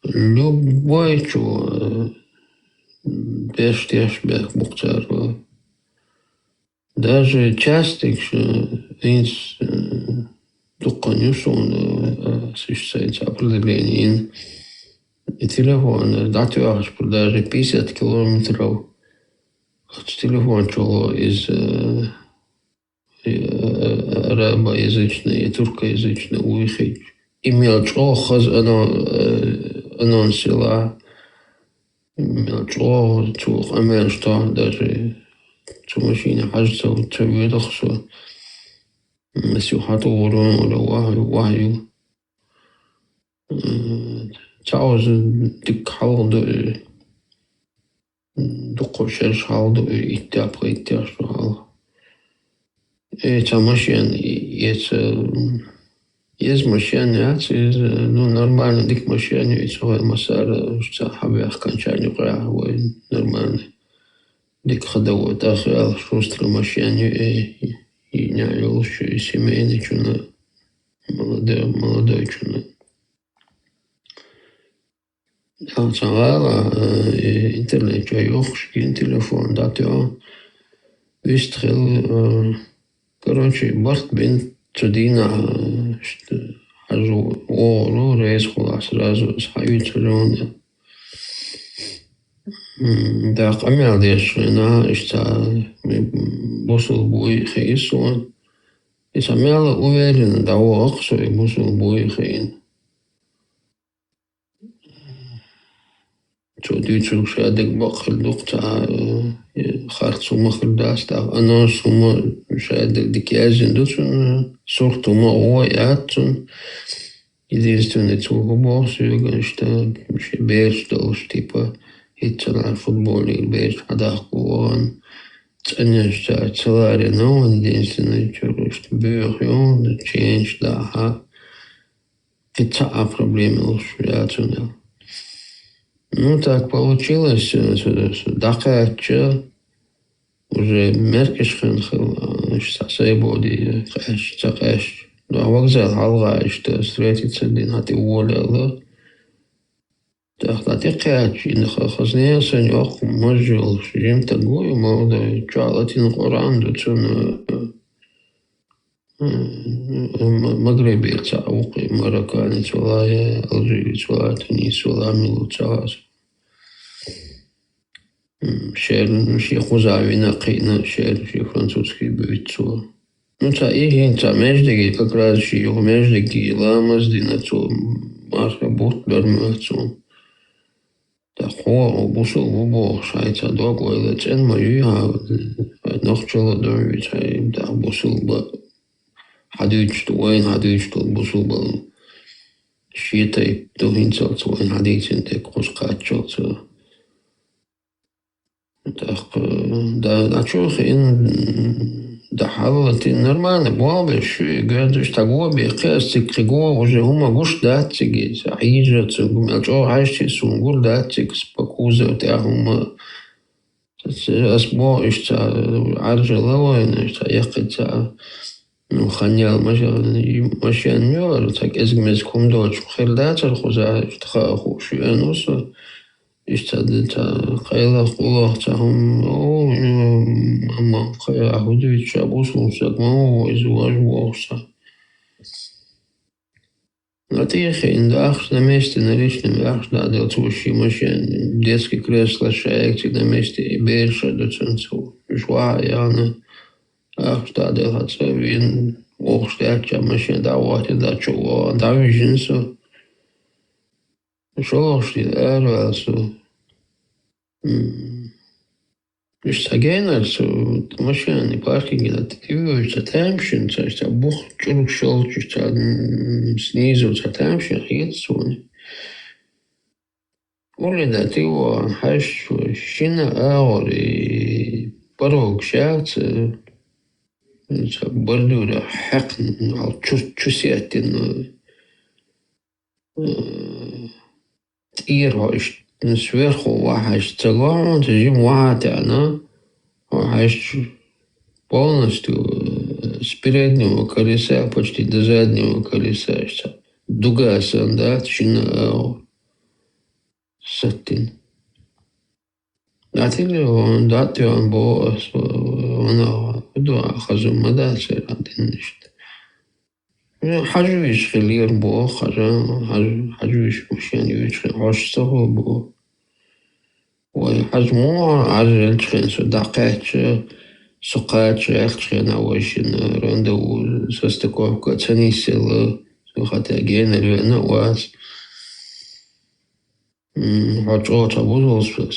Любой чу бештеш бех бухтарва. Даже частик, что инс дуканюш он существует определение. И телефон, дату аж даже 50 километров. Телефон чего из арабоязычный и туркоязычный уехать. Имел чего хаз анонсила. Имел чего амел что даже чё машина кажется вот чё что مسيحات ورون ولا وعي تعوز دك حاول دق شرش حاول يتابع يتابع حاول تماشين يز ماشين يعطي نو نورمال ديك ماشين يسوي مسار شتا حبي كان شان يقرا هو نورمال ديك خدوه داخل شوستر ماشين ينعيل شو семейный чуна молодой чуна. Я царала интернет чайохшкин телефон датё выстрел короче борт бин чудина что ажу о рейс хула сразу схают рона. Да, камер деш на что босл бой хейсон. И самяла уверена, да ох, что и босл бой хейн. Что дючук шадек бахл дукта харцу махл даста, оно сума шадек дикязин дучун сорту ма ой атун. Единственное цуго босс, что беш долж типа Hitler футболе беш адахкуан. Ценешься целари, но он единственный что бюрон, change, да, это проблемы лучше. Ну так получилось, дакача уже меркешхен что сейбоди кэш, да вокзал халга что встретиться дин хати уволила. Так, ты кэч, и нахазне саньох можел, жим такой молодой, чалатин Коран, дучун магребирца, ухи, марокканец, валая, алжирец, валая, тунис, валая, милуцаас. Шер, хузави, нақина, шер, французский бюйцо. Ну, та ихин, та междеги, как раз его междеги, ламаз, динацо, марка, бутлер, мацо. Да хо бусул бубо шайца догой лецен мою нохчела дорвич да бусул ба хадич туэн хадич ту бусул ба шитай тухинцал туэн хадичен те кошкачо да чохин да халати нормально болбеш гадуш тагоби кэстик криго уже ума гуш датциги сахижа цугумел чо хашти сунгур датцик спокуза те ума асбо ишта аржелоин ишта яхта ну ханял машин мёр так эзгмез кумдоч хердатер хуза ишта хушу энусо ишта дета хайла хулахтахум о мама хайла худвич абусун сагмо изуаж бохса. На тихе индах на месте на личном вях надо отсущий машин детский кресло шаектик на месте и бельша до ценцу жва яна ах стадел хацевин ох штяча машин давати да чего да вижинсу шолошти эрвелсу Istagēners машины паркинги активируются таймшин, то есть бух чурук шолчу, снизу таймшин хитсуни. Улида тиво хаш шина аори порог шац бордура хакн ал чусиатин ирхош сверху вахаш цагон, тажим вахатяна, вахаш полностью с переднего колеса почти до заднего колеса. Дуга сандат, шина сатин. Датили он дати он бос, он два хазумада серадиништ. حجويش خلير بو حجويش مشان يوش عشته بو وحجمو عجل تخين دقاتش سقاتش اختخين اوشين راندو سستكوه كتاني سيلا سوخاتا جين الوينا واس حجوتا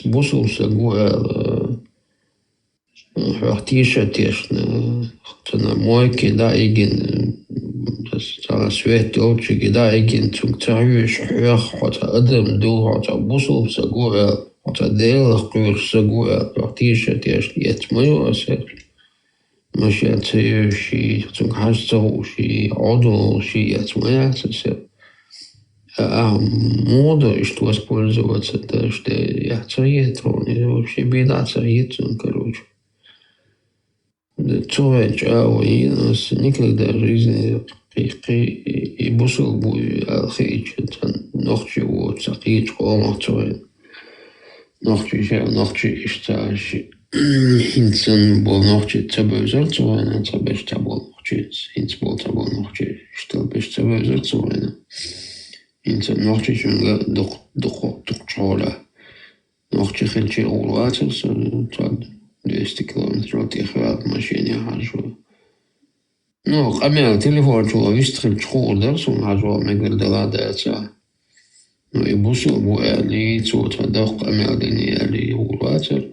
بوصل سقوال حوختيشة تيشنا تنا مويكي دا ايجين على سويت أوتشي كدا يمكن تنتعيش حياة حتى أدم دو حتى بوصل سجوع حتى ديل قير سجوع بعطيش تيش يتميو أسر مش يتسير شي تنحسه شي عضو شي يتميو أسر موضة إشتو использоваться да что я царит он вообще беда царит он короче человек и нас никогда в жизни и бусул буй алхич ночью вот сахит коматовен ночью ишташ инсан бол ночью цабезерцовен цабештабол ночью инсбол цабол ночью что бештабезерцовен инсан ночью жунга духчола ночью хелчи улватс цад 200 километров ехал в машине хожу. Ну, камера телефон чула вистрим чхурдер, сум хожу, мегер деладеца. Ну и бусул буэли, цута дох камера дени улватер.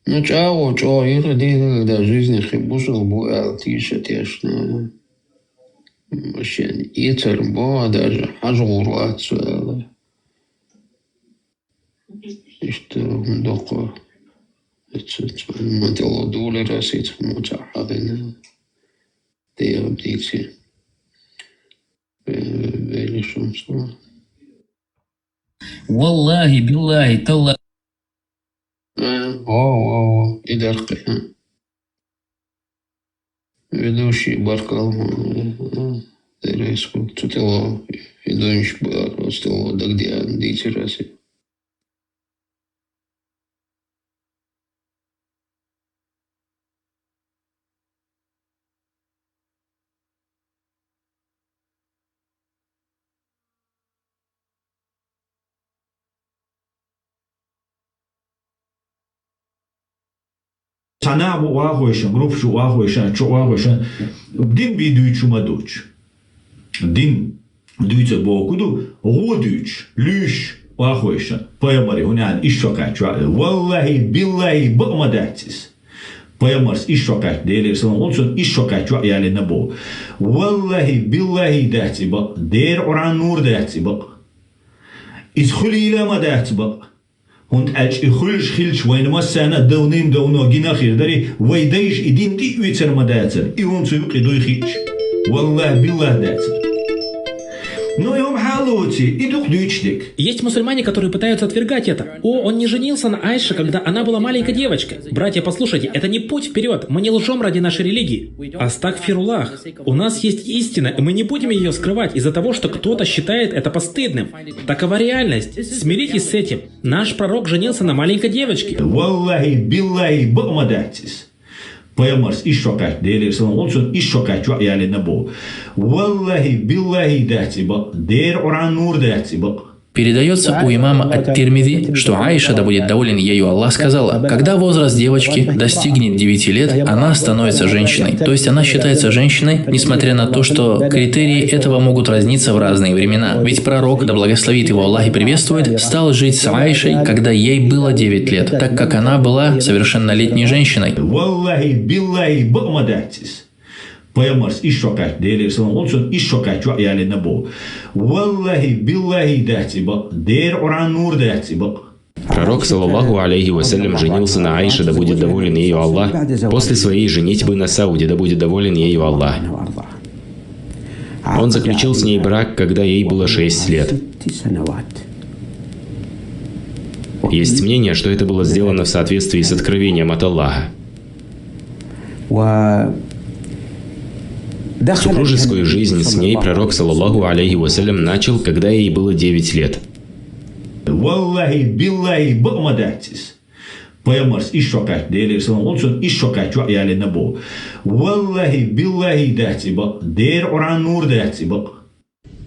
Ну чао, ира дили да жизни хи бусул буэл тише тешно. Машине ицер бо даже хожу улватер. Что доко modello dollar zit متعهدين دير بديتي بيلشون صح والله بالله تالله إدارقي ведущий баркал дереску тутело идонш бар стело дагдия дитираси Sana bu ağoşan, grup şu ağoşan, çok ağoşan. Din bir düğüçü maduç. Din düğüçe bokudu, o düğüç, lüş ağoşan. Payamari hunan iş fakat. Vallahi billahi bakma dertsiz. Payamars iş fakat değerler sana olsun iş fakat yani ne bu. Vallahi billahi dertsiz bak. Değer oran nur dertsiz bak. İzhuli ma dertsiz bak. هون أج إخلش خلش وين ما سنة دونيم دونا جينا خير داري ويدايش إدين دي ويتر ما داتر إيون سوق يدوي خيش والله بالله داتر Ну и есть мусульмане, которые пытаются отвергать это. О, он не женился на Айше, когда она была маленькой девочкой. Братья, послушайте, это не путь вперед. Мы не лжем ради нашей религии. Астагфируллах. У нас есть истина, и мы не будем ее скрывать из-за того, что кто-то считает это постыдным. Такова реальность. Смиритесь с этим. Наш пророк женился на маленькой девочке. Payamars iş fakat değerler sana olsun iş fakat yani ne bu. Vallahi billahi dersi bak. Değer oran nur dersi bak. Передается у имама Ат-Тирмизи, что Аиша, да будет доволен ею Аллах, сказала: когда возраст девочки достигнет 9 лет, она становится женщиной. То есть она считается женщиной, несмотря на то, что критерии этого могут разниться в разные времена. Ведь пророк, да благословит его Аллах и приветствует, стал жить с Аишей, когда ей было 9 лет, так как она была совершеннолетней женщиной. Payamars iş fakat değerler sana olsun iş fakat yani ne bu. Vallahi billahi dersi bak. Değer oran nur dersi bak. Пророк, саллаллаху алейхи вассалям, женился на Аише, да будет доволен ею Аллах, после своей женитьбы на Сауде, да будет доволен ею Аллах. Он заключил с ней брак, когда ей было 6 лет. Есть мнение, что это было сделано в соответствии с откровением от Аллаха. Супружескую жизнь с ней пророк, саллаллаху алейхи вассалям, начал, когда ей было 9 лет. Vallahi billahi bıkmadaksız. Peygamber iş sokat değil, İslam olsun iş sokat çok yerine bu. Vallahi billahi dersi bak, der oran nur dersi bak.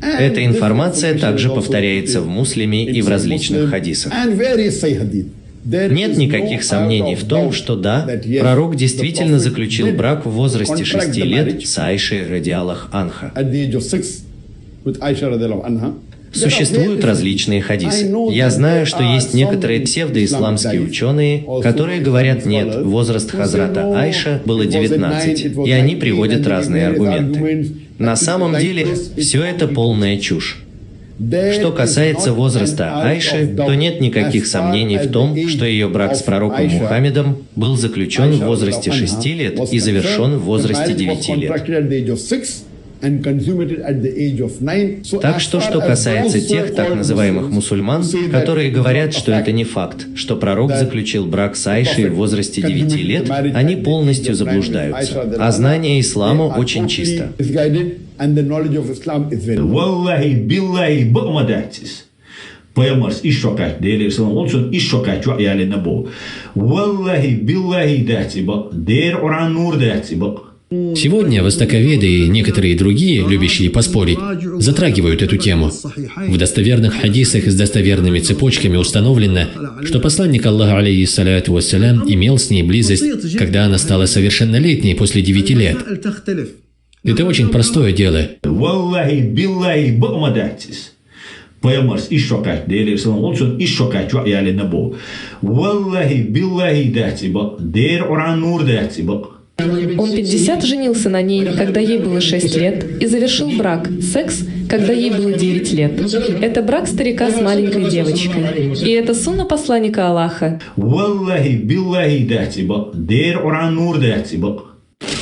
Эта информация также повторяется в Муслиме и в различных хадисах. Нет никаких сомнений в том, что да, пророк действительно заключил брак в возрасте 6 лет с Айшей радиаллах анха. Существуют различные хадисы. Я знаю, что есть некоторые псевдоисламские ученые, которые говорят, нет, возраст Хазрата Айша было 19, и они приводят разные аргументы. На самом деле, все это полная чушь. Что касается возраста Айши, то нет никаких сомнений в том, что ее брак с пророком Мухаммедом был заключен в возрасте 6 лет и завершен в возрасте 9 лет. Так что касается тех так называемых мусульман, которые говорят, что это не факт, что пророк заключил брак с Айшей в возрасте 9 лет, они полностью заблуждаются. А знание ислама очень чисто. Vallahi billahi bıkmadaksız. Peygamber iş sokat değil, İslam olsun iş sokat çok yerine bu. Vallahi billahi dersi bak, der oran nur dersi bak. Сегодня востоковеды и некоторые другие, любящие поспорить, затрагивают эту тему. В достоверных хадисах с достоверными цепочками установлено, что посланник Аллаха, алейхиссаляту вассалям, имел с ней близость, когда она стала совершеннолетней после 9 лет. Это очень простое дело. Peygamber iş sokat değil, İslam olsun iş sokat çok yerine bu. Vallahi billahi dersi bak, der oran nur dersi bak. Он 50 женился на ней, когда ей было 6 лет, и завершил брак, секс, когда ей было 9 лет. Это брак старика с маленькой девочкой. И это сунна посланника Аллаха.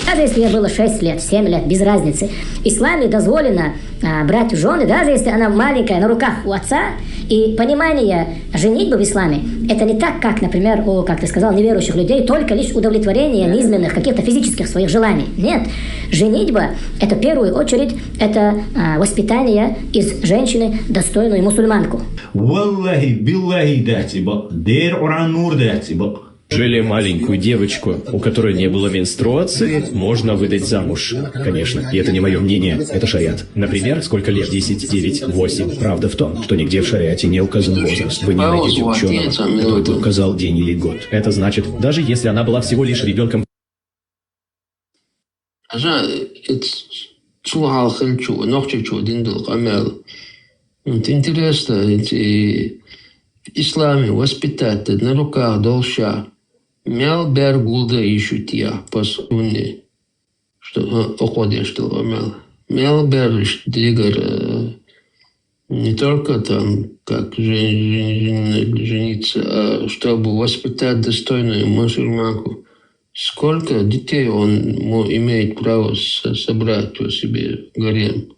Даже если ей было 6 лет, 7 лет, без разницы. В исламе дозволено брать в жены, даже если она маленькая, на руках у отца. И понимание женитьбы в исламе, это не так, как, например, у, как ты сказал, неверующих людей, только лишь удовлетворение низменных, каких-то физических своих желаний. Нет. Женитьба, это в первую очередь, это воспитание из женщины достойную мусульманку. Жили маленькую девочку, у которой не было менструации, можно выдать замуж. Конечно, и это не мое мнение, это шариат. Например, сколько лет? 10, 9, 8. Правда в том, что нигде в шариате не указан возраст. Вы не найдете ученого, который бы указал день или год. Это значит, даже если она была всего лишь ребенком... Интересно, в исламе воспитать на руках долша. Мял бер гулда ищутия по сунне, что уходишь что мял. Мял бер двигар не только там как жениться, а чтобы воспитать достойную мусульманку. Сколько детей он имеет право собрать у себе гарем?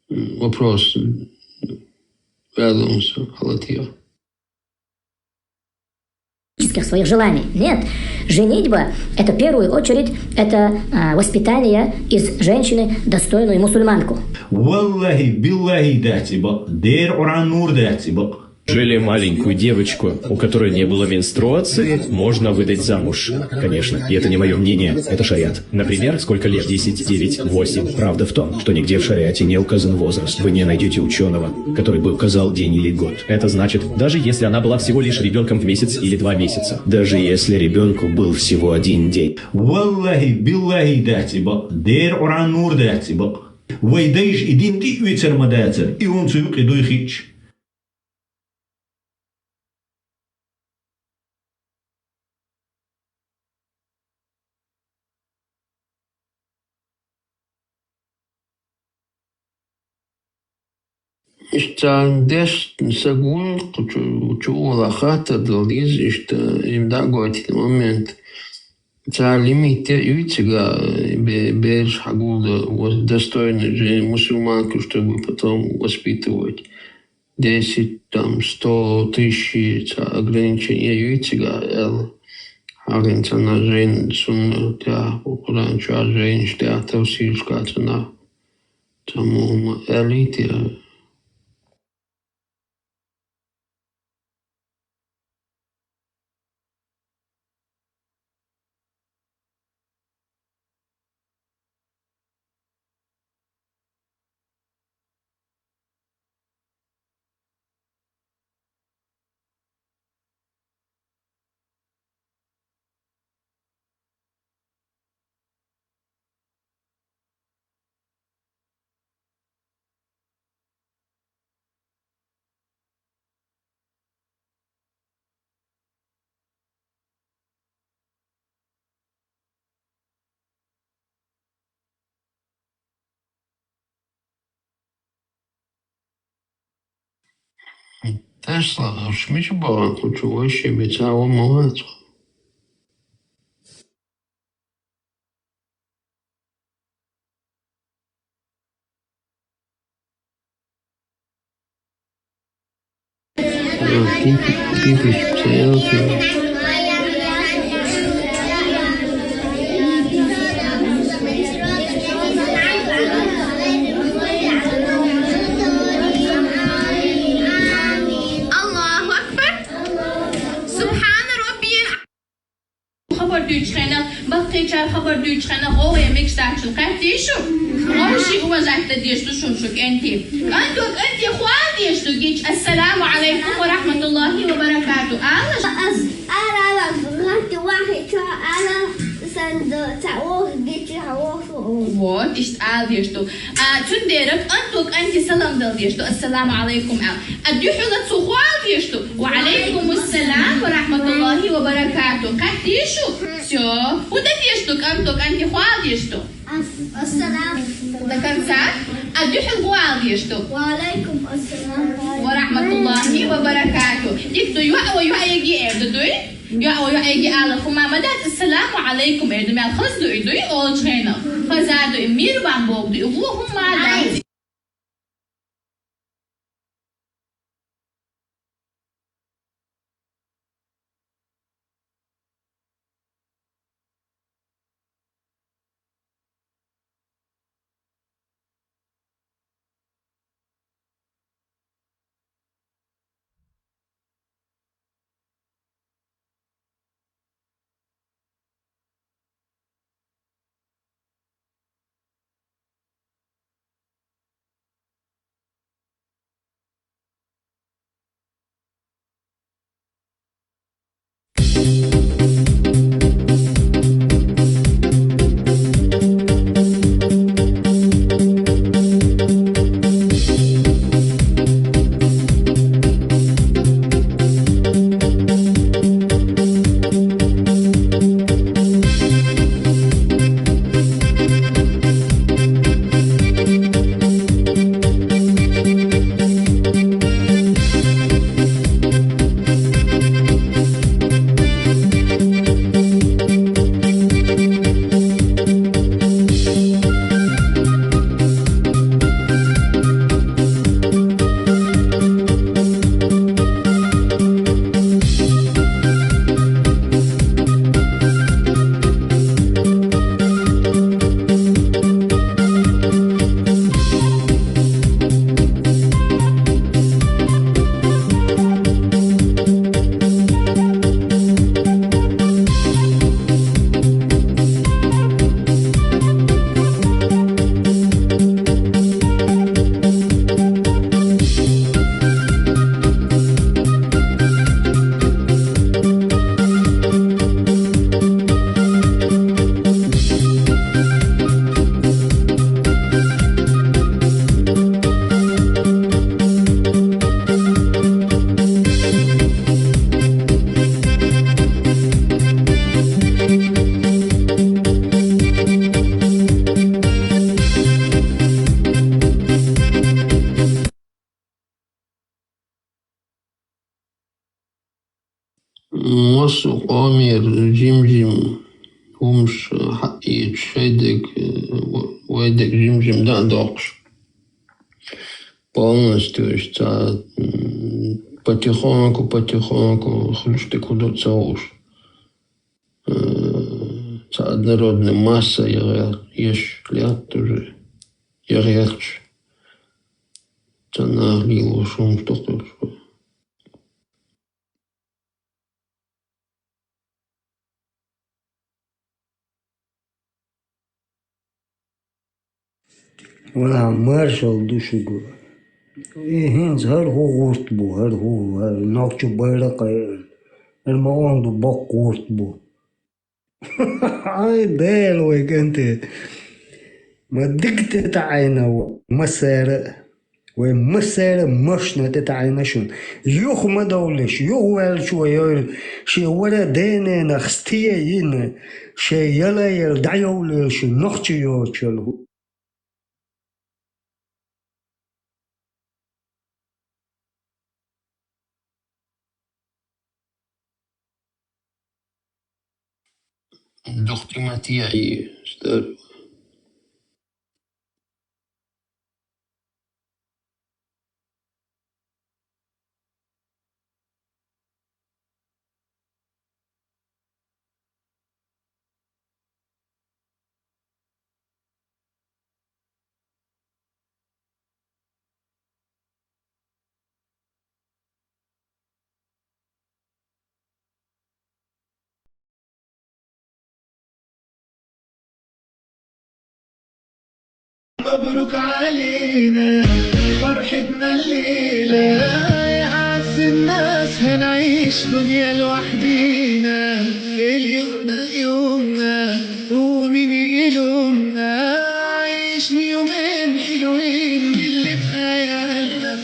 Вопрос. Своих желаний. Нет. Женитьба, это в первую очередь, это воспитание из женщины достойную мусульманку. Жили маленькую девочку, у которой не было менструации, можно выдать замуж. Конечно, и это не мое мнение, это шариат. Например, сколько лет? 10, 9, 8. Правда в том, что нигде в шариате не указан возраст. Вы не найдете ученого, который бы указал день или год. Это значит, даже если она была всего лишь ребенком в месяц или 2 месяца. Даже если ребенку был всего 1 день. Иштандеш сагун чула хата долиз ишта им даготи момент. Лимите юйцега беш хагулда достойной мусульманку, чтобы потом воспитывать. 10, там, 100 тысяч ограничений юитига, агенца на женщин, тя, украинча женщин, тя, тавсильска, цена, тому элите. Tesla, шмич баран, хочу вообще быть, а он молодец. Типич псиелки. خبر دویچ خانه قوی میکس داشت قطعیشو آمشی او وزعت دیشتو شوشک انتی انتی خواه دیشتو گیچ السلام علیکم و رحمت الله و برکاتو أنا غلطت واحد شو أنا سند تعوض ديش هواش وات إيش تعال ديشتو تندرك أنتوك أنت سلام دل ديشتو السلام عليكم أدي حلت سخوال ديشتو وعليكم السلام ورحمة الله وبركاته قد ديشو سو وده ديشتوك أنتوك أنت خوال ديشتو السلام ده كان ساعة أدي حلقوال ديشتو وعليكم السلام ورحمة الله وبركاته يكتو يوحى يجي دوي يا يجي على خما مدات السلام عليكم إردم يا خلص دوي أول شينا خزادو إمير بامبوب دوي اللهم على Мосу омир жим умш и шейдек вейдек жим да докш. полностью, потихоньку, хлюшты куда-то уж. Однородная масса, есть лет уже, ярче. Наглило шум, что хорошо. Вона маршал душу го. Хинз хар гурт бу, хар гу, нокчу байра кай. الموضوع بقورت بو. Ay del wey gente. Ma dikte تعينا مسارة ومسارة مشنا تتعينا شون يوخ ما دولش يوخ ويل شوية شي ولا دينا نخستيه ين شي يلا يل دعيول شي نختي يوشل Dochter Mattia hier, stel. مبروك علينا فرحتنا الليلة يا عز الناس هنعيش دنيا لوحدينا اليوم ده يومنا ومين يلومنا عيش يومين حلوين باللي في خيالنا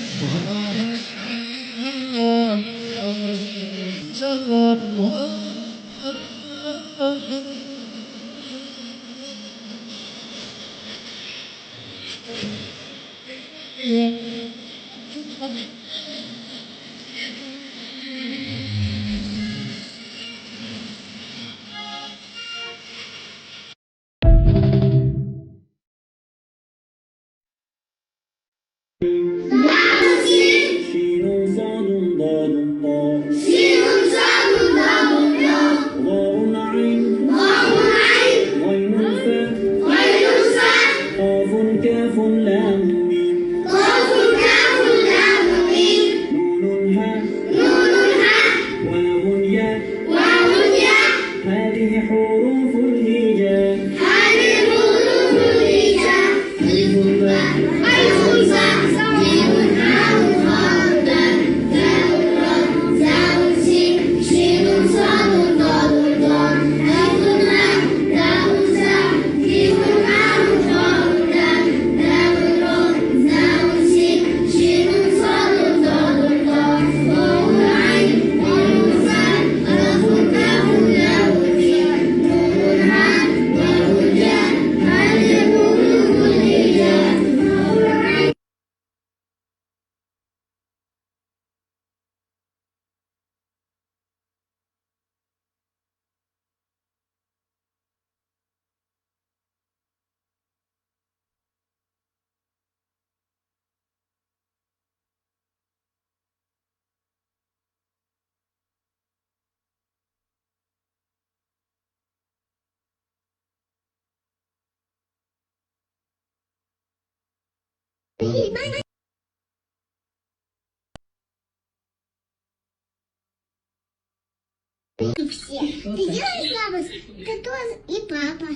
Все. Ты делаешь слабость, ты тоже и папа,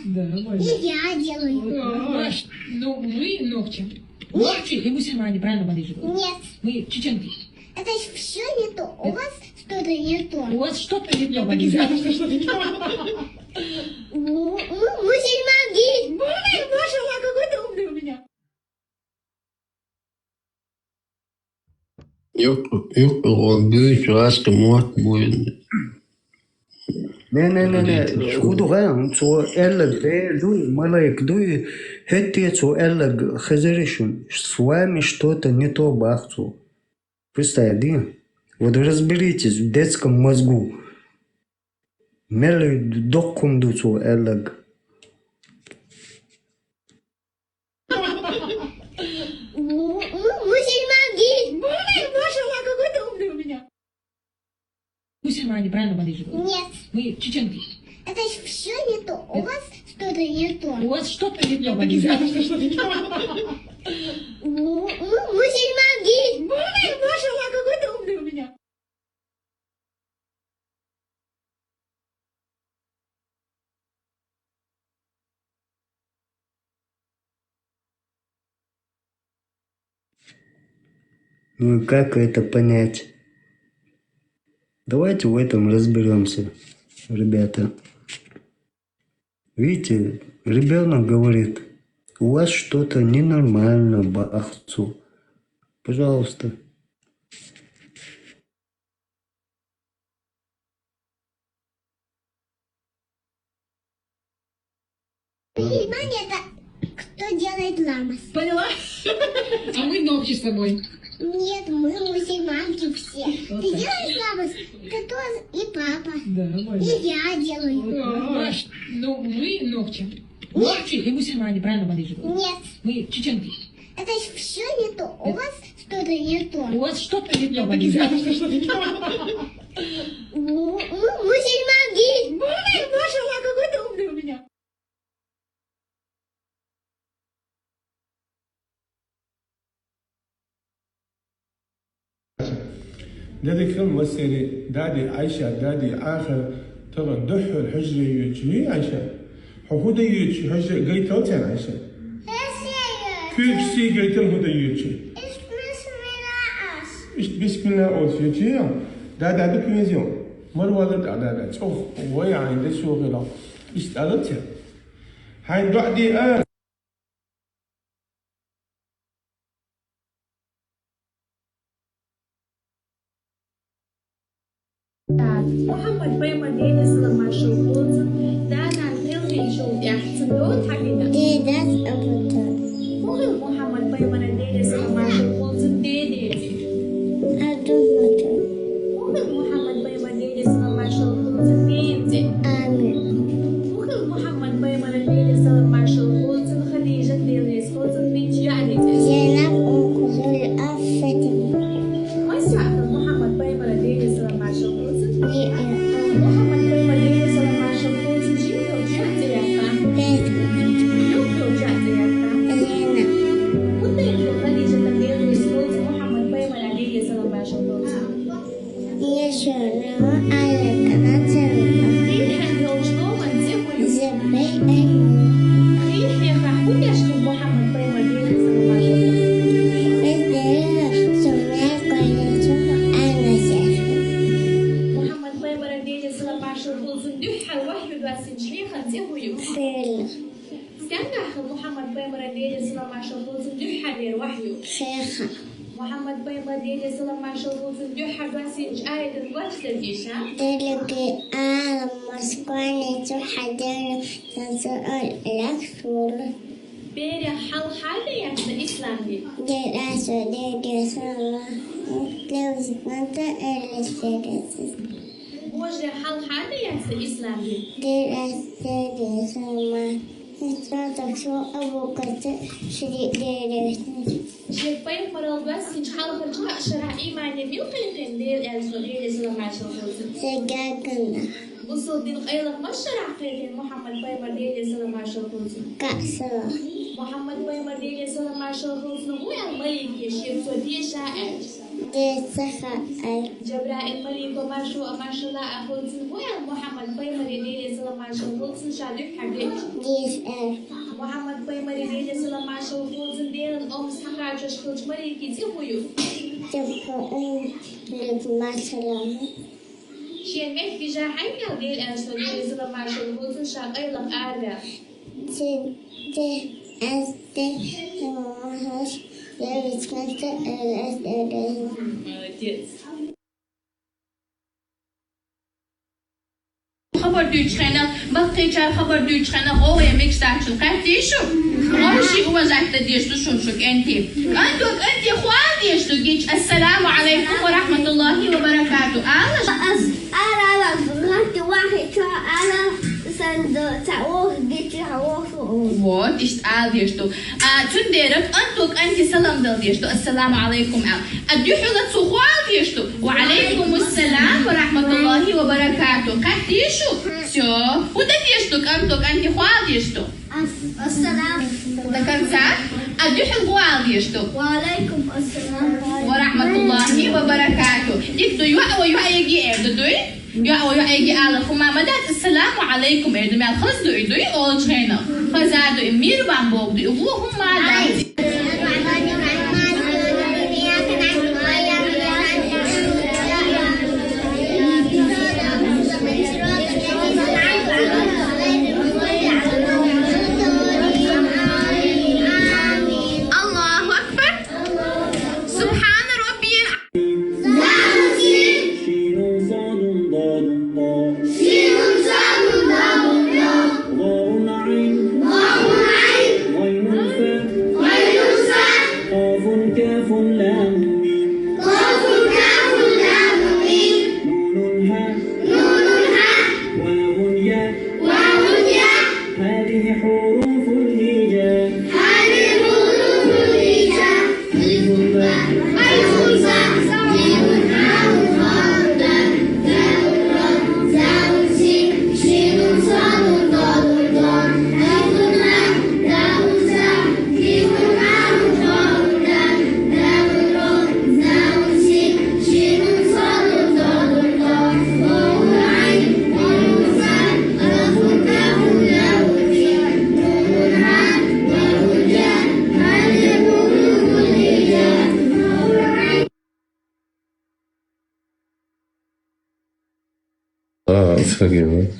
и я делаю. Ну, мы ногти. Ногти и мусульмане, правильно, Мария? Нет. Мы чеченки. Это все не то. У вас что-то не то. У вас что-то не то, Мария. Мусульманки. Боже мой, какой ты умный у меня. Yok o büyük raske muat buydu. Не, худуган, цо эллаг дуй, малайк дуй, хетти цо эллаг хазаришун, с вами что-то не то бахцу. Представь, вот разберитесь в детском мозгу. Мелли докунду цо эллаг. Мусульманки. мусульмане, правильно, Мадижа? Нет. Мы чеченки. Это ж все не то. У вас что-то не то. У вас что-то не то, Мадижа. Мусульманки. Маша, какой ты умный у меня. Ну и как это понять? Давайте в этом разберемся, ребята. Видите, ребенок говорит, у вас что-то ненормально, бахцу. Пожалуйста. Мусульмане это кто делает ламас. Поняла? А мы ногти с тобой. Нет, мы мусульманки все. Ты делаешь ламас? Ты тоже и папа. Да, и я делаю. Ну, мы ногти. Ногти и мусульмане, правильно, Мадижа? Нет. Мы чеченки. Это ж все не то. У вас что-то не то. У вас что-то не то, Мадижа. Мусульманки. Маша, какой ты умный у меня. دادي كم مسيري دادي عايشة دادي آخر ترى دحو الحجة يجي عايشة حفودة يجي حجة قيتل تين عايشة كيف سي قيتل هو يجي بسم الله أوس يجي دادي هذا كميزيون مروة دادي شوف ويا عند شو غلا اشتغلت هاي بعدي محمد بيما ديني سلام شوفوز دانا نلغي شو يحسنون حقنا ديدات أبوتون مهم محمد بيما ديني سلام شوفوز ديني أدوبوتون مهم محمد بيما ديني سلام شوفوز ديني آمين مهم محمد بيما ديني سلام شوفوز خديجة ديني سفوز بنت يعني زينب وكذول أفتن ما سعد محمد بيما ديني سلام شوفوز محمد بيما ديلي سلام ما شوفوز ندوحة باسنج آية الوقت ديشا دلقي مسكوني تحضر تسأل الأكثر بيري حل حالي يعني إسلامي دير أسو دير سلام لوز منطقة السيرسس وجه حل حالي يعني إسلامي دير أسو دير سلام نتنطق شو أبوك شريك دير شيخ بين مرض بس ينحل فرجع شرع إيماني بيوقين دير الصغير سلام ما شوفوز سجاكنا وصل دين قيلك ما شرع قيل محمد بيما ديلي سلام ما شوفوز كأسرة محمد بيما ديلي سلام ما شوفوز نمو الملك يشيب سودي شاعر دير سخاء جبرائيل ملك وما شو ما شاء الله أخوز نمو محمد بيما ديلي سلام ما شوفوز شادف حبيب دير محمد بيما ديلي سلام ما شوفوز دير الأم سحرة جشخوش ملكي تيمويو تبقى لما سلام شين ميك في جاحين يالديل أنسو ديلي سلام ما شوفوز شاد أيضا أعلى دي أستي ومهش يبس منطقة الأسئلة خبر دوچخنه بقی چار خبر دوچخنه او yemek starçıl kardeşim. Amşi o zaten diyorsun şunşuk enti. Enti خوان diyorsun geç. Esselamu aleyküm ve rahmetullahi ve berekatuhu. Allah أنا غلطت واحد على Вот, اشتغل ديشتو. تندرك أنتوك أنت سلام دل ديشتو. السلام عليكم. أديحو لتسوخوال ديشتو. وعليكم السلام ورحمة الله وبركاته. كاتيشو. سيو. وده ديشتوك أنتوك أنت خوال ديشتو. السلام. تكنسا. أديحو الغوال ديشتو. وعليكم السلام ورحمة الله وبركاته. يكدو يوأ ويوأ يجي إردوي. يوأ ويوأ يجي على خما مدات السلام عليكم إردو مال خزدو إردوي أول شينا. خزادو إمير بامبوك دو إبوهم ما دايتي.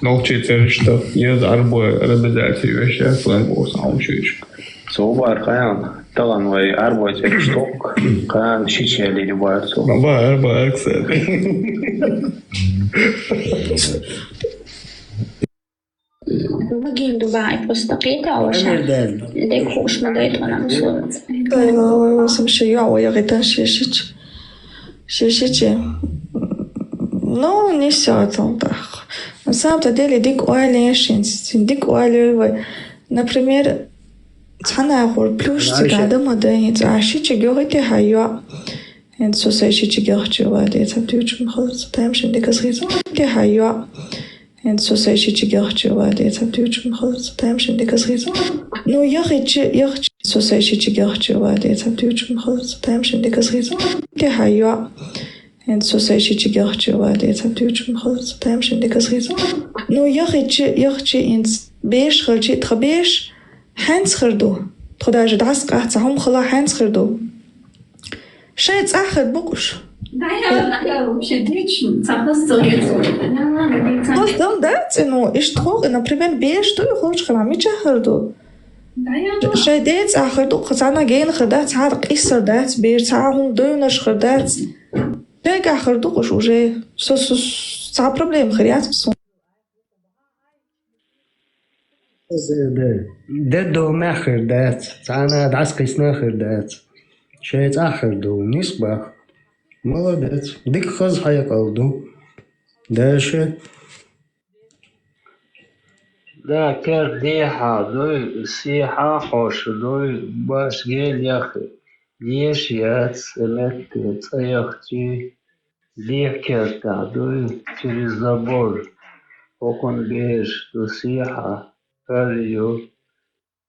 Nauczyciel, что jest albo realizacja wеществ, albo самоучитель. Sobar, kajan, talan vai arvoit vai stok, kajan šičēlī vārds. Arba erksē. Bagim Dubai postaqita أول شيء ليك خوش مديت وأنا مسؤول. أيوة واسم شيء ويا غيتان شيشة. Ну, не все там так. На самом деле, дик уайлешин, дик уайлевый. Например, цана хор плюш цигада мадэнец, а шичи гёгъити хайва. Эн сосай шичи гёгъчива, дэцам тючм хылц, таймшин дикасгиз. Ти хайва. Эн сосай шичи гёгъчива, дэцам тючм хылц, таймшин дикасгиз. Ну, яхичи сосай шичи гёгъчива, дэцам тючм хылц, таймшин дикасгиз. Ти хайва. Эн сосай шичи гёгъчива, дэцам тючм хылц, таймшин дикасгиз. Ну, яхичи инс беш хылчи тхабеш حانس خردو خدا جد عسق أحتهم خلا حانس خردو شايت أخد بقش قصدم دات إنه إيش تخوغ إنه بريبان بيش تو يخوش خلامي خردو شايدات أخردو خزانا جين خردات عارق إسر دات بير تعاهم دونش خردات جايك أخردو قش وجاي صعب بروبليم خريات بسون دو ماخر دات أنا دعسق يسناخر دات شايت آخر دو نسبة молодец ديك خز حيق أودو داشة دا كر ديحة دوي سيحة خوش دوي باش جيل يخي ليش يات سمت تيختي ليه كرتا دوي через забор окон беш до сиха Карио,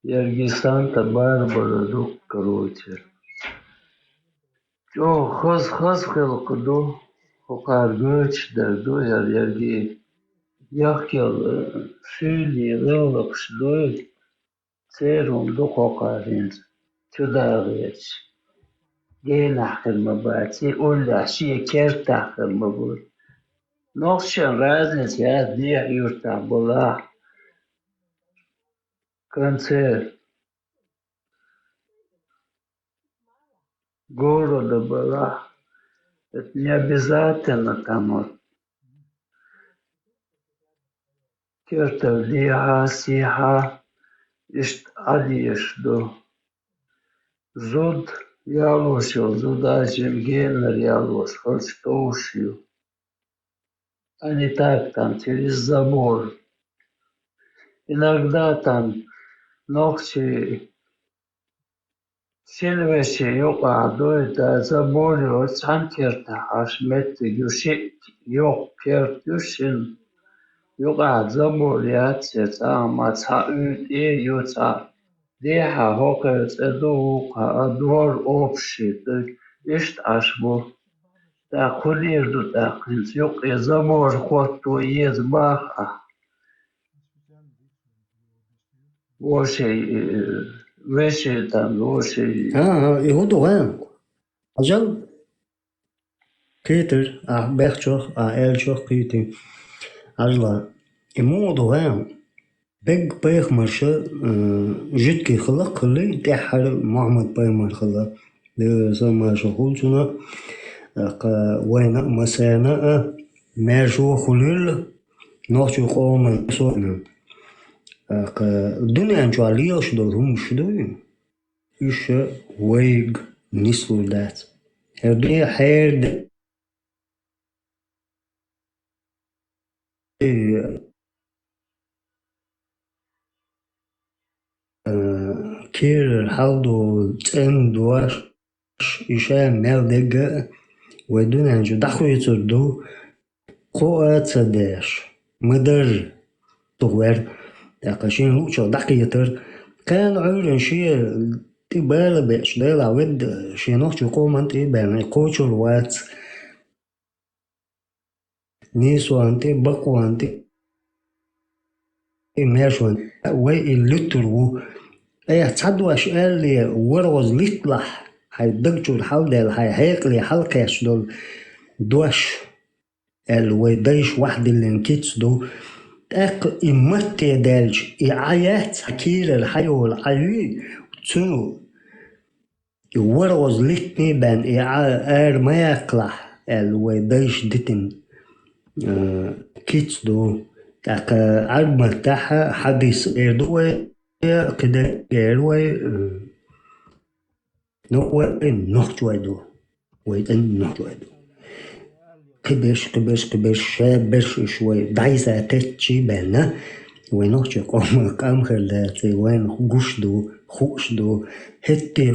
Ярги Санта-Барбара, дух, короче. Чё, хаз хелкуду, хокаргыч, дарду, ярги. Яхкел, сюли, лелок, шдой, церум, дух, хокаринц. Чудавец. Генахер мабати, уля, ши кертахер мабут. Нохчен разница, я дих юрта была. Концерт города была. Это не обязательно там вот. Кертов диха, сиха, ишт адиш до. Зуд ялушил, зудачем генер ялуш, хоть что ушил. А не так там, через забор. иногда там ногти сильвеши юqadu да заболю цантерта ашмет юши юq пертюшин юqad заболят цама цаут юца деха хокер цеду адвор общий ишт ашбу да кулирду да юq забор хоту езбаха وشيء وشيء там وشيء يهودو غان أجل كيتر بيخشوخ إلشوخ كيتي أجل يمودو غان بيخ مرشا جدكي خلق خلي تحر محمد بيمر خلق لسما شخول سنة وين مسانا ماشو خليل نوشي قوم سونا الدنيا انجو عليا شدو هم شدو إيش ويج نسلو دات الدنيا حير كير حالدو تن دواش إيشا مال دقا والدنيا انجو دخو يتردو قوة تداش مدر تغوير قشين لوشو دقيتر كان عيرن شي تبال بيش ديلا ود شي نوش قوم انتي بان كوشو الوات نيسو انتي بقو انتي ماشو وي اللترو ايه تصدوا اشياء اللي ورغز ليطلح هيدقجو الحال ديل هيقلي حلقاش دول دوش الويدايش واحد اللي نكيتس دو اق امتي دالج اعايات كير الحيو الحيوي تسنو ورغز ليتني بان اعار ما يقلح الويدايش ديتن كيتس دو اق عرب مرتاحة حديث اردوي كده جيروي نوي نوحجوي دو ويدن نوحجوي دو كبش شابش شوي دايزة تتشي بنا وينوش قوم قام خلاتي وين غشدو خوشدو هتي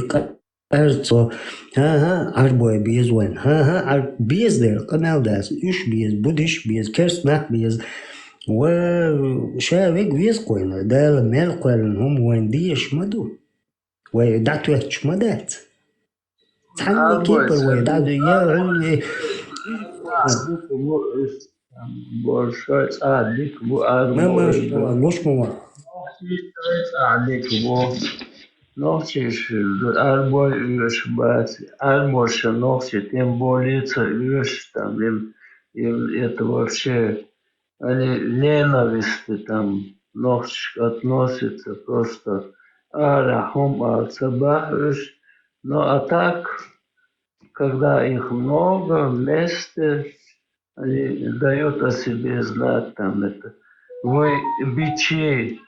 قرصو ها عربوي بيز وين ها عرب بيز دير قنال داس إيش بيز بودش بيز كرسناح بيز وشاويق بيز قوينا دال مال قوالن هم وين ديش مدو ويدعتو يتش مدات تحني كيبر ويدعتو يا علي большой садик bu садик bu ночи арбой ешь бать арбоше ночи тем более ешь там им это вообще они ненависти там ночь относится просто арахум алцабах но а так когда их много вместе, они дают о себе знать там это. Вы бичи,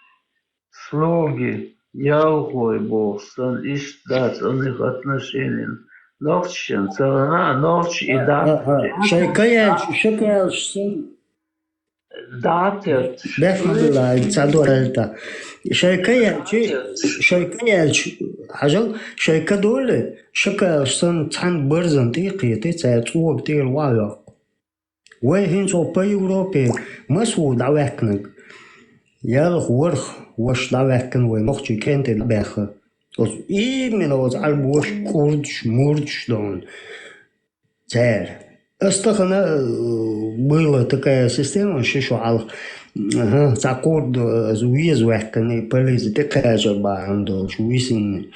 слуги, ялгой болсын, иштат, у них отношения. Ночью, целана, ночь и датер. شكاية Датер. بيحمد تعدورالتا شركية حاجة شركة دولة شكا سن تحن برزن تيقي تيتصوب تي الواقع وين سو باي أوروبي مسود عواكنك يالخ ورخ وش دعواكن وينوخشي كنت الباخة من اوز عربوش كوردش موردش دون تار استخنا была такая система, что ал закорд зуиз веккани полизи такая же бандо жуисин.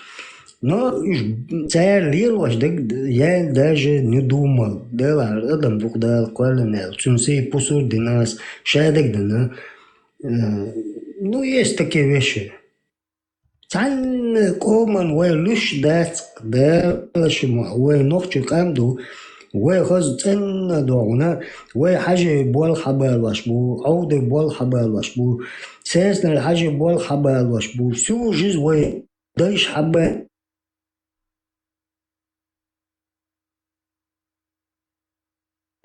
Но царь лилош я даже не думал, дела адам бухдал колонел, цунси пусур динас, шадек дина. Ну есть такие вещи. Цан коман вай луш дат дашма вай нохчу камду وخذ تن دوغنا وحاجة بول حبال وشبو عودة بول حبال وشبو ساسنا الحاجة بول حبال وشبو سو جز ويدايش حبال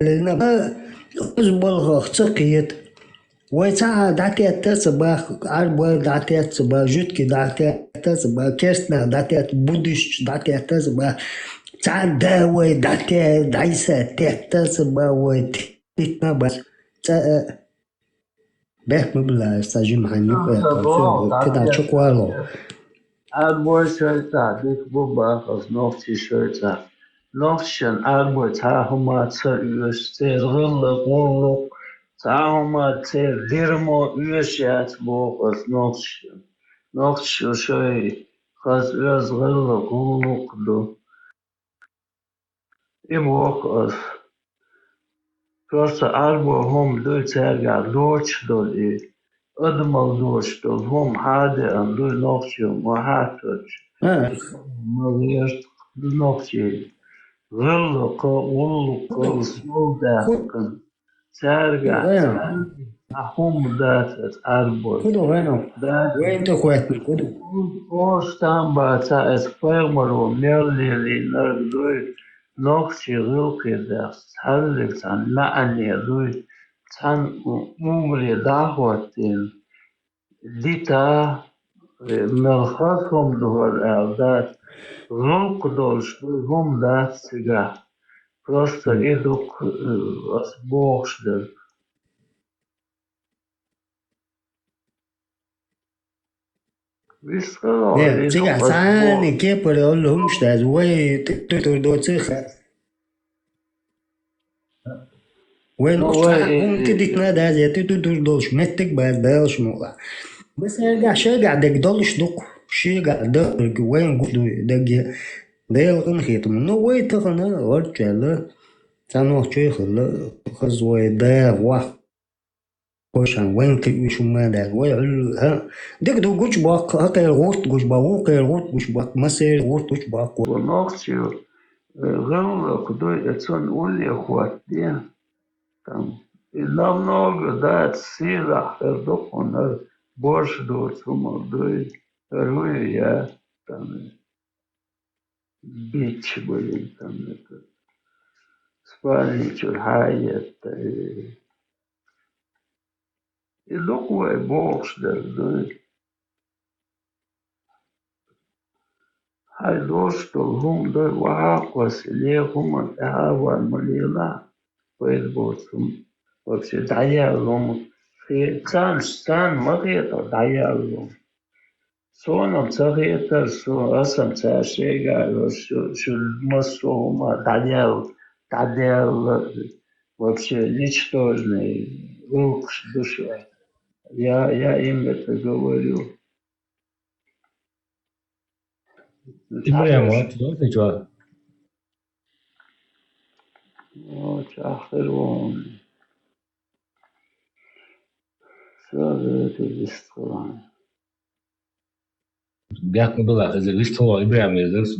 لأن أزبال اختقيت ويسا داتيت تسبا أربع داتيت تسبا جوتكي داتيت تسبا كيسنا داتيت بودش داتيت تسبا تعدا وي داتيت دايسا تسبا وي تيتنا بس به مبلا استاجي معني كده شكوالو أربع شرطة ديك بوبا خص نوفتي شرطة نوفتشن أربع تاهما تسير غلق غلق تاهما تسير ديرمو يشيات بوقس نوفتشن نوفتشو شوي خص يز غلق غلق دو إبوقس Просто арбо хом дуй церга дочь доли, одмал дочь дол хом хаде ан дуй ночью махаточ. Малыш ночью. Гыллоко уллоко смолдакан церга. Ахом датет арбо. Куду вену? Вен то хуетни куду? Остамба ца эспермаро мерлили нардуй. نقشي غلقي داس تحلق تان معني روي تان عمري دعوتين ديتا ملخصهم دول اعداد غلق دولش هم دات سيجا просто идут осбожды. Не, сега сани кепаре олум штаз уэй ты до цеха. وين تديك نادا زي تدولش متك بعد بالش مولا بس ارجع شجع دك دولش دق شجع دق وين قدو دق ديل غنخيت منو وي تغنى ورجع تانو شيخ خزوي دا واحد وشان وين كيشو ما دا وين ها دك دو قوش باق هكا الغوت قوش باق الغوت قوش باق مسير غوت قوش باق ونوختيو غنو كدو اتسون اولي اخواتي там и намного дать сила духовно больше душу молодой вторую я там бич были там это спальни чурхает и духовой бог ждет هاي دوستو هم دو وحاق وسيليه هم الإهابة المليلة ويدبوتهم вообще даялом цан магета даялом сонам цагета со асам цашега шул масома даял вообще ничтожный рух душа я им это говорю Ибраим, ты что? Вот, ахерон. Все это бесстранно. Бяк не была, это листвало, Ибраим я здесь.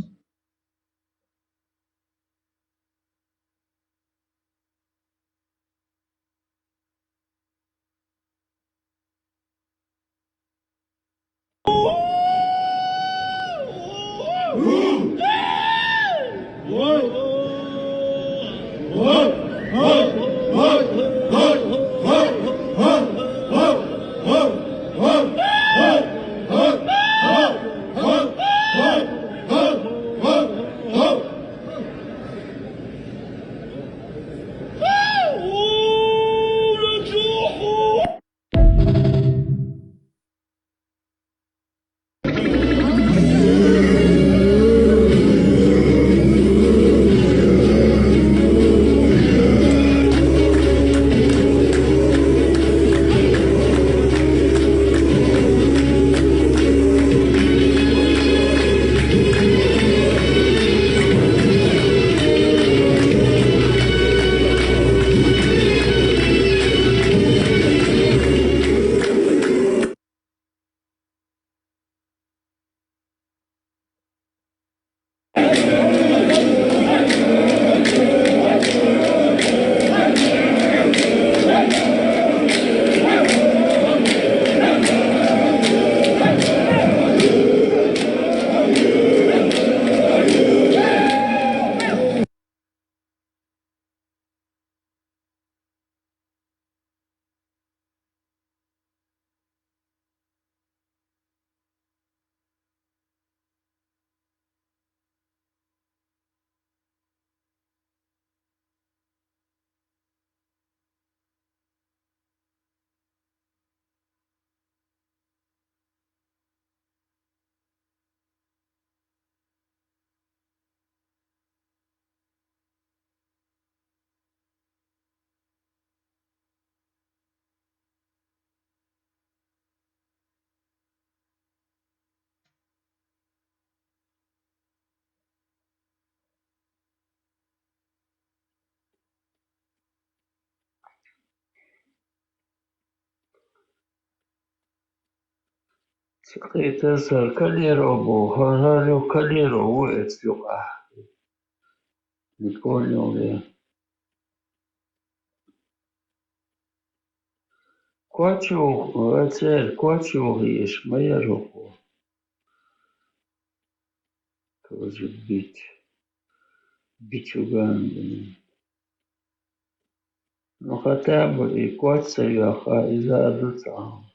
تسر كاليروبو هرالو كاليرو وإتلقى نقول يوم كواتشو واتسير كواتشو هيش ما يروحو كوزو بيتشو غاندن نخاتابو إيكواتسا يوخا إذا أدوتاهم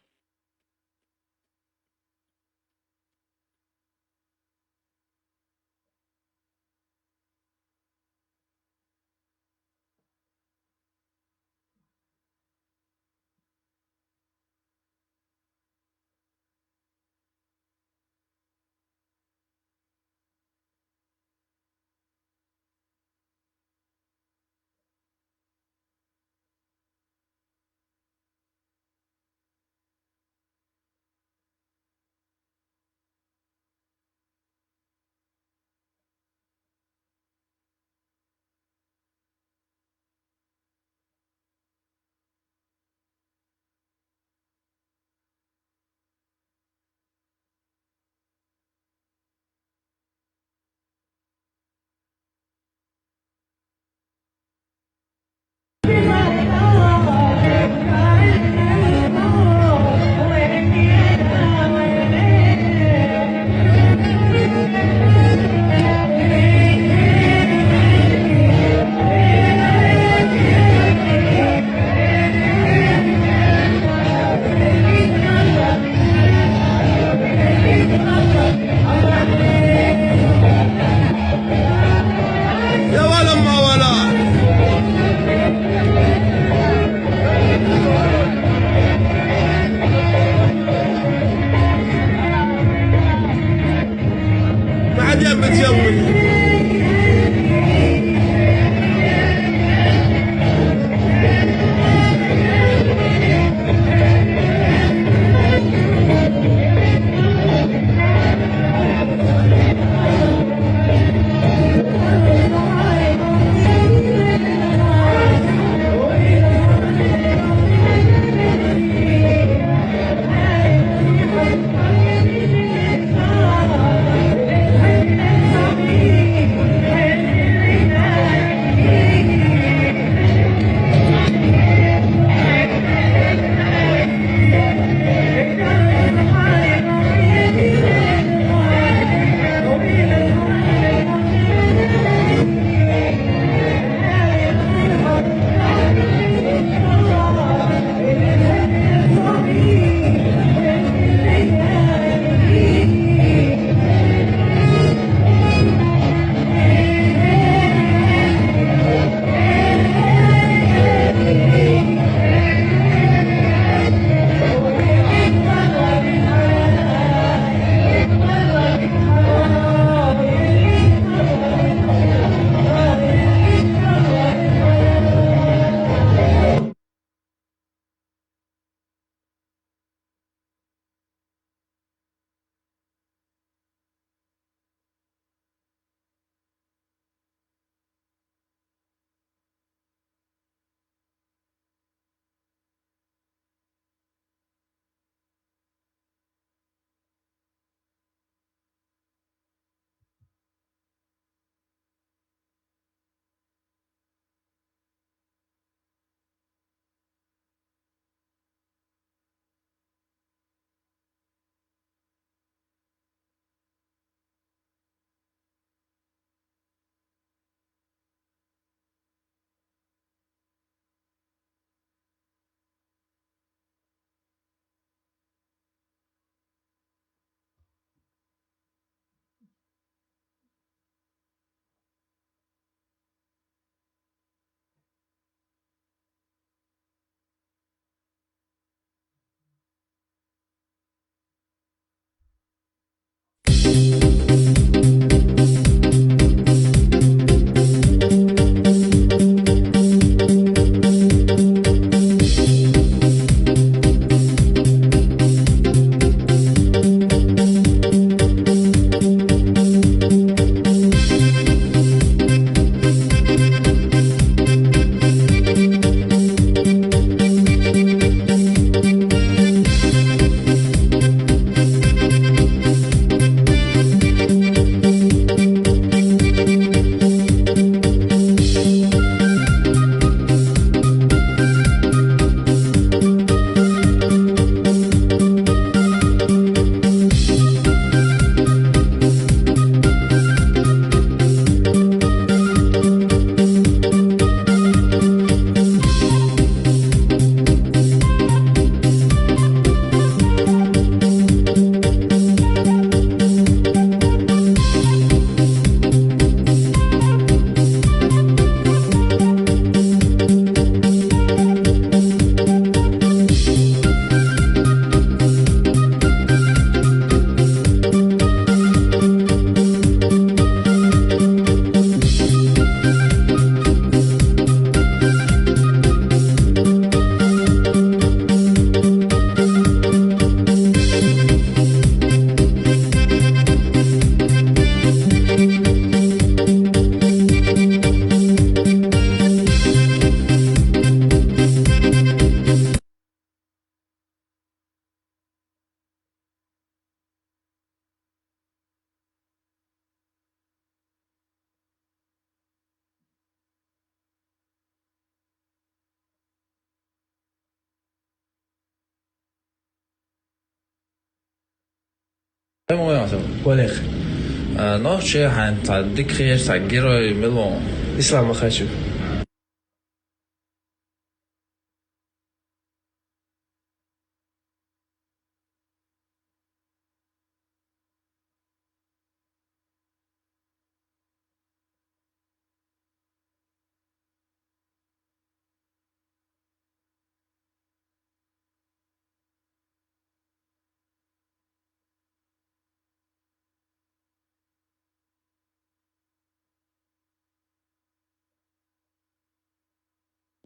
Ислама хочу.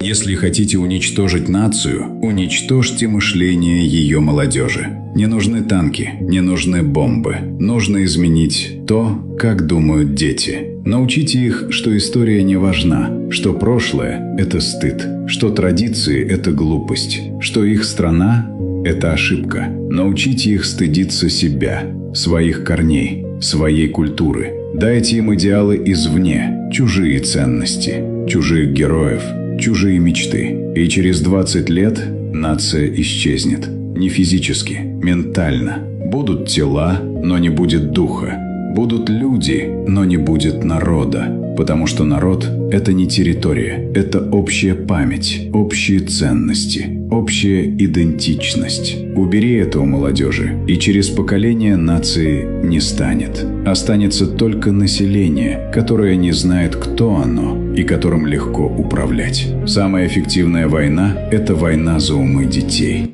Если хотите уничтожить нацию, уничтожьте мышление ее молодежи. Не нужны танки, не нужны бомбы. Нужно изменить то, как думают дети. Научите их, что история не важна, что прошлое – это стыд, что традиции – это глупость, что их страна – это ошибка. Научите их стыдиться себя, своих корней, своей культуры. Дайте им идеалы извне, чужие ценности, чужих героев, чужие мечты. И через 20 лет нация исчезнет. Не физически, ментально. Будут тела, но не будет духа. Будут люди, но не будет народа. Потому что народ – это не территория, это общая память, общие ценности, общая идентичность. Убери это у молодежи, и через поколение нации не станет. Останется только население, которое не знает, кто оно, и которым легко управлять. Самая эффективная война – это война за умы детей.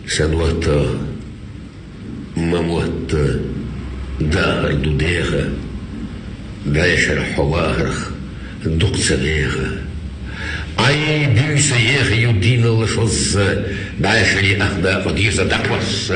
Шанвата, мамуата, дагар дудега, дайшар ховарх, дукцалега. Ай бюйса ега юдина лышоз, дайшари ахда подъезда даквас,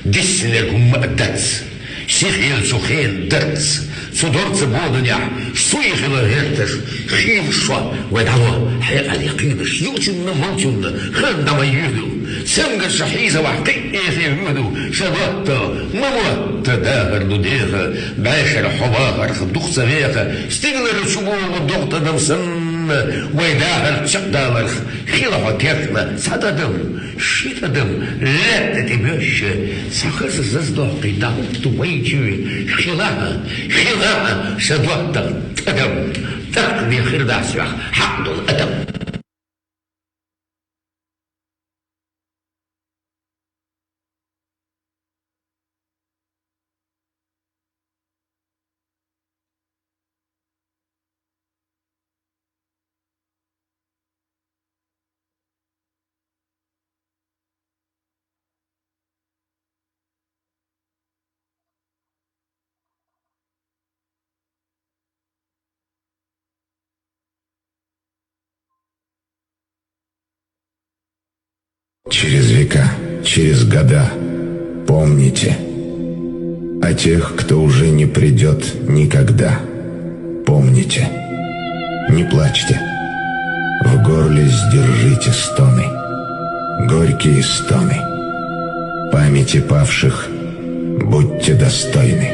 диснег маддац, сихил сухен дац, судорца бодня, суихила гертеш, хившва, вайдало, хайали кидыш, ютинна малтинна, хандама юду. Сенга шахиза вахтык эфирюду, шабатта, маматта дагар дудега, дайшар ховагар, духцавега, стигнер чубова доктадам сан, вайдагар чагдалар, хилаха кертна, сададам, шитадам, летта тебёще, сахарса заздохкой, далту вайчуи, хилаха, шабатта, тадам, так не хирдасвах, хакдун атам. Через века, через года помните о тех, кто уже не придет никогда. Помните, не плачьте. В горле сдержите стоны, горькие стоны. Памяти павших будьте достойны,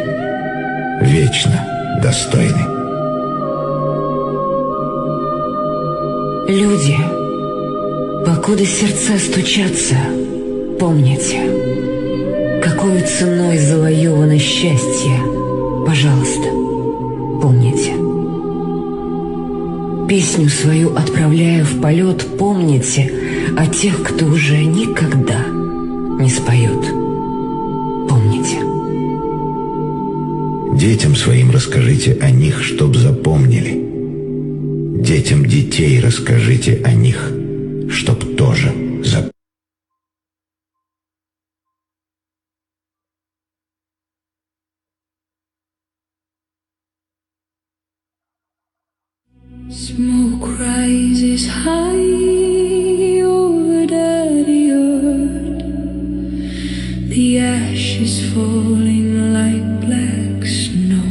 вечно достойны. Люди, покуда сердца стучатся, помните, какой ценой завоевано счастье. Пожалуйста, помните. Песню свою отправляя в полет, помните о тех, кто уже никогда не споют. Помните. Детям своим расскажите о них, чтоб запомнили. Детям детей расскажите о них, чтоб тоже запомнили. Smoke rises high over dirty earth, the ashes falling like black snow.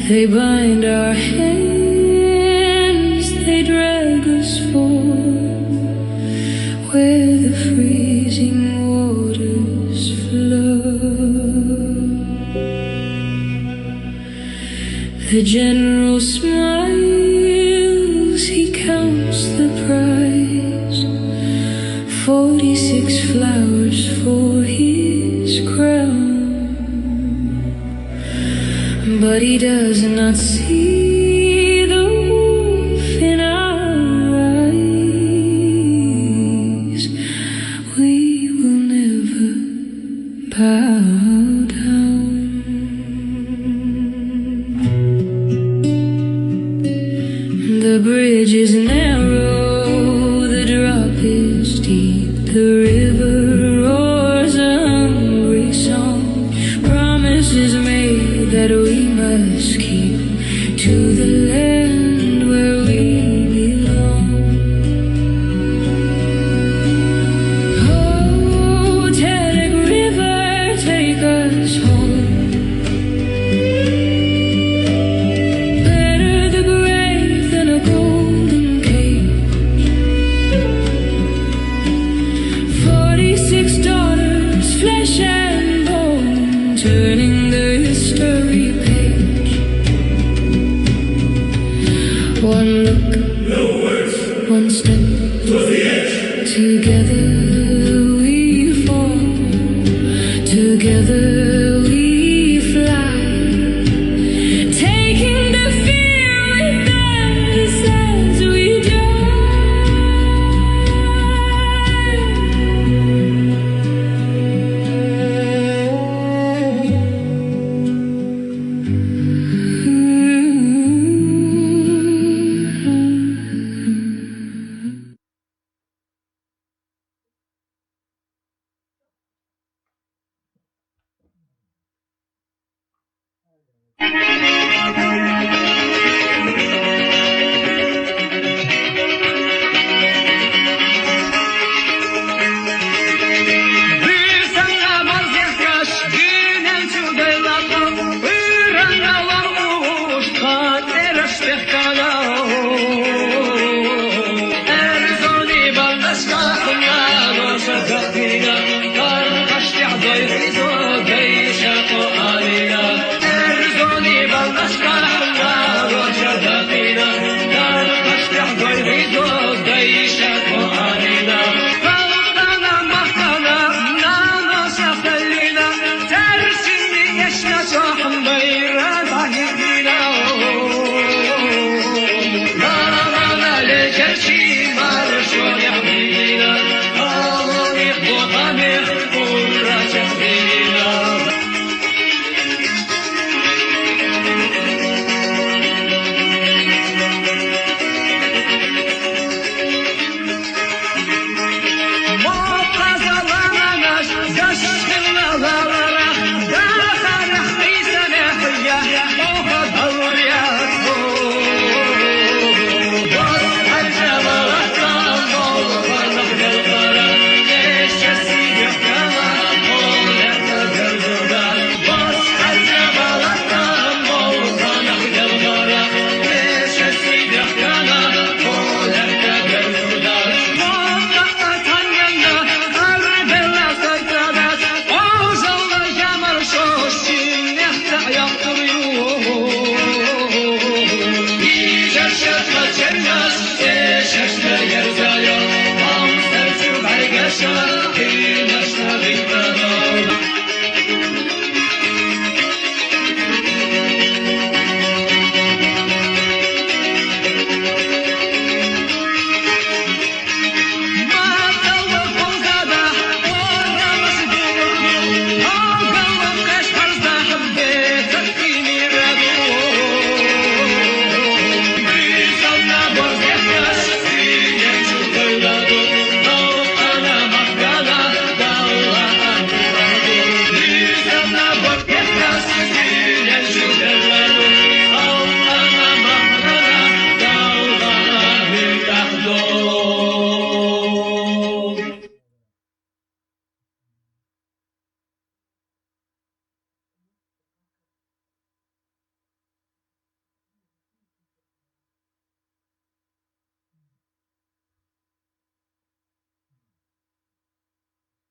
They bind our hands, they drag us forth, where the freezing waters flow. The general smiles, he counts the prize, 46 flowers for his crown. But he does not see the wolf in our eyes. We will never bow down. The bridge is narrow, the drop is deep, the river roars a hungry song. Promises made that we must keep to the land where we belong. Oh, Teddick River, take us home. Better the grave than a golden cage. 46 daughters, flesh and bone, turning the history page. One look, one step, together we fall, together we fly, taking the fear with us as we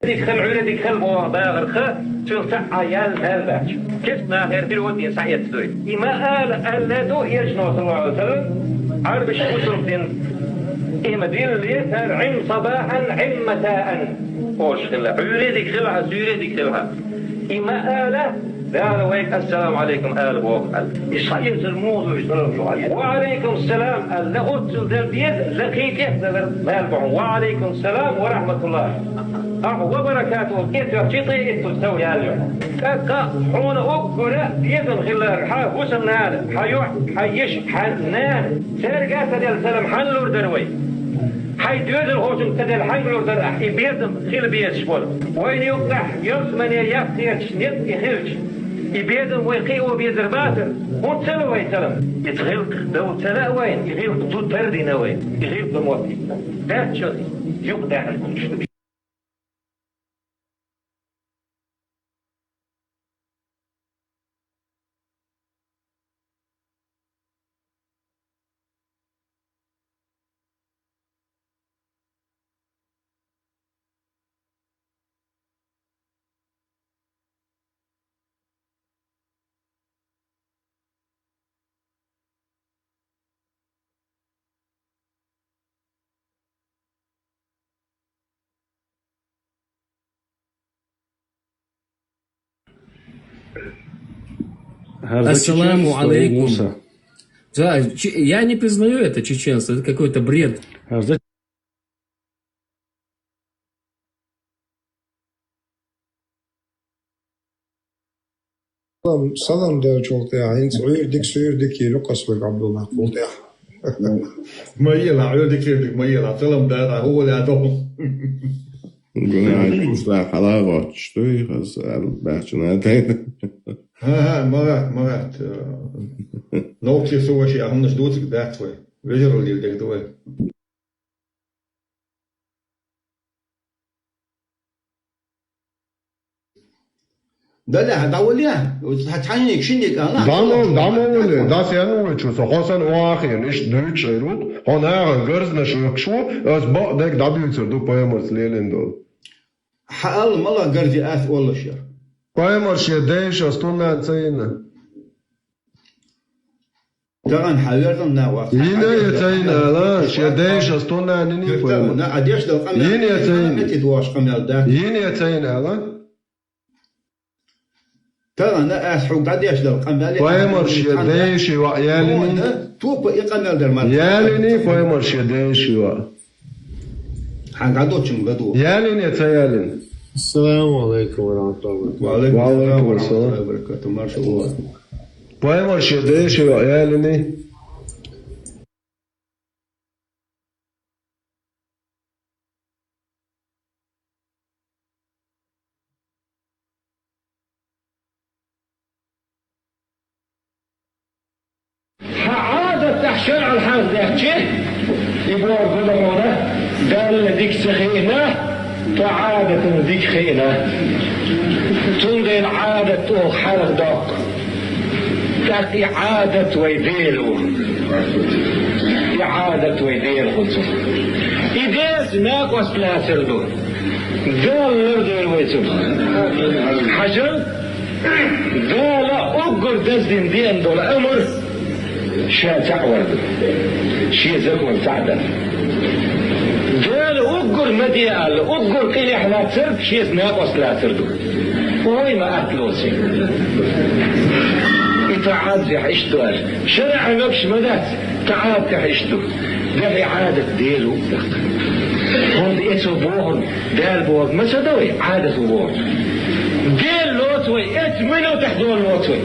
ديك خل عولتك خل بوا باغر خ تنسع عيال هالباش كيفنا غير في الودي سعيت دوي إما ألا دو يجنو صلى الله عليه وسلم عرب الشمس دين إما دين اليسر عم صباحا عم مساء وش خلها عولتك خلها سيرتك خلها إما آلة دار ويك السلام عليكم آل بوقال يصير الموضوع يصير عليه وعليكم السلام لا أرسل ذا البيد لقيت يحذر مالبعون وعليكم السلام ورحمة الله وبركاته كيف تشيطي تسوي هذا كا حون أقول يدن خلال حا وسم نال حيش حنان سرقات ديال سلام حنلور دروي حي دوزل هوشم تدل حنلور در أحي بيدم خيل بيشبول وين يقطع يرسمن يفتي شنيت يخلش يبيدم ويقي وبيدر باتر هون تلو وين سلام يتغلق دو تلا وين يغلق ضد بردي نوين يغلق بموتي ده شدي يقطع الكل Ассаламу алейкум. Да, я не признаю это чеченство, это какой-то бред. Salam der Joltea, in zuurdik je Lucas with Abdullah Joltea. Mayela, عيودك ميلا سلام ده هو اللي عدو. نقول عايش لا حلاوة شتوي خلاص بحشنا تاني. ها مرات نوتي سوى شيء هم نشدوتك ده شوي رجلوا اللي بدك دوي. ده دوليا هتحنيك شنيك أنا دامون ده سيانو شو سخوسن واخير إيش دوتش غيروت هنا غرزنا شو أس بعدك دابيوتر دو بايمرس ليلين دول حال ملا غرزي أس ولا شيء بايمرس يديش أستونا تسينا طبعا حاولتم نواف ينا يتسينا لا يديش أستونا نيني بايمرس نا أديش دو قمل ينا يتسينا تدواش قمل ده ينا يتسينا لا ترى أنا أسحق قد يشدل قمالي بايمرس يديش وعيالني توب يقمل در مال يالني بايمرس يديش و حقادو تشمغدو يالني يتسيالن السلام عليكم ورحمة الله وبركاته وعليكم السلام ورحمة الله وبركاته ما شاء الله بايمرس يديش وعيالني شرع الحاز يحكي يقول ظلمونا قال ذيك سخينة تعادة ذيك خينة تنظر عادة حرق دق كانت إعادة ويديلو إعادة ويديل خلصه إذا سناك وصلها سردون قال لردين ويتم حجر قال أقر دزدين دين دول أمر شاء تعورد شيء زكون سعدا قال أقر مديال أقر كل إحنا ترد شيء ناقص لا تردو وين ما أكلوسي إتعاد يحشتو شرع نبش مدات تعاد تحشتو قال إعادة ديلو هون إيسو بوهن دال بوهن ما سدوي عادة بوهن ديل لوتوي اتمنوا تحدون لوتوي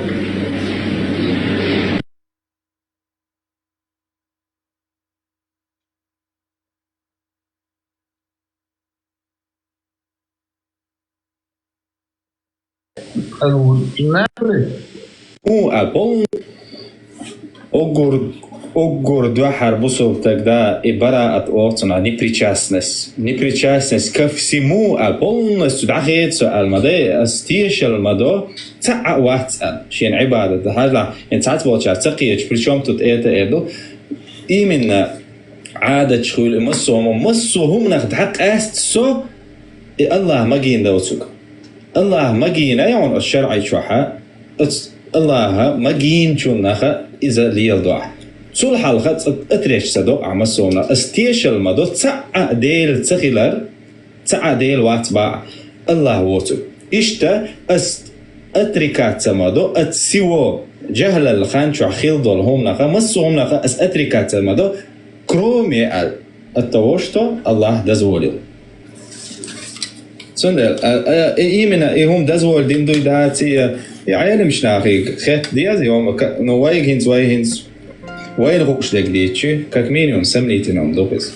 Огур двахар бусов тогда и бараат оцна непричастность ко всему, а полностью дахется алмаде астиш алмадо та'a ват'ал шин عبادة هذا انت ساعات بقولش تقيش причем тут это именно عادة شغل مصهم ناخد حق است سو الله ما جين دوتسوك الله ما جين يعون الشرع يشوحها الله ما جين شو نخا إذا ليل دعاء سول حلقة أتريش صدق عمسونا استيش المدو تسع ديل تخيلر تسع ديل واتباع الله واتو إشتا أتريكات سمدو أتسيو جهل الخان شو خيل دول هم نخا مسو هم نخا أتريكات سمدو كرومي التوشتو الله دزولي سندل إيمنا إيهم دزول دين دوي داتي يعني مش ناخي خيط دياز يوم نوايج هنز واي هنز واي الغوش دك ديتشي كاكمينيوم سمليتنهم دوبس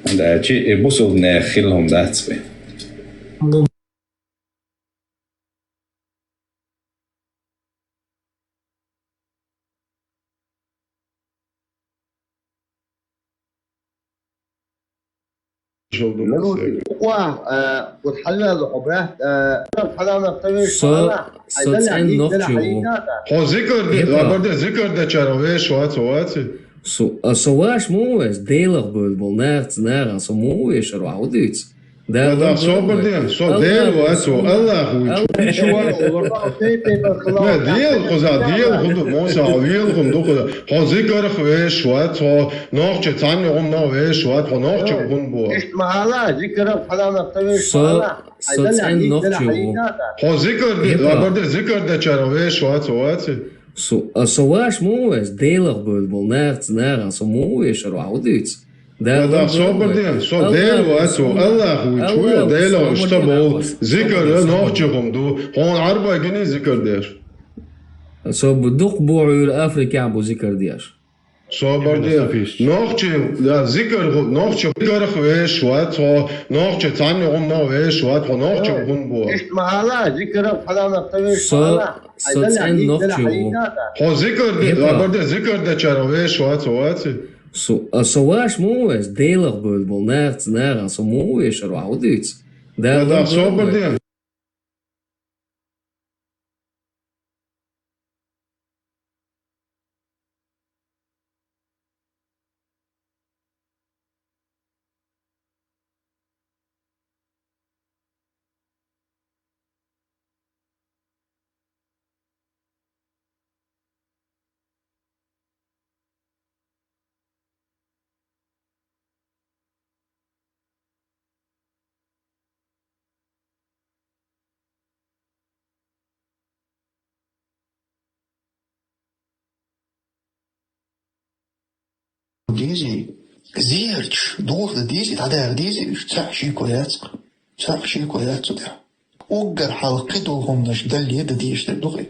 عند أشي بوصل ناخلهم داتسبي وتحلل العبرات حلانا طويل صوت نوخشو هو ذكر ده شرويش واتي سواش موش ديلغ بالنارت نارا سموش رو عوديت ده صوبر دين صوب ديل واتو الله هو شو ديل خذ ديل خذ موسى ديل خذ خذ هو ذكر خويش واتو نوخش تاني هم نوخش واتو نوخش هم بو معلا ذكر حلانا طويل صوت نوخشو هو ذكر ده شرويش واتي سواش موش ديلغ بالنارت نارا سموش رو عوديت ده صوبر دين صوب ديل واتو الله هو شو ديل واشتبوا ذكر نوخشهم دو هون 4 جنيه ذكر دير صوب دق بوعي الافريكا ابو ذكر دياش صوبر دين نوخش ذكر نوخش ذكر خويش واتو نوخش تاني هم نوخش واتو نوخش هم بو معلا ذكر حلانا طويل صوت نوخشو هو ذكر ده شرويش واتي سواش موش ديلغ بالنارت نارا سموش رو عوديت ده صوبر دين ديزي زيرش دور ديزي تعدها ديزي تحشي كويات ده وقر حلقتهم نش ده اللي يد ديش دغري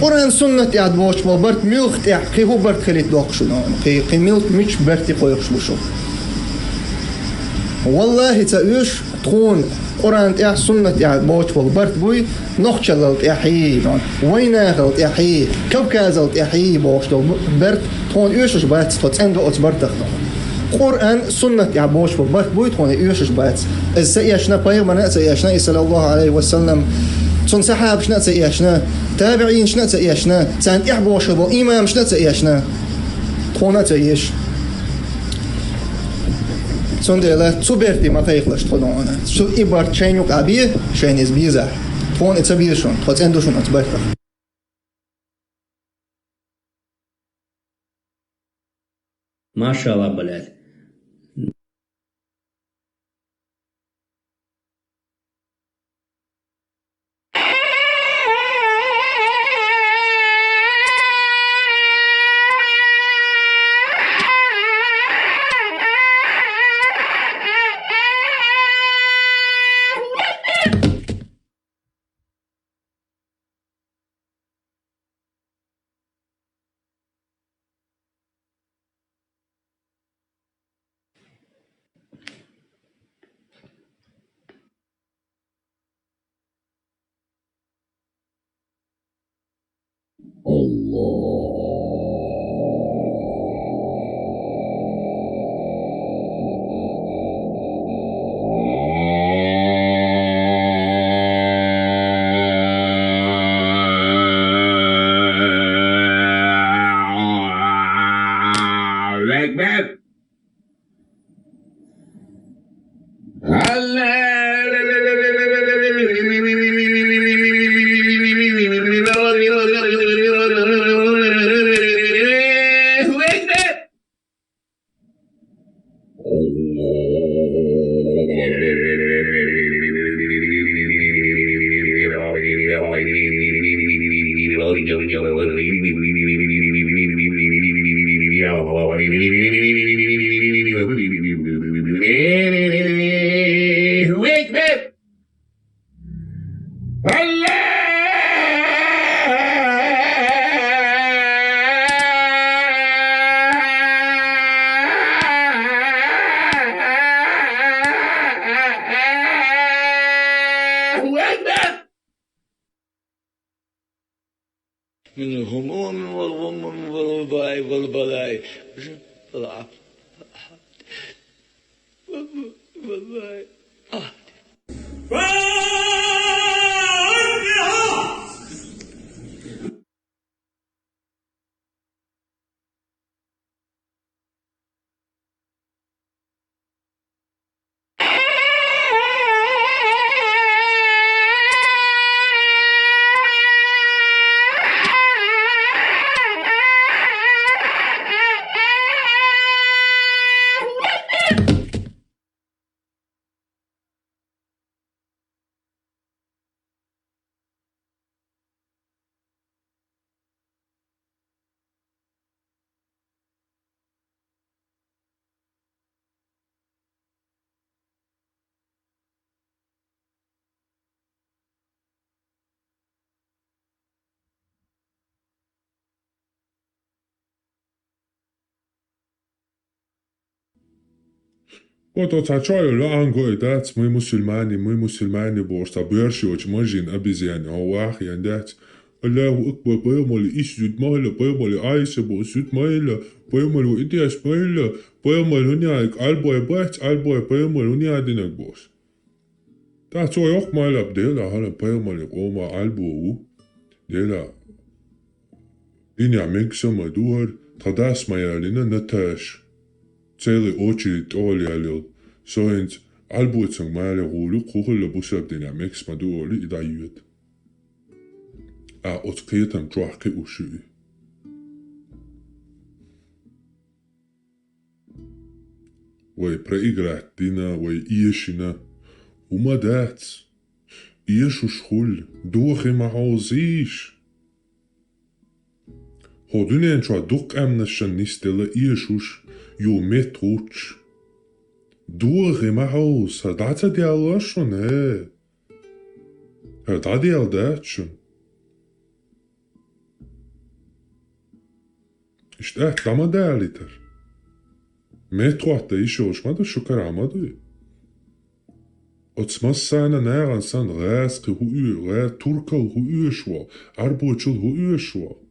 قرآن سنة يعد واش وبرت ميلخت يحقي هو برت خليت دوقشنا قي ميلخت مش برتي قويقش بشو والله تأيش تكون قرآن تاع سنة تاع موت والبرت بوي نخشلت يحيي وين غلط يحيي كوكازلت يحيي بوش برت تكون يوشش بات تكون عنده أتبرت قرآن سنة تاع موت والبرت بوي تكون يوشش بات السياشنا بيغمنا سياشنا صلى الله عليه وسلم تون سحاب شنا سياشنا تابعين شنا سياشنا تان إحبوش بو إمام شنا سياشنا تكون تيش سندلا تبرتي ما تيخلش تخدونه شو إبر تشينيوك أبيه شينيز بيزا فون إتبيشون خد عندوشون أتبرتك ما شاء الله بلاد من الهموم والغمم والوباء والبلاء والله Ото цачаю лангой дать мы мусульмане борста бърши мажин обезьяне Аллах яндать Аллаху акбар поймали исжуд мала поймали айса босуд мала поймали идиас мала поймали уняик альбой бать альбой поймали униадинак бос та цойок мала бдела hala поймали гома альбоу дела иня мексама дуар тадас маялина наташ Цели очередь олиалил, соинц альбуцанг маля рулу кухля бусаб динамикс мадуоли и дают. А открытым трохи уши. Вой проиграть дина, вой иешина, умадать. Иешу шхуль, духи махаузиш. Ходунен чва дук амнашан нистела иешуш, Jo med ruch. Du rimmer haus, dat er det alle schon, dat er det schon. Işte lama değerlidir. Metro işi hoşmadı şu karamadı. Otsmas sana næran san ræske hu turkal hu şva, arboçul hu şva.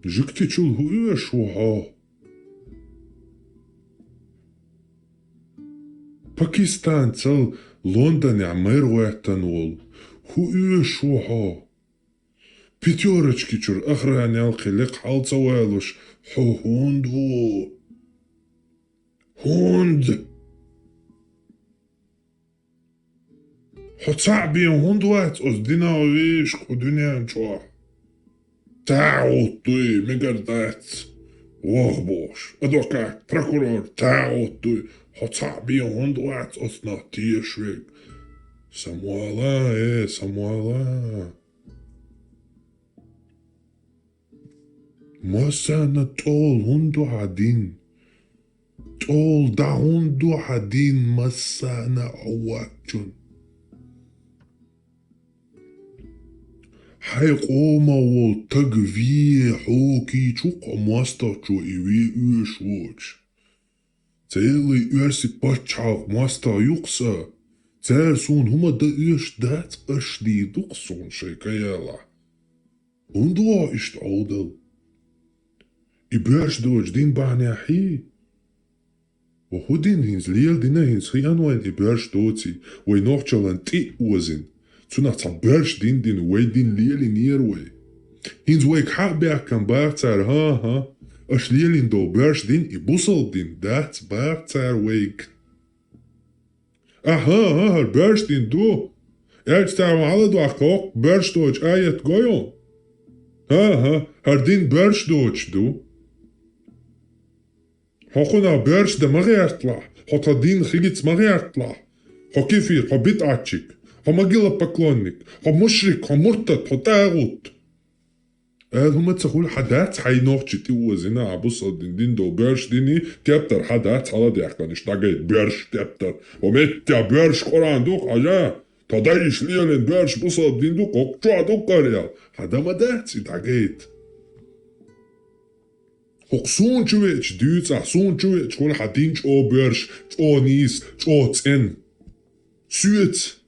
Жикти чул хуеш уха. Пакистан цел Лондон амер уэтанул. Хуеш уха. Пятерочки чур охранял хилик халцауэлуш. Хунду. Хунд. Хоцабин хундуэт оздина овиш худунян чуа. Таутуй, мегардат, вахбош, адвокат, прокурор, таутуй, хоцаби ондуат оснатишвик. Самуала, самуала. Масана тол хунду хадин. Тол да хунду хадин масана авачун. حيقوما والتقفي حوكي تشوق مواستاتشو إيوي إيشوش تيلي إيرسي باتشاق مواستا يقصى تيرسون هما دا إيش دات أشدي دقصون شيكايالا هندوا إشت عودل إبرش دوج دين بعني حي وهودين هنز ليل دينا هنز خيان وين إبرش دوتي وينوخشالان تي وزن Zunach zal bers din way din lieli neerway. Hins way ik berg kan baartsaar ha. As lielin do bers din I bussel din dat baartsaar week. Aha, har bers din do. Erst daar alle do akok bers doch ayet goyon. Ha, har din bers doch do. Hokuna bers de mariartla. Hota din khigits mariartla. Hokifir hobit achik. могилопоклонник, мушрик, муртад, тагут. هم تقول حدات حينوخ تيوزنا عبوس الدين دو بيرش ديني تبتر حدات على ديحكانش تاجيت بيرش تبتر ومت بيرش قران دوق اجا تدايش ليلن بيرش بوس الدين دو قوقع دو قريال هذا ما دات تاجيت حقسون چويچ دوت احسون چويچ كل حدينش او بيرش او نيس او تن سوت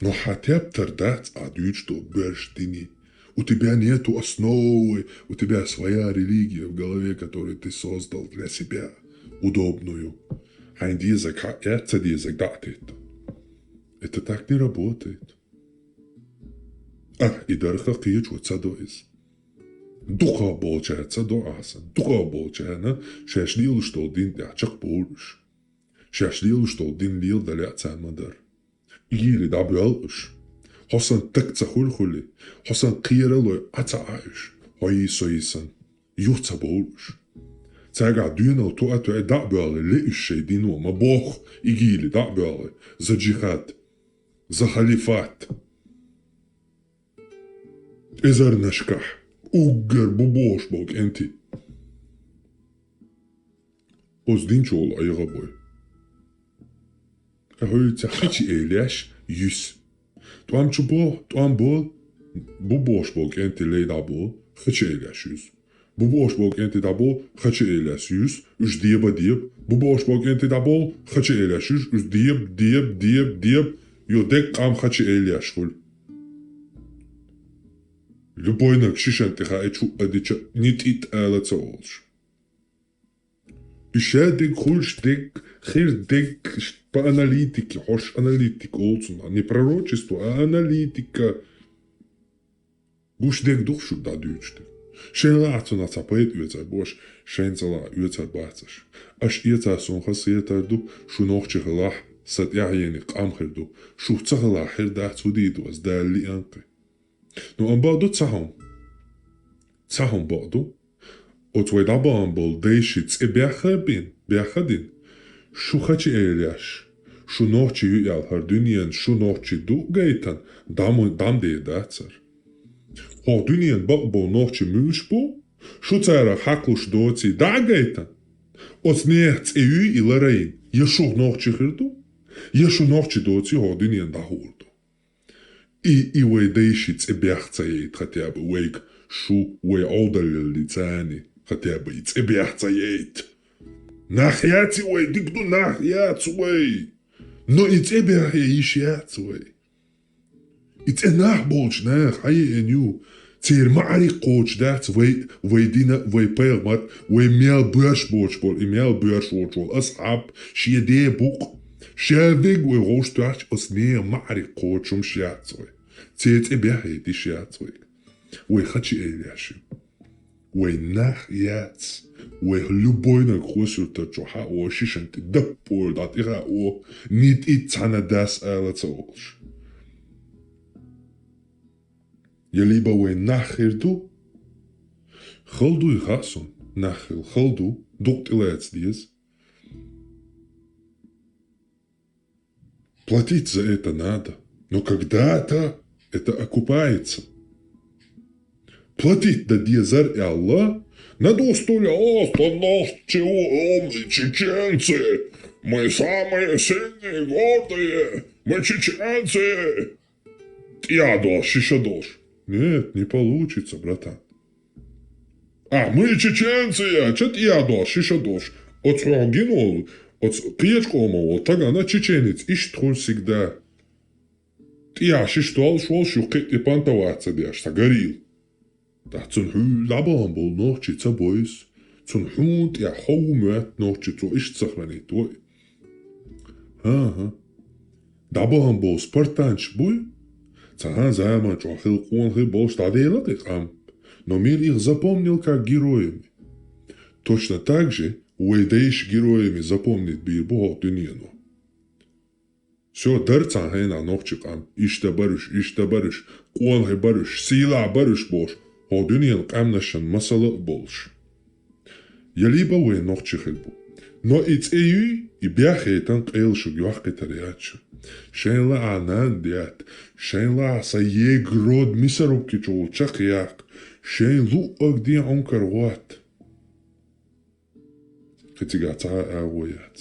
Но хотя бы дать адуть, что бэш дини. У тебя нету основы, у тебя своя религия в голове, которую ты создал для себя, удобную. Это так не работает. И дарха киечу цадоис. Духа получается доаса. Духа получается, шашлил, что один дячак полуш. Шашлил, что один лил даля цамадар. Игили да бялыш. Хосан так цахулхули. Хосан киералой атааш. Хой соисан. Юрца болуш. Цага дюнал то ату да бялы лишей дино ма бог игили да бялы за джихад. За халифат. Эзар нашках. Угар бубош бог энти. Оздинчол айгабой. Ahoy tachiti eliash yus. Tuam chubo, tuam bol, bubosh bol enti lay dabo, chachi eliash yus. Bubosh bol enti dabo, chachi eliash yus, us dieba dieb, bubosh bol enti dabo, chachi eliash yus, us dieb, yo dek kam chachi eliash hul. Любой накшишан тиха эчу адича нит ит алаца олш. Ища дек хульш дек хир дек по аналитике, хош аналитик олцун, не пророчество, а аналитика. Буш дек душу да дючте. Шен лацун ацапает юэцар бош, шен цала юэцар бацаш. Аш иэцар сонха сиэтарду, шу нохчихалах, сат яхьени камхирду, шу цахалах хир да цудиду, аз да ли анке. Но он баду цахом. Цахом баду. От вайдабан бол дейшиц и бяхадин. Шу хачи элияш. Шу нохчи юял хардуниен, шу нохчи ду гейтан. Дам де дацар. Хо дуниен бакбо нохчи мюшбо. Шу цара хаклуш доци да гейтан. От нехц и ю и лараин. Яшу нохчи хирду. Яшу нохчи доци хо дуниен да хурду. И вейдейшиц и бяхцаейт хотя бы вейк шу вей олдалил лицани хотя бы и бяхцаейт. Нахьяци вей, дикду нахьяц вей. Но и бяхя ишьяц вей. И нахболч нах, ай эню. Цер мари коч дац вей дина вей пэлмат вей мял бэрш боч бол и мял бэрш боч бол асхаб шиеде бук. Шавиг вей роштач ос не мари кочум шьяцвей. Цец и бяхет и шьяцвей. Вей хачи элияши. Вей нах яц. Вей любой на хосюрта чоха о шишанти даппор дат ира о нит и цанадас алаца олш. Я либо вей нахирду. Халду и хасон. Нахил халду. Докт илаец диез. Платить за это надо, но когда-то это окупается. Платить да диезар и Аллах надо устуляться, чего умные чеченцы. Мы самые сильные, гордые, мы чеченцы. Я дошь, еще дошь. Нет, не получится, братан. Мы чеченцы, а что я дошь, еще дошь. От гинул. От киечкомовал, тагана чеченец, иштрун всегда. Я шиштуал шел шукет и пантоваться дяш, сагорил. Да цунху лабан был ночи цабойс. Цунхунт я хоумет ночи цу ишцахранит твой. Ага. Дабан был спартанч буй. Цахан займан чохил куанхи был штаделак их амп. Но мир их запомнил как героями. Точно так же уэйдейш героями запомнит бирбо дуньяну. Все дырцан хэна нохчикам, ишта барыш, куанхи барыш, сила барыш бош, хо дуньян камнашан масала болш. Я либо уэ нохчихэлбу. Но иц эйүй и бяхэтан кэлшу гюахкэтариачу. شين لا عنان ديات شين لا سيجرود مسروكي جو تشقياق شين لو دي عنكر وات كتيجات عاويات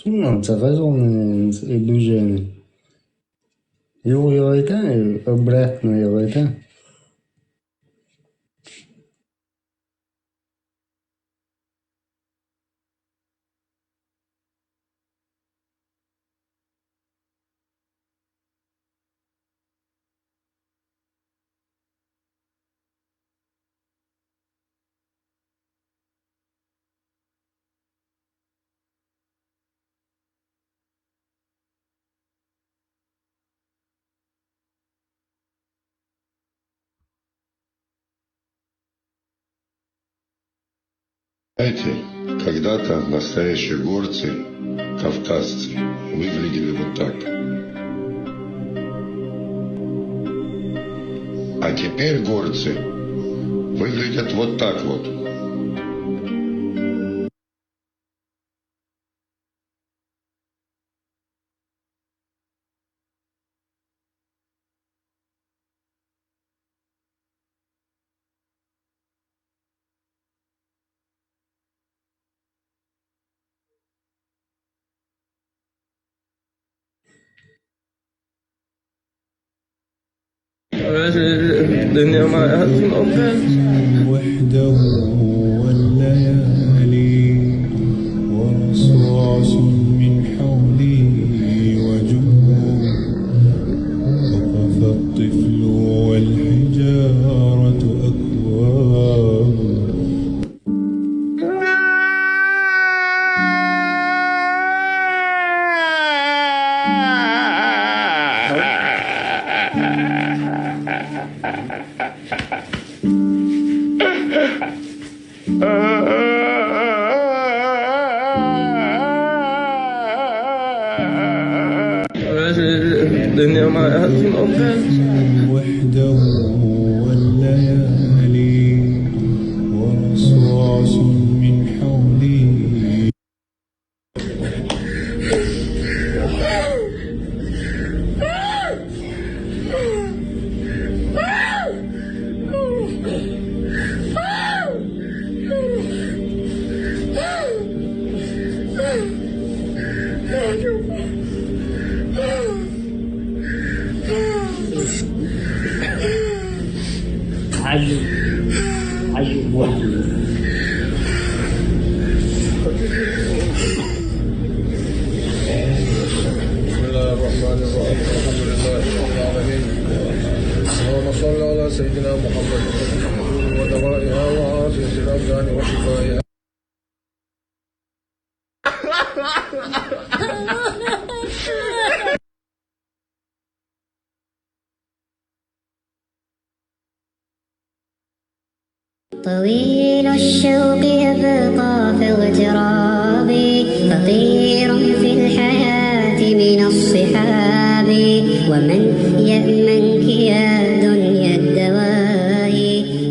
Sunam, t'as raison, Eugène. Jo, jag vet inte, jag berättar, jag vet inte. Знаете, когда-то настоящие горцы, кавказцы, выглядели вот так. А теперь горцы выглядят вот так вот. الدنيا ما وحده والليالي ورصاص من حولي وجوه وقف الطفل والحجارة أكواب الدنيا ما وحده والليالي ورصاص من حولي عجب عجب واحد. بسم الله الرحمن الرحيم الحمد لله رب العالمين اللهم صل على سيدنا محمد ودوائها وعافية الأبدان وشفائها طويل الشوق يبقى في اغتراب فقير في الحياة من الصحاب ومن يأمنك يا دنيا الدواء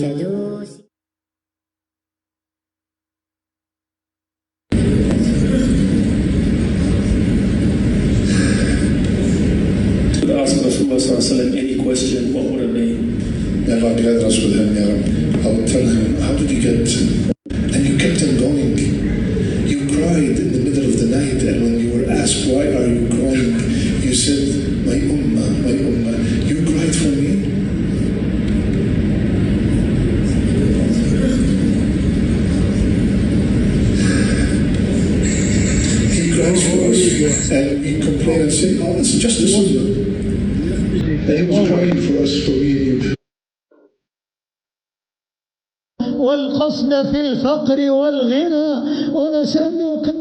تدوس. Ask Rasulullah ﷺ any question, what would it be? Ya Allah, guide us with him, Ya Rabbi. I would tell him, how did you get? And you kept on going. You cried in the middle of the night, and when you were asked, why are you crying? You said, my ummah, my ummah. You cried for me? He cries for us, and we complain and say, oh, it's just a sunnah. And he was crying for us, for me and you. والقصد في الفقر والغنى ونسألك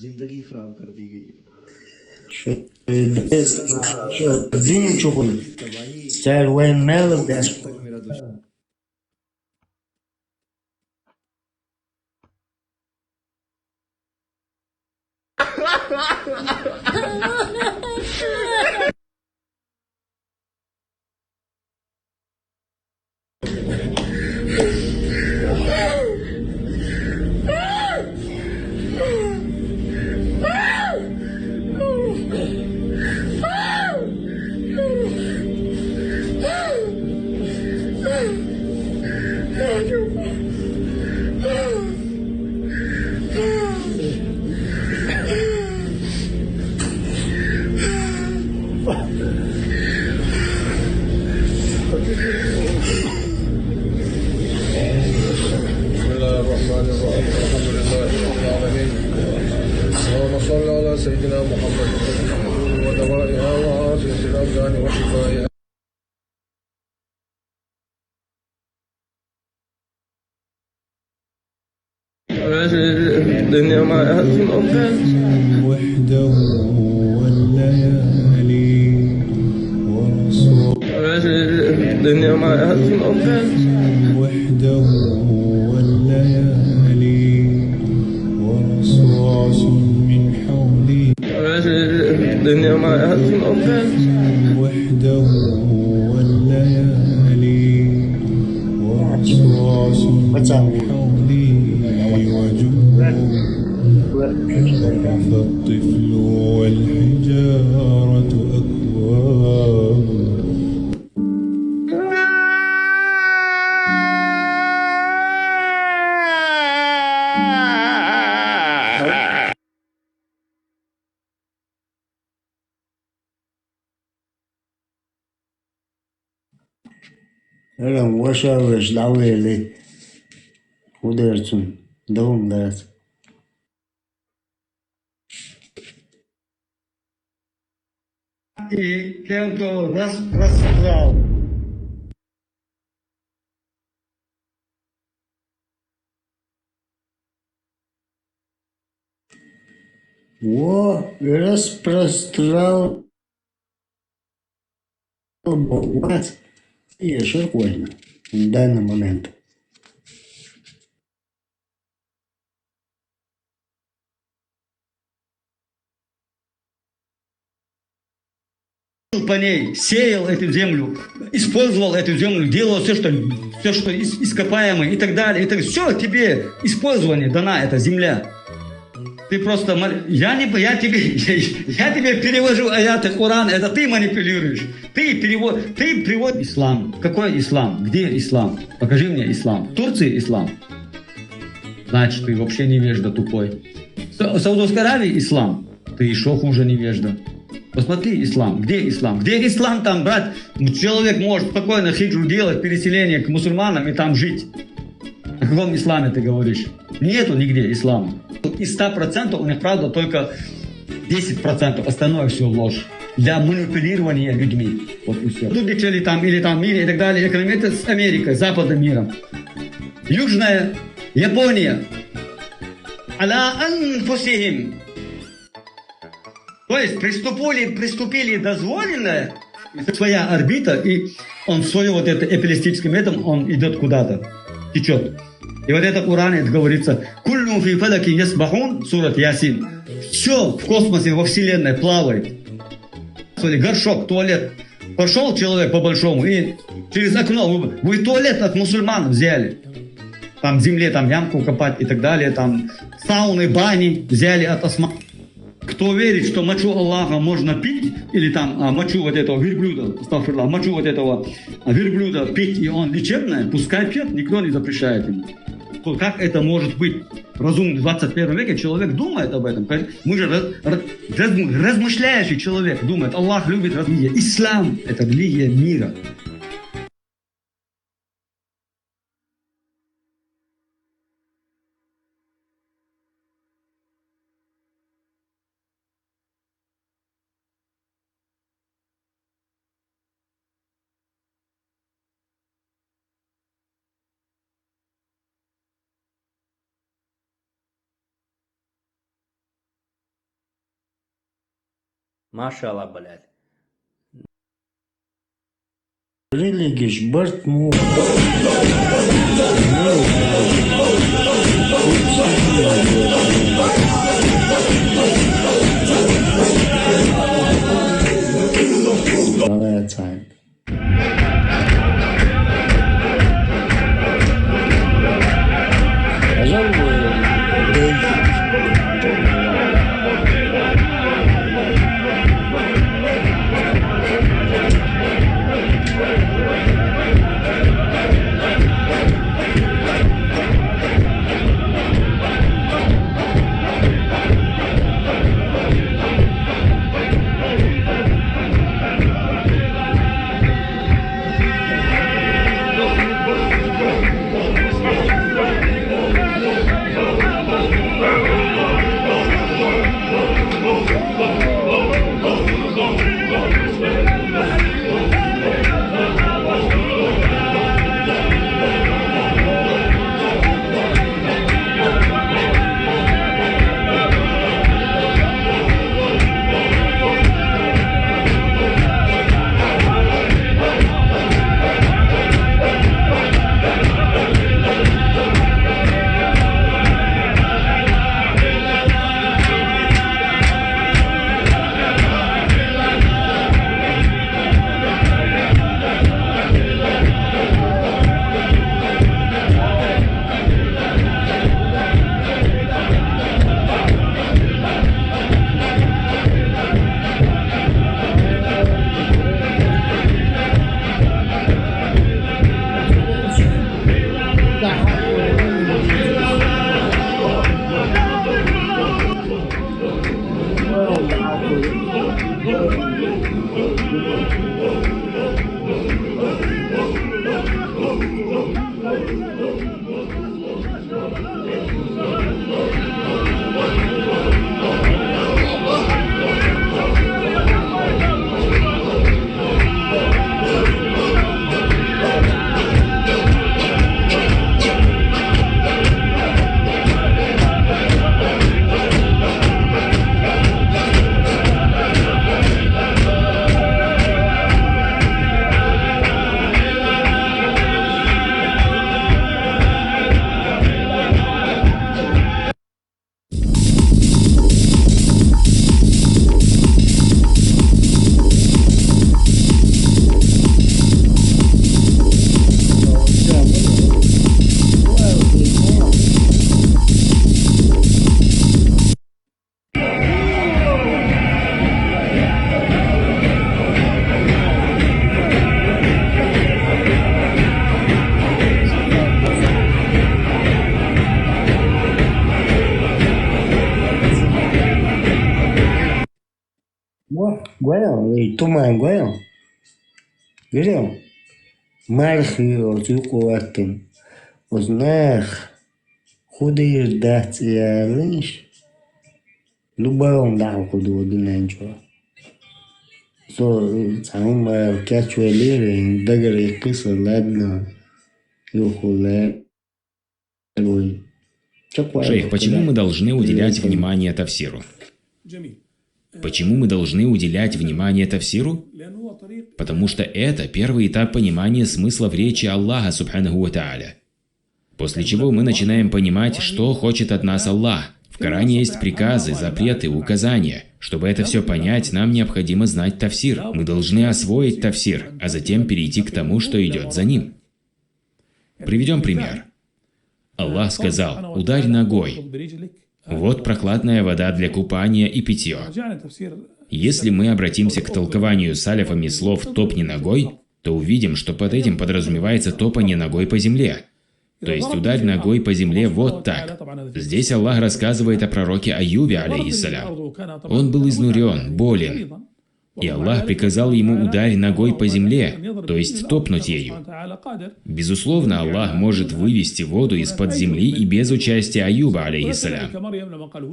जिंदगी खराब कर दी गई। दिन चुकन चाहे वह मेल देश بسم الله الرحمن الرحيم الحمد لله رب العالمين اللهم صل على سيدنا محمد ودوائها وعافية الأبدان وشفائها الدنيا مع أهل الأوقات وحده والليالي ورسول الدنيا مع أهل الأوقات وحده والليالي ورصاص من حولي الدنيا مع أهل الأوقات وحده والليالي ورصاص من حولي وجنوب وقف الطفل والحجارة أكواب أنا وشاوش العويلي ودرتون دوم ذات Tento rastral. О, распрострал богат и широкойно в данный момент. по ней, сеял эту землю, использовал эту землю, делал все, что ископаемое и так далее. Все тебе использование дана эта земля. Ты просто... Я тебе перевожу аяты Корана, это ты манипулируешь. Ты приводишь ислам. Какой ислам? Где ислам? Покажи мне ислам. В Турции ислам. Значит, ты вообще невежда тупой. В Саудовской Аравии ислам. Ты еще хуже невежда. Посмотри ислам. Где ислам? Где ислам там, брат? Человек может спокойно хиджру делать, переселение к мусульманам и там жить. О каком исламе ты говоришь? Нету нигде ислама. Из 100% у них, правда, только 10%. Остальное все ложь. Для манипулирования людьми. Вот и все. Или там мире и так далее. Это с Америкой, западным миром. Южная Япония. Аля анфусихим. То есть приступили дозволенное, своя орбита, и он свой вот это эпилептический метод, он идет куда-то, течет. И вот это в Коране говорится, «Куллю фи фадаки ясбахун», сурат Ясин. Все в космосе, во вселенной плавает. Горшок, туалет. Пошел человек по-большому, и через окно, вы туалет от мусульман взяли. Там в земле, там ямку копать и так далее, там сауны, бани взяли от османов. Кто верит, что мочу Аллаха можно пить, или там мочу вот этого верблюда, мочу вот этого верблюда пить, и он лечебный, пускай пьет, никто не запрещает ему. Как это может быть? Разумный в 21 веке человек думает об этом. Мы же размышляющий человек думает, Аллах любит религия. Ислам – это религия мира. Машалла, блядь. Религиш, Барт му. Goyang, tuman goyang. Geliyor. Marxio tuqoatin. Uznakh. Khudir dat yalish. Lubaron da khudu dinanjo. So, time catch a lyric, dagger kiss a ladna. Юхуле. Шейх, почему мы должны уделять внимание тафсиру? Почему мы должны уделять внимание тафсиру? Потому что это первый этап понимания смысла в речи Аллаха, субханаху ва тааля. После чего мы начинаем понимать, что хочет от нас Аллах. В Коране есть приказы, запреты, указания. Чтобы это все понять, нам необходимо знать тафсир. Мы должны освоить тафсир, а затем перейти к тому, что идет за ним. Приведем пример. Аллах сказал: «Ударь ногой». Вот прохладная вода для купания и питья. Если мы обратимся к толкованию саляфами слов «топни ногой», то увидим, что под этим подразумевается топание ногой по земле. То есть ударь ногой по земле вот так. Здесь Аллах рассказывает о пророке Аюбе, алейхиссалям. Он был изнурен, болен. И Аллах приказал ему ударь ногой по земле, то есть топнуть ею. Безусловно, Аллах может вывести воду из-под земли и без участия Аюба, алейхиссалям.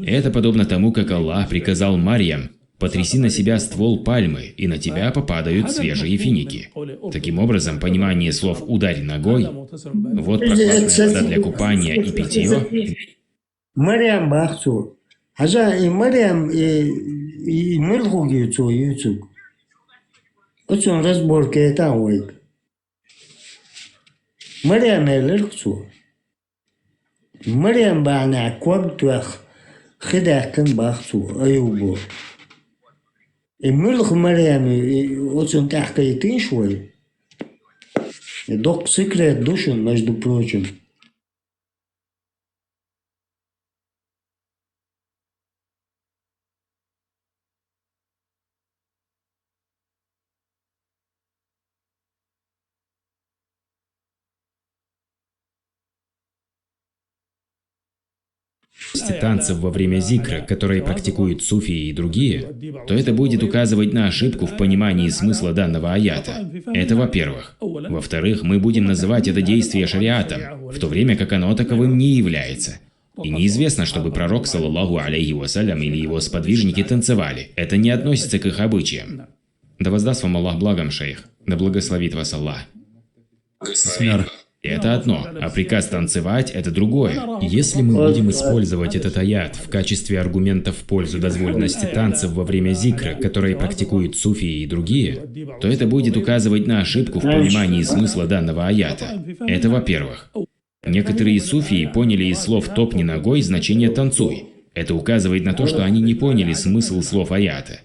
Это подобно тому, как Аллах приказал Марьям: «Потряси на себя ствол пальмы, и на тебя попадают свежие финики». Таким образом, понимание слов «ударь ногой», вот прохладная вода для купания и питье. Марьям бахцу. Хажа и Марьям и мылгуги цу юцук. Очень разборка это ойк. Марьям элерцу. Марьям бана квабтвах хидакан бахцу Аюбу. И мылг Марьям очень тахкаитин швой. И док секрет душен, между прочим. Танцев во время зикра, которые практикуют суфии и другие, то это будет указывать на ошибку в понимании смысла данного аята. Это во-первых. Во-вторых, мы будем называть это действие шариатом, в то время как оно таковым не является. И неизвестно, чтобы пророк, саллаллаху алейхи вассалям, или его сподвижники танцевали. Это не относится к их обычаям. Да воздаст вам Аллах благом, шейх. Да благословит вас Аллах. Это одно, а приказ танцевать – это другое. Если мы будем использовать этот аят в качестве аргумента в пользу дозволенности танцев во время зикра, которые практикуют суфии и другие, то это будет указывать на ошибку в понимании смысла данного аята. Это во-первых. Некоторые суфии поняли из слов «топни ногой» значение «танцуй». Это указывает на то, что они не поняли смысл слов аята.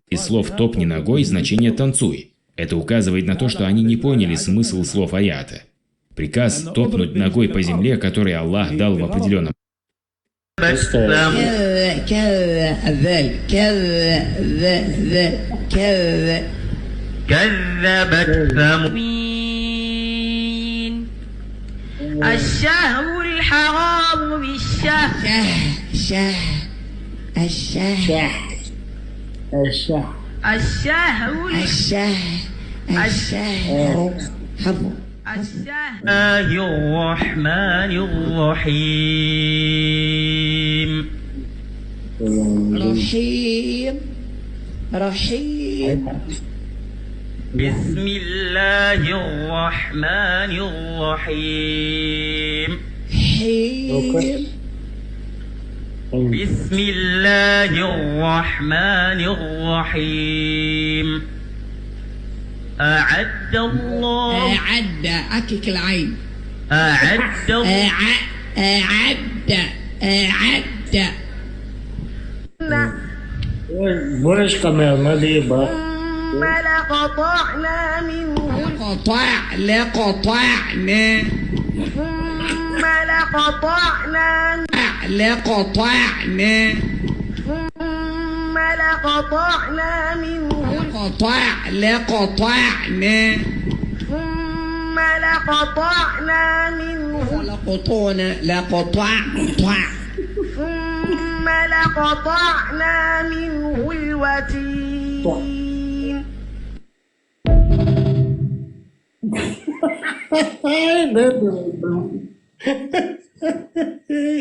Из слов «топни ногой» значение «танцуй». Это указывает на то, что они не поняли смысл слов аята. Приказ топнуть ногой по земле, который Аллах дал в определенном. الشهر الحرام بالشهر الله الرحمن الرحيم رحيم بسم الله الرحمن الرحيم بسم الله الرحمن الرحيم أعد الله أعد أكك العين أعد أعد بورش كمال مديبة ثم لقطعنا منه لقطعنا ثم لقطعنا ثم لقطعنا منه لقطعنا ثم لقطعنا منه ثم لقطعنا منه الوتين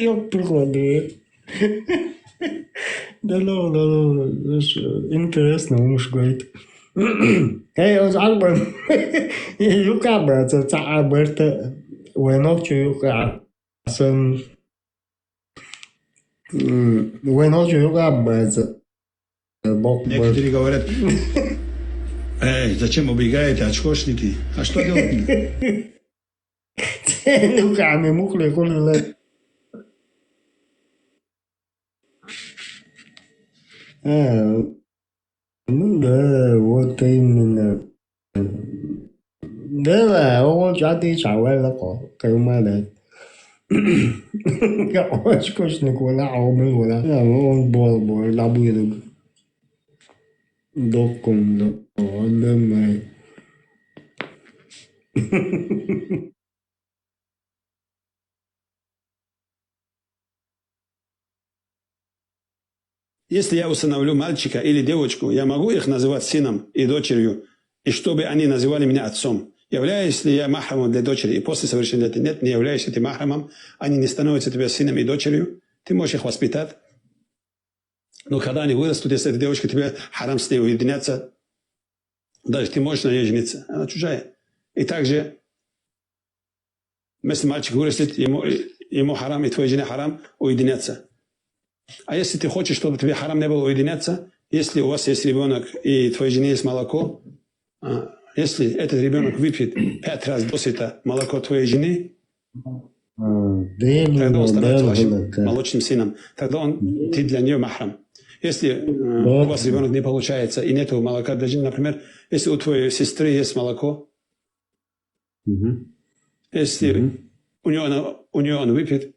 Yok приходит. Да, интересно, муж говорит. Эй, Альберт, юка, брат, это Альберт, ночью юка, сын, ночью юка, брат, бог, Некоторые говорят, эй, зачем убегаете, очкошники? А что делать? Юка, мы мухли, хули, ну да, вот именно. Да, он jadi cawai lah kok, ke rumah dah. Gak очкos ni kola, awal kola. Ya, on bol, labu itu. Dokon, ada mai. Если я усыновлю мальчика или девочку, я могу их называть сыном и дочерью, и чтобы они называли меня отцом. Являюсь ли я махрамом для дочери и после совершеннолетия? Нет, не являешься ты махрамом. Они не становятся тебе сыном и дочерью. Ты можешь их воспитать. Но когда они вырастут, если эта девочка тебе харам с ней уединяться, даже ты можешь на ней жениться. Она чужая. И также, если мальчик вырастет, ему харам и твоей жене харам уединяться. А если ты хочешь, чтобы тебе харам не было уединяться, если у вас есть ребенок и твоей жене есть молоко, если этот ребенок выпьет 5 раз досыта молоко твоей жены, тогда он становится вашим молочным сыном. Тогда ты для нее махрам. Если у вас ребенок не получается и нет молока для жены, например, если у твоей сестры есть молоко, если у нее он выпьет,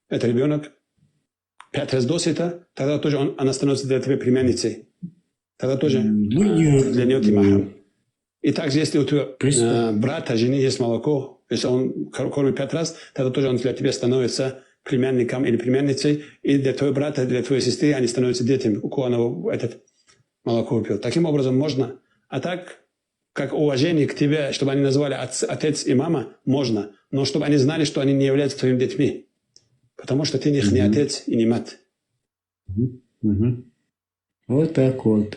этот ребенок, 5 раз досыта, тогда тоже она становится для тебя племянницей. Тогда тоже для нее ты махрам. И также, если у твоего брата, жены есть молоко, если он кормит 5 раз, тогда тоже он для тебя становится племянником или племянницей, и для твоего брата, для твоей сестры они становятся детьми, у кого она этот молоко выпил. Таким образом можно. А так, как уважение к тебе, чтобы они назвали отец и мама, можно. Но чтобы они знали, что они не являются твоими детьми. Потому что ты их не отец и не мать. Вот так вот.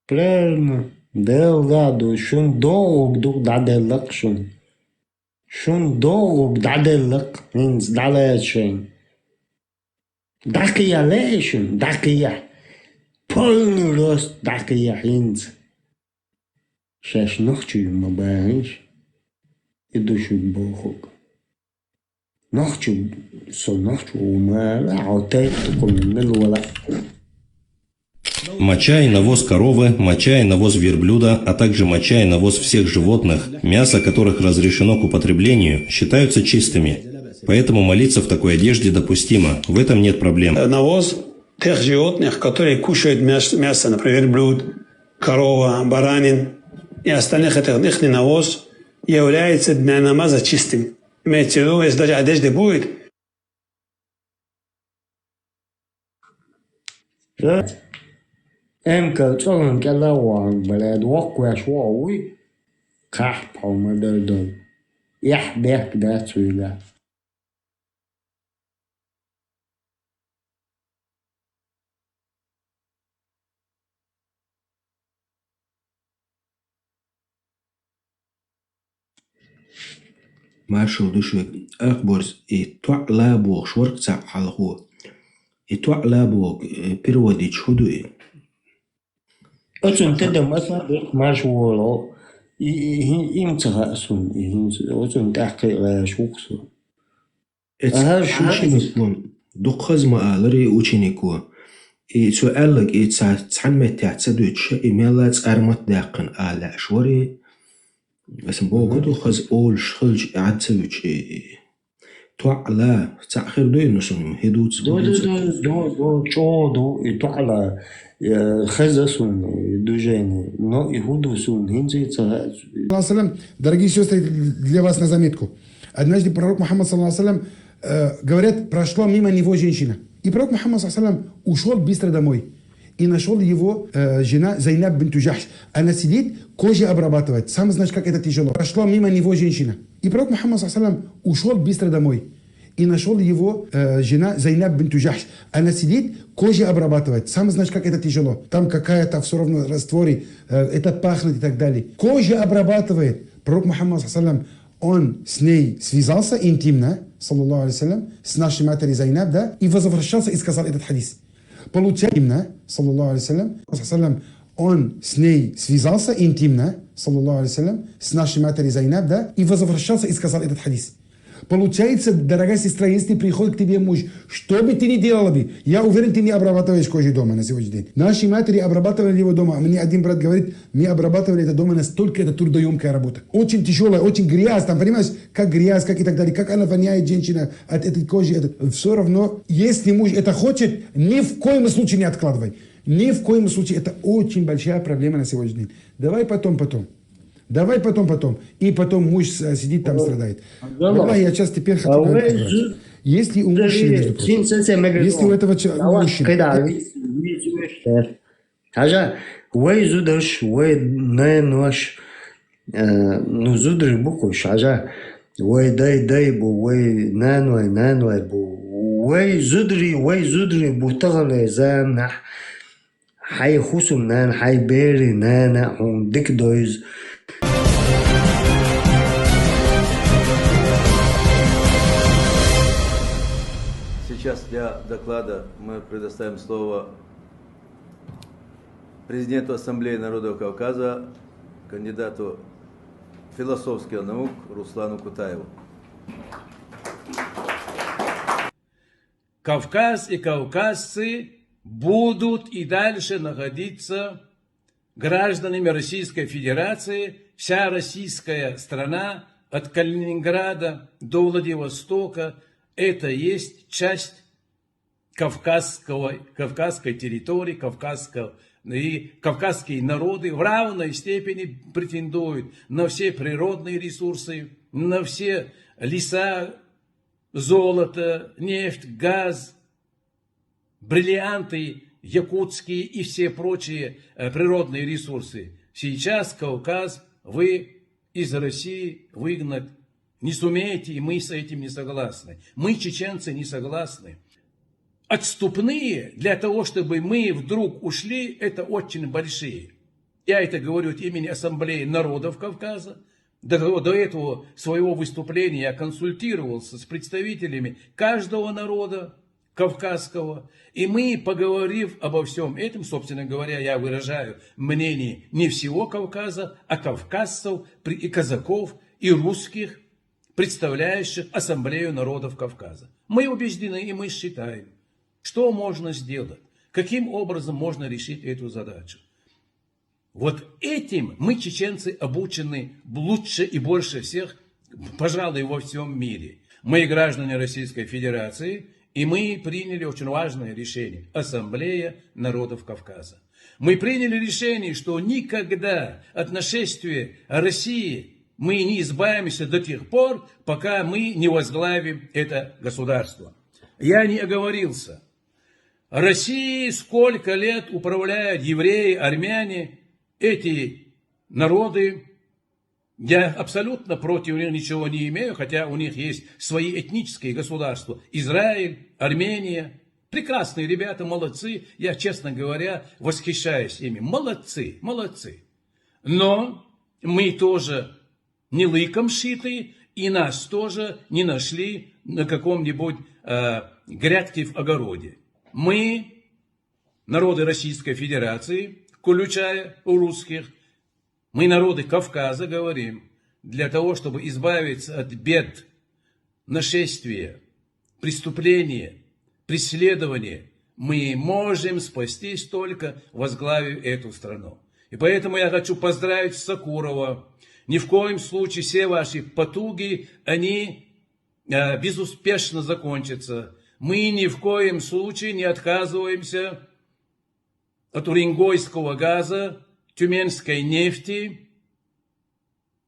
Правильно. Делгado, шун долг даделак шун. Шун долг даделак, инс далечен. Дакия лешун, дакия. Полный рост дакия инс. Шеш ночью мабаиш. Идущий бохок. Ночью, ночью умала, отец кумнелула. Моча и навоз коровы, моча и навоз верблюда, а также моча и навоз всех животных, мясо которых разрешено к употреблению, считаются чистыми. Поэтому молиться в такой одежде допустимо, в этом нет проблем. Навоз тех животных, которые кушают мясо, например, верблюд, корова, баранин и остальных, их навоз является для намаза чистым. Имеется в виду, если даже одежда будет. Em cờ cho lần cái là hoàng và là đuốc qua số ấy khá phòng mà đời đời đẹp đã suy ra Marshall düşük akbors tu'la bu şork sa'alhu tu'la bu pirwadi chudu 어쩐 때도 맞아 마시고로 임차하순 어쩐 딱게 шуксу شوشينكون دقز مآلري وشينيكو سؤالك تسعن تعتدوش إيميلات أرمت داقن آلا شوري بس بوغدو خز أول شخلج عدسوش تعالى تأخير دوي نسون هدوت دو چودو تعالى خزسون движение, но и худосун хинзица. Дорогие сестры, для вас на заметку. Однажды пророк Мухаммад, говорят, прошла мимо него женщина. И пророк Мухаммад ﷺ ушел быстро домой. И нашел его жена Зайнаб бинту Джахш. Она сидит, кожа обрабатывает. Сам знаешь, как это тяжело. Прошла мимо него женщина. И пророк Мухаммад ﷺ ушел быстро домой. И нашел его жена Зайнаб бинту Джахш. Она сидит, кожа обрабатывает. Сам знаешь, как это тяжело. Там какая-то все равно растворе, это пахнет и так далее. Кожа обрабатывает. Пророк Мухаммад ﷺ, он с ней связался интимно, саллаллаху алейхи с нашей матерью Зайнаб, да, и возвращался и сказал этот хадис. Получаем, саллаллаху алейхи он с ней связался интимно, саллаллаху алейхи с нашей матерью Зайнаб, да, и возвращался и сказал этот хадис. Получается, дорогая сестра, если приходит к тебе муж, что бы ты ни делала бы, я уверен, ты не обрабатываешь кожу дома на сегодняшний день. Наши матери обрабатывали его дома. Мне один брат говорит, мы обрабатывали это дома, настолько это трудоемкая работа. Очень тяжелая, очень грязь, там, понимаешь, как грязь, как и так далее, как она воняет, женщина, от этой кожи. Все равно, если муж это хочет, ни в коем случае не откладывай. Ни в коем случае. Это очень большая проблема на сегодняшний день. Давай потом. Давай потом. И потом муж сидит там, страдает. Аллах, я сейчас теперь хочу сказать. Если у мужчины, между прочим, если у этого мужчины... Ой, зудаш, ой, нож, ну зудры букуш, ой, дай, ой, наной, ой, зудры, бутагалы, занах, хай хусум нан, хай бери, нана, он дик дойз. Сейчас для доклада мы предоставим слово президенту Ассамблеи народов Кавказа, кандидату философских наук Руслану Кутаеву. Кавказ и кавказцы будут и дальше находиться гражданами Российской Федерации. Вся российская страна от Калининграда до Владивостока – это есть часть кавказской территории, и кавказские народы в равной степени претендуют на все природные ресурсы, на все леса, золото, нефть, газ, бриллианты якутские и все прочие природные ресурсы. Сейчас Кавказ вы из России выгнать не сумеете, и мы с этим не согласны. Мы, чеченцы, не согласны. Отступные для того, чтобы мы вдруг ушли, это очень большие. Я это говорю от имени Ассамблеи народов Кавказа. До этого своего выступления я консультировался с представителями каждого народа кавказского. И мы, поговорив обо всем этом, собственно говоря, я выражаю мнение не всего Кавказа, а кавказцев и казаков, и русских, представляющих Ассамблею народов Кавказа. Мы убеждены и мы считаем, что можно сделать, каким образом можно решить эту задачу. Вот этим мы, чеченцы, обучены лучше и больше всех, пожалуй, во всем мире. Мы граждане Российской Федерации, и мы приняли очень важное решение – Ассамблея народов Кавказа. Мы приняли решение, что никогда от нашествия России мы не избавимся до тех пор, пока мы не возглавим это государство. Я не оговорился. России сколько лет управляют евреи, армяне, эти народы. Я абсолютно против них ничего не имею, хотя у них есть свои этнические государства. Израиль, Армения. Прекрасные ребята, молодцы. Я, честно говоря, восхищаюсь ими. Молодцы, молодцы. Но мы тоже не лыком шиты, и нас тоже не нашли на каком-нибудь грядке в огороде. Мы, народы Российской Федерации, включая русских, мы, народы Кавказа, говорим, для того, чтобы избавиться от бед, нашествия, преступления, преследования, мы можем спастись только возглавив эту страну. И поэтому я хочу поздравить Сакурова. Ни в коем случае все ваши потуги, они безуспешно закончатся. Мы ни в коем случае не отказываемся от уренгойского газа, тюменской нефти.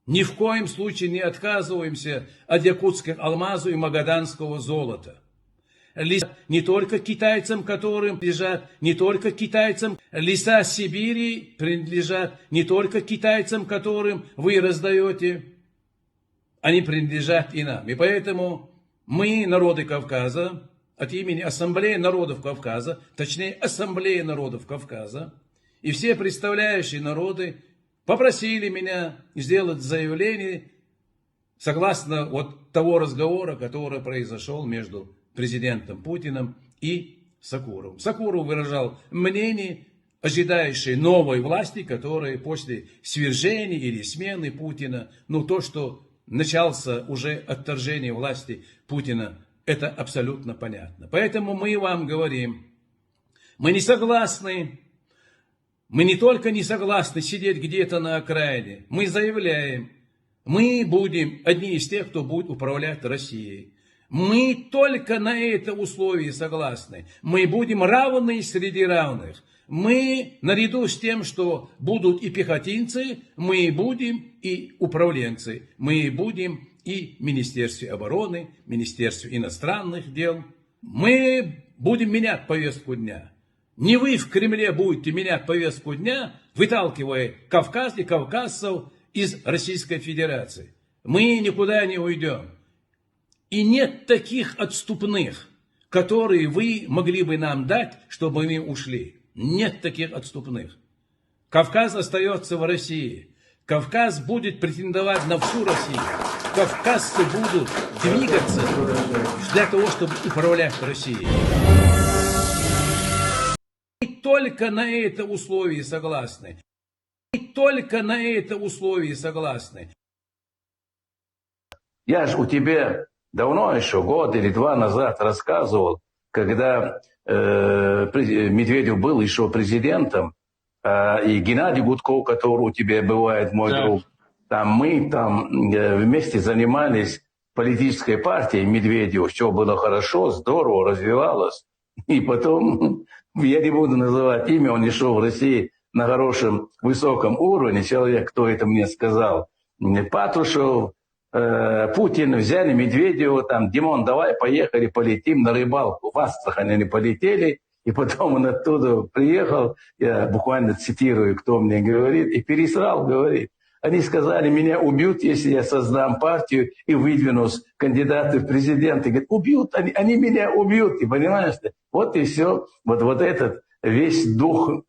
Ни в коем случае не отказываемся от якутских алмазов и магаданского золота. Не только китайцам, которым принадлежат, не только китайцам, леса Сибири принадлежат, не только китайцам, которым вы раздаете, они принадлежат и нам. И поэтому мы, народы Кавказа, от имени Ассамблеи народов Кавказа, точнее Ассамблеи народов Кавказа, и все представляющие народы попросили меня сделать заявление согласно вот того разговора, который произошел между президентом Путиным и Сакуровым. Сакуров выражал мнение, ожидающее новой власти, которая после свержения или смены Путина, то, что начался уже отторжение власти Путина, это абсолютно понятно. Поэтому мы вам говорим, мы не согласны, мы не только не согласны сидеть где-то на окраине, мы заявляем, мы будем одни из тех, кто будет управлять Россией. Мы только на это условие согласны. Мы будем равны среди равных. Мы, наряду с тем, что будут и пехотинцы, мы будем и управленцы. Мы будем и в Министерстве обороны, Министерстве иностранных дел. Мы будем менять повестку дня. Не вы в Кремле будете менять повестку дня, выталкивая Кавказ и кавказцев из Российской Федерации. Мы никуда не уйдем. И нет таких отступных, которые вы могли бы нам дать, чтобы мы ушли. Нет таких отступных. Кавказ остается в России. Кавказ будет претендовать на всю Россию. Кавказцы будут двигаться для того, чтобы управлять Россией. Мы только на это условие согласны. Мы только на это условие согласны. Я же у тебя давно еще, год или два назад рассказывал, когда Медведев был еще президентом, и Геннадий Гудков, который у тебя бывает, мой друг, мы вместе занимались политической партией Медведева, все было хорошо, здорово, развивалось. И потом, я не буду называть имя, он шел в России на хорошем, высоком уровне, человек, кто это мне сказал, Патрушев, Путин взяли Медведева, Димон, давай поехали, полетим на рыбалку. В Астрахань они полетели, и потом он оттуда приехал, я буквально цитирую, кто мне говорит, и пересрал, говорит. Они сказали, меня убьют, если я создам партию и выдвинусь кандидаты в президенты. Говорят, убьют, они меня убьют, ты понимаешь? Вот и все, вот этот весь дух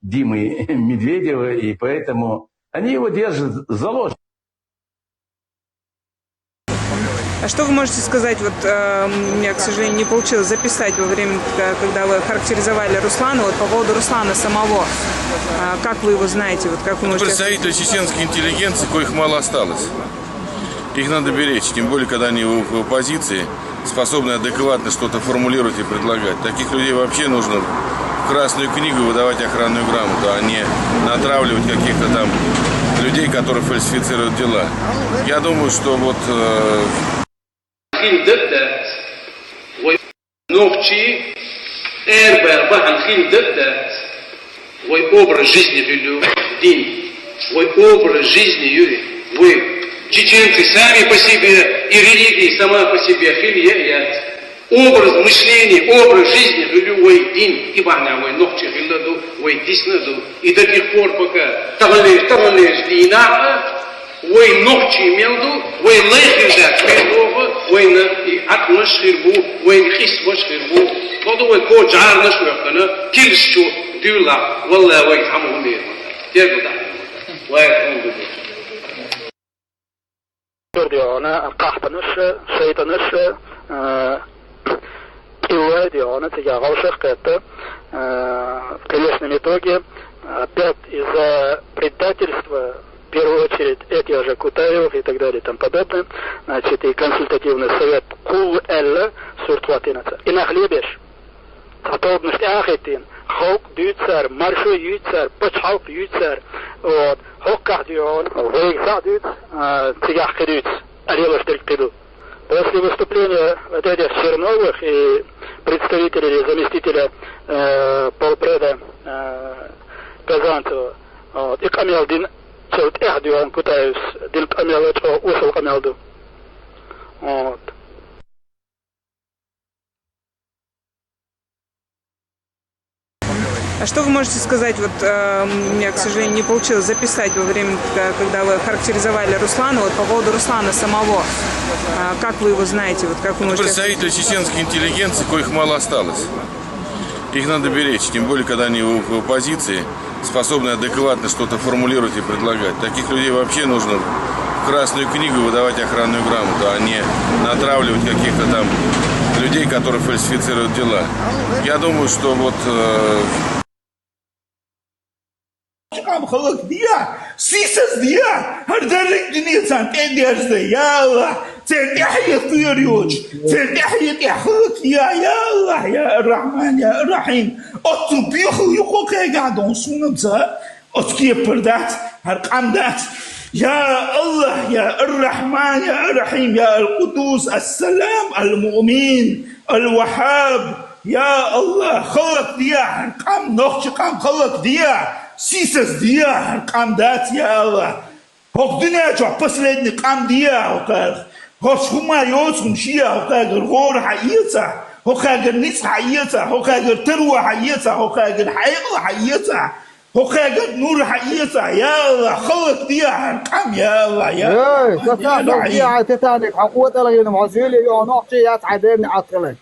Димы Медведева, и поэтому они его держат заложником. А что вы можете сказать, у меня, к сожалению, не получилось записать во время, когда вы характеризовали Руслана, по поводу Руслана самого, как вы его знаете, как вы можете... Представители чеченской интеллигенции, коих мало осталось. Их надо беречь, тем более, когда они в оппозиции, способны адекватно что-то формулировать и предлагать. Таких людей вообще нужно в Красную книгу выдавать охранную грамоту, а не натравливать каких-то там людей, которые фальсифицируют дела. Я думаю, что خندقة ونوبتي إربع بحن خندقة وأوبر жизни веду день, وأوبر жизни юри, вы чеченцы сами по себе и религия сама по себе хилья, образ мышления, образ жизни веду вы день, и бахна вы ногти хилладу, вы тиснаду, и до тех пор пока тагалеш дина وين نوحتي ميلدو وين لا يخرجات ميلدو وين عقل نشربو وين يخيس وشربو قدو وين كو جعار نشربنا كل شو دولا والله وين حمو مير تيرقو دعنا وين حمو مير أنا القحط نش شيط نش إوادي أنا تجا غوشق كتا в конечном итоге опять из-за предательства в первую очередь эти же Кутаев и так далее и тому подобное, и консультативный совет Кул-Элла Суртватинаца. И на хлебеш, способность ахитин, хок дюйцер, маршу юйцер, почхалк юйцер, хок кахдион, вейкса дюйц, цигах кадюйц, алилаш дельктиду. После выступления вот этих Черновых и представителей или заместителя полпреда Казанцева, и Камилдин Цelt Эхдион Кутаевс, Дин Камилдин Усал Камилду. А что вы можете сказать, вот у меня, к сожалению, не получилось записать во время, когда вы характеризовали Руслана, вот по поводу Руслана самого, как вы его знаете, вот как вы можете... Представители чеченской интеллигенции, коих мало осталось. Их надо беречь, тем более, когда они в оппозиции, способны адекватно что-то формулировать и предлагать. Таких людей вообще нужно в Красную книгу выдавать охранную грамоту, а не натравливать каких-то там людей, которые фальсифицируют дела. Я думаю, что вот... خلق دیا سیسس دیا هر درک دنیا سان تندیرزه یا الله تحية طيوريوج تحية يا خلق يا الله يا الرحمن يا الرحيم أطبيخ يقوك قاعدون سونبزا أتكي بردات هر قامدات يا الله يا الرحمن يا الرحيم يا القدوس السلام المؤمن الوهاب يا الله خلق ديا قام نخش قام خلق ديا سيسس ديا قام دات يا الله هوك دنيا جو последний قام ديا هوك هما يوسهم شيا هوك غور حييتا هوك نيس حييتا هوك تروى حييتا هوك حيق حييتا هوك نور حييتا يا الله خلق ديا قام يا الله يا تتابع ديا تتابع حقوق لغين معزيلي يونوحشي يتعدين عطلين